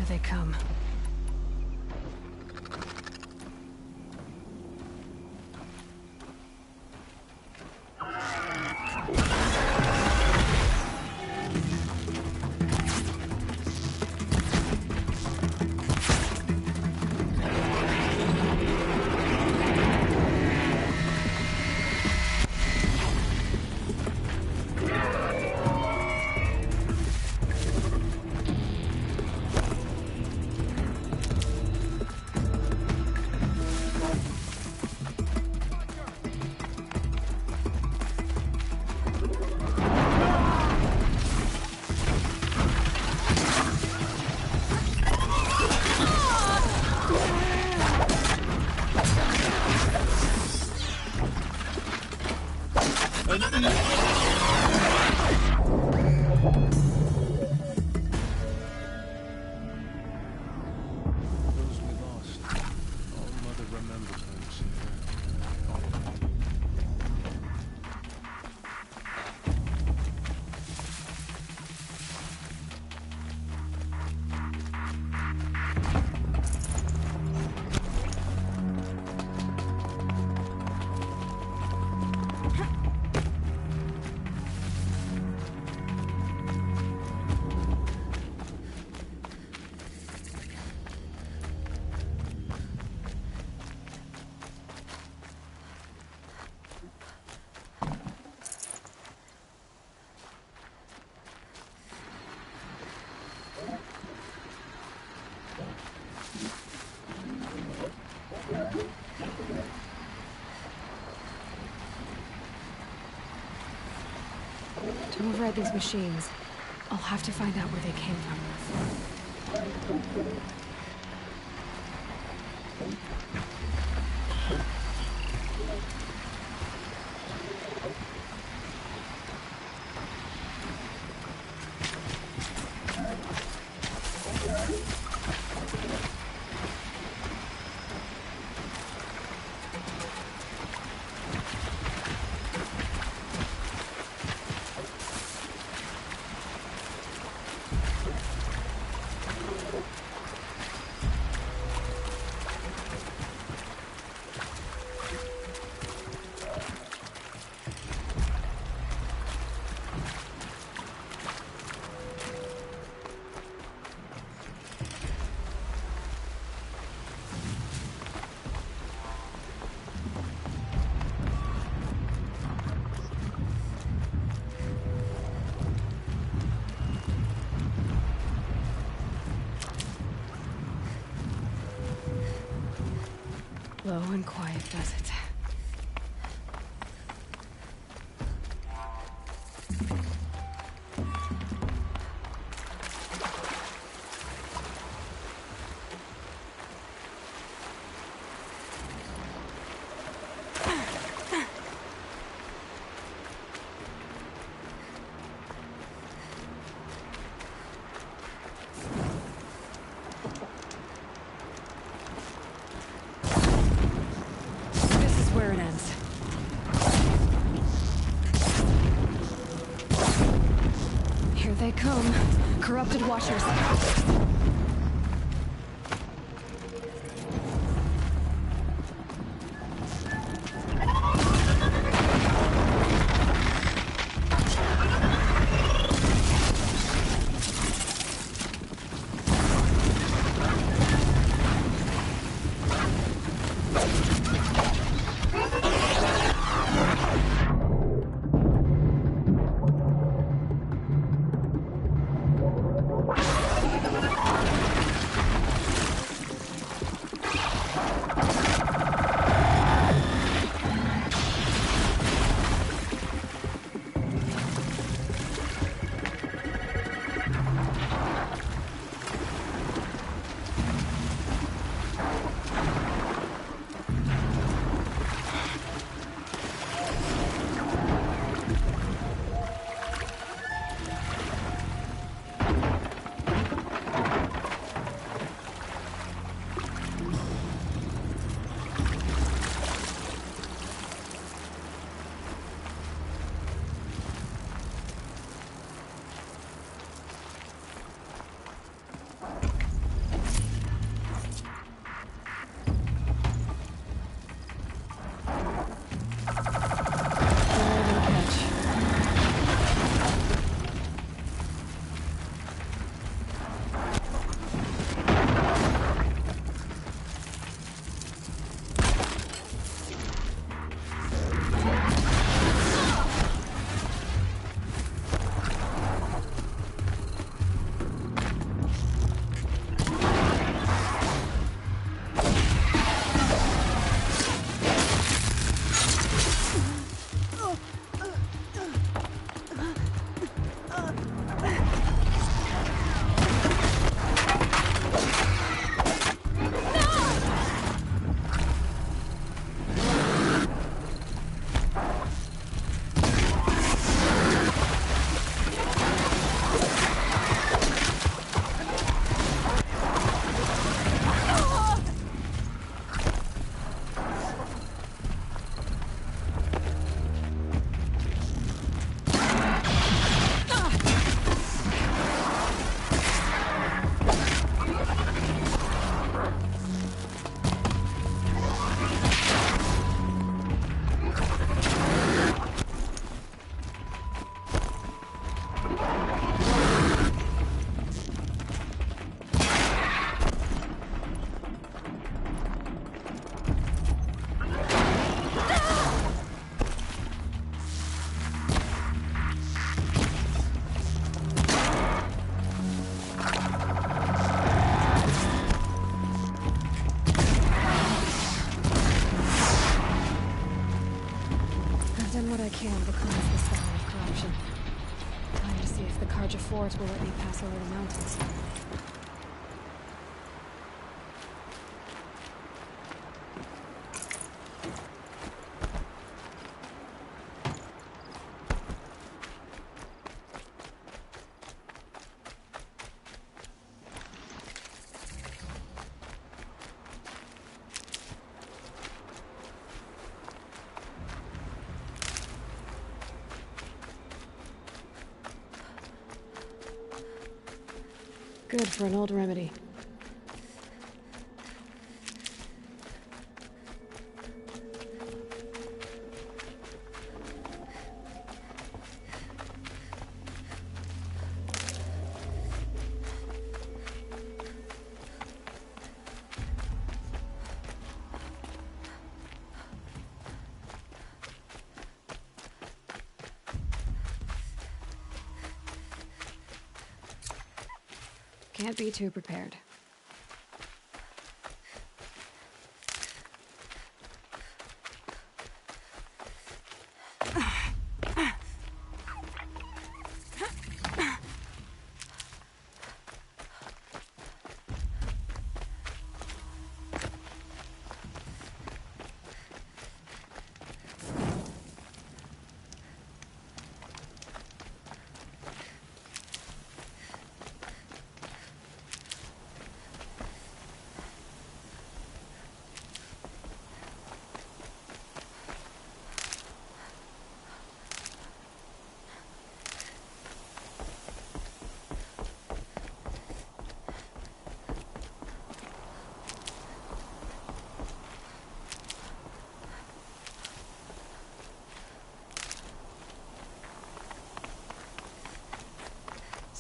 they come. To override these machines, I'll have to find out where they came from. Low and quiet does it. Where it ends. Here they come. Corrupted Watchers. can to cleanse this valley of corruption. Time to see if the Carja Fort will let me pass over the mountains. Good for an old remedy. Can't be too prepared.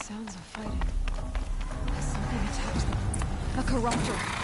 Sounds of fighting. Has something attacked them? A corruptor!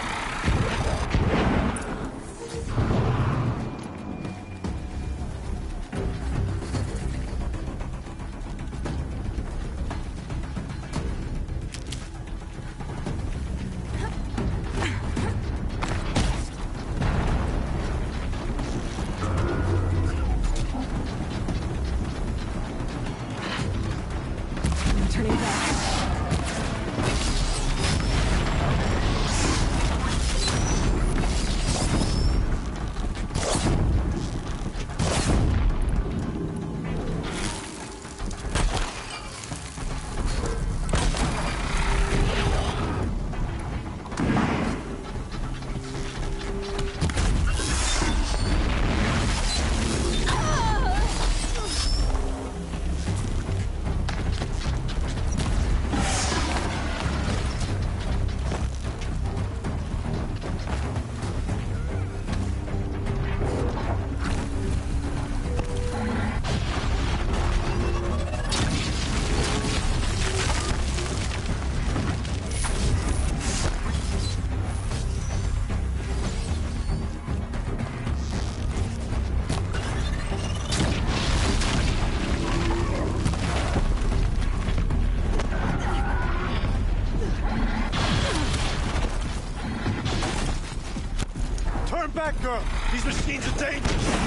back, girl! These machines are dangerous!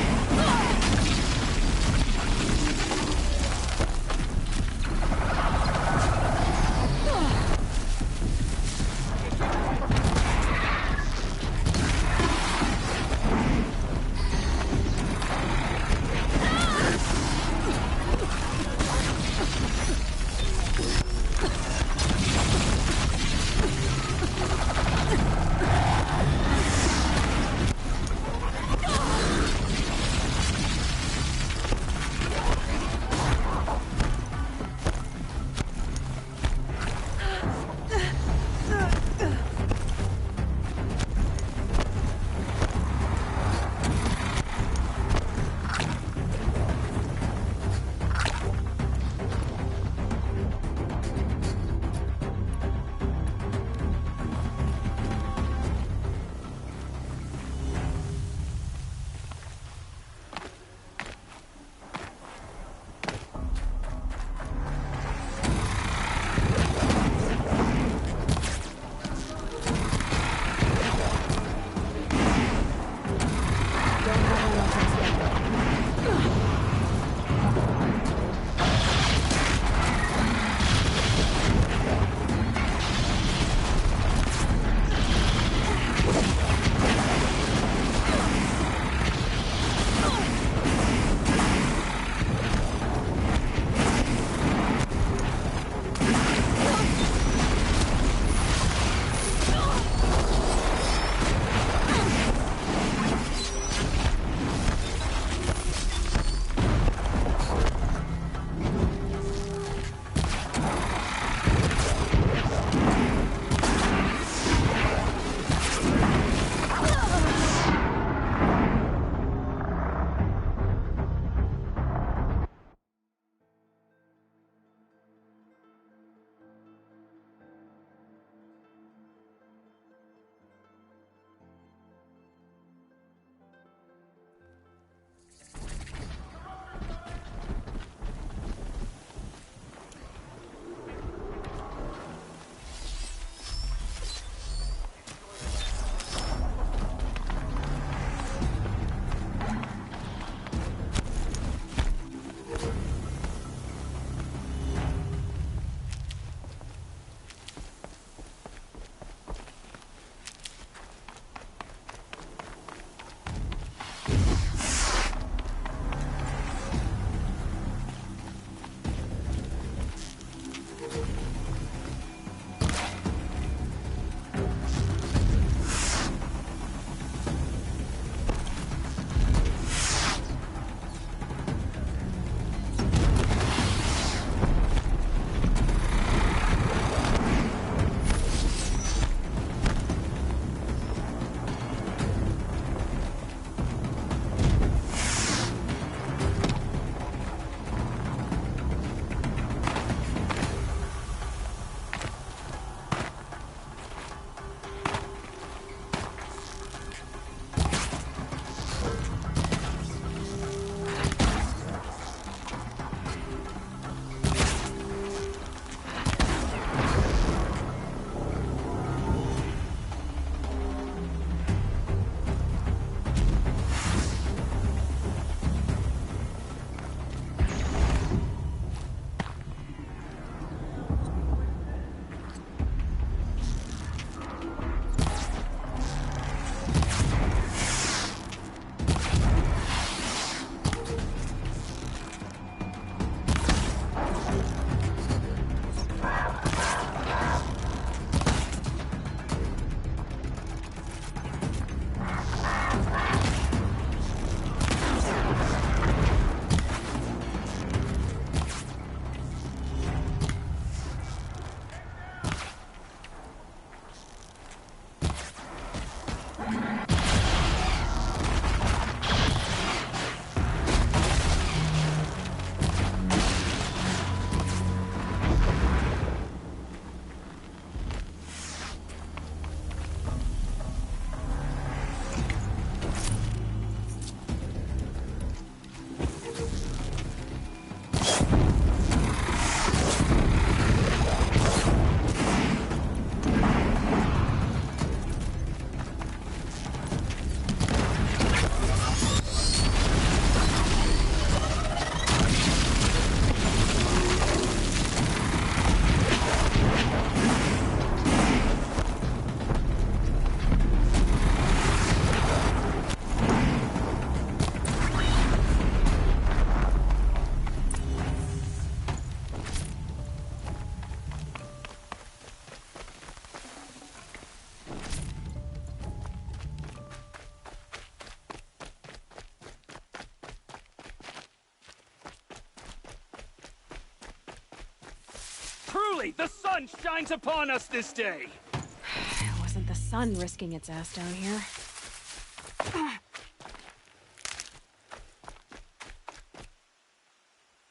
Truly, the sun shines upon us this day! It wasn't the sun risking its ass down here.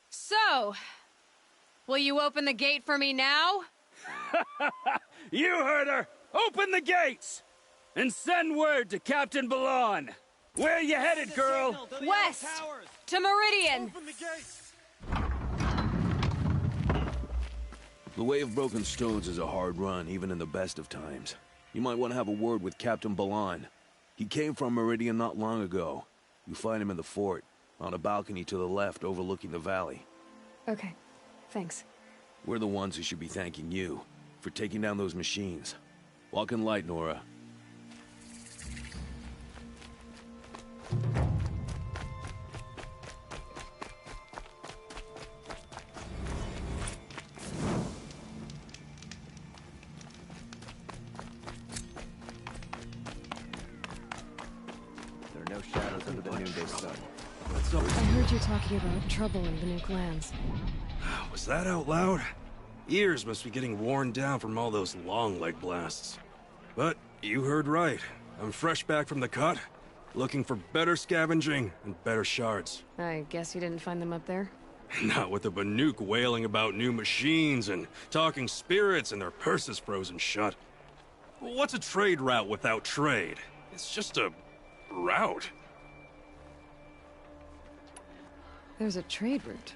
So, will you open the gate for me now? You heard her! Open the gates! And send word to Captain Balan. Where you headed, girl? West! To Meridian! The Way of Broken Stones is a hard run, even in the best of times. You might want to have a word with Captain Balan. He came from Meridian not long ago. You find him in the fort, on a balcony to the left overlooking the valley. Okay, thanks. We're the ones who should be thanking you for taking down those machines. Walk in light, Nora. There are no shadows under the noonday sun. I heard you talking about trouble in Banuk lands. Was that out loud? Ears must be getting worn down from all those long leg blasts. But you heard right. I'm fresh back from the cut, looking for better scavenging and better shards. I guess you didn't find them up there? Not with the Banuk wailing about new machines and talking spirits and their purses frozen shut. What's a trade route without trade? It's just a route. There's a trade route.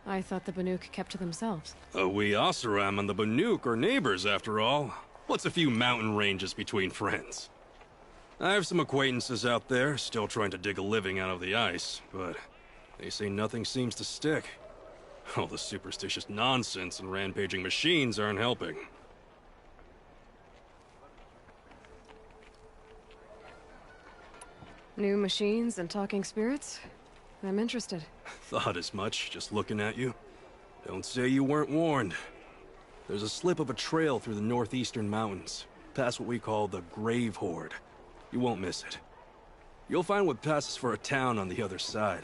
I thought the Banuk kept to themselves. We Oseram and the Banuk are neighbors, after all. What's a few mountain ranges between friends? I have some acquaintances out there, still trying to dig a living out of the ice, but they say nothing seems to stick. All the superstitious nonsense and rampaging machines aren't helping. New machines and talking spirits? I'm interested. Thought as much, just looking at you. Don't say you weren't warned. There's a slip of a trail through the northeastern mountains, past what we call the Grave Horde. You won't miss it. You'll find what passes for a town on the other side.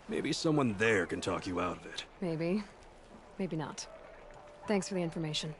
Maybe someone there can talk you out of it. Maybe. Maybe not. Thanks for the information.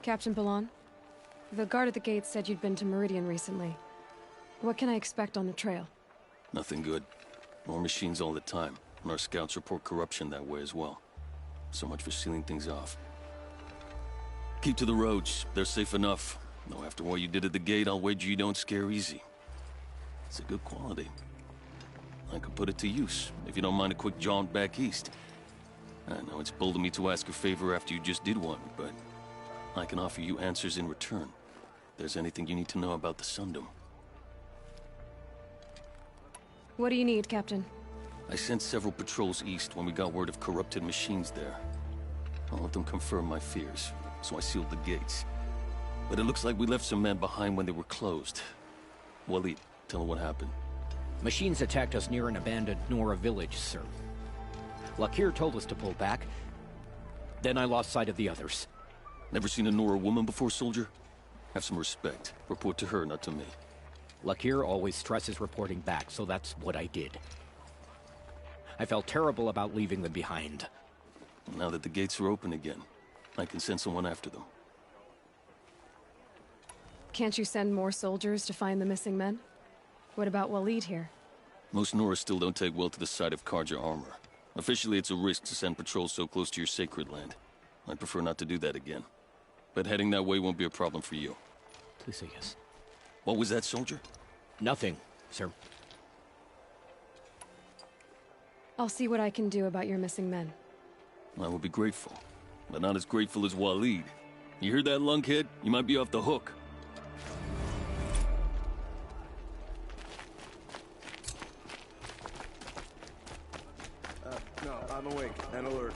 Captain Balan, the guard at the gate said you'd been to Meridian recently. What can I expect on the trail? Nothing good. More machines all the time, and our scouts report corruption that way as well. So much for sealing things off. Keep to the roads. They're safe enough. Though after what you did at the gate, I'll wager you don't scare easy. It's a good quality. I could put it to use, if you don't mind a quick jaunt back east. I know it's bold of me to ask a favor after you just did one, but I can offer you answers in return. If there's anything you need to know about the Sundom. What do you need, Captain? I sent several patrols east when we got word of corrupted machines there. All of them confirmed my fears, so I sealed the gates. But it looks like we left some men behind when they were closed. Waleed, tell them what happened. Machines attacked us near an abandoned Nora village, sir. Lakir told us to pull back. Then I lost sight of the others. Never seen a Nora woman before, soldier? Have some respect. Report to her, not to me. Lakir always stresses reporting back, so that's what I did. I felt terrible about leaving them behind. Now that the gates are open again, I can send someone after them. Can't you send more soldiers to find the missing men? What about Waleed here? Most Nora still don't take well to the sight of Carja armor. Officially, it's a risk to send patrols so close to your sacred land. I'd prefer not to do that again. But heading that way won't be a problem for you. Please say yes. What was that, soldier? Nothing, sir. I'll see what I can do about your missing men. I will be grateful, but not as grateful as Waleed. You hear that, lunkhead? You might be off the hook. No, I'm awake and alert.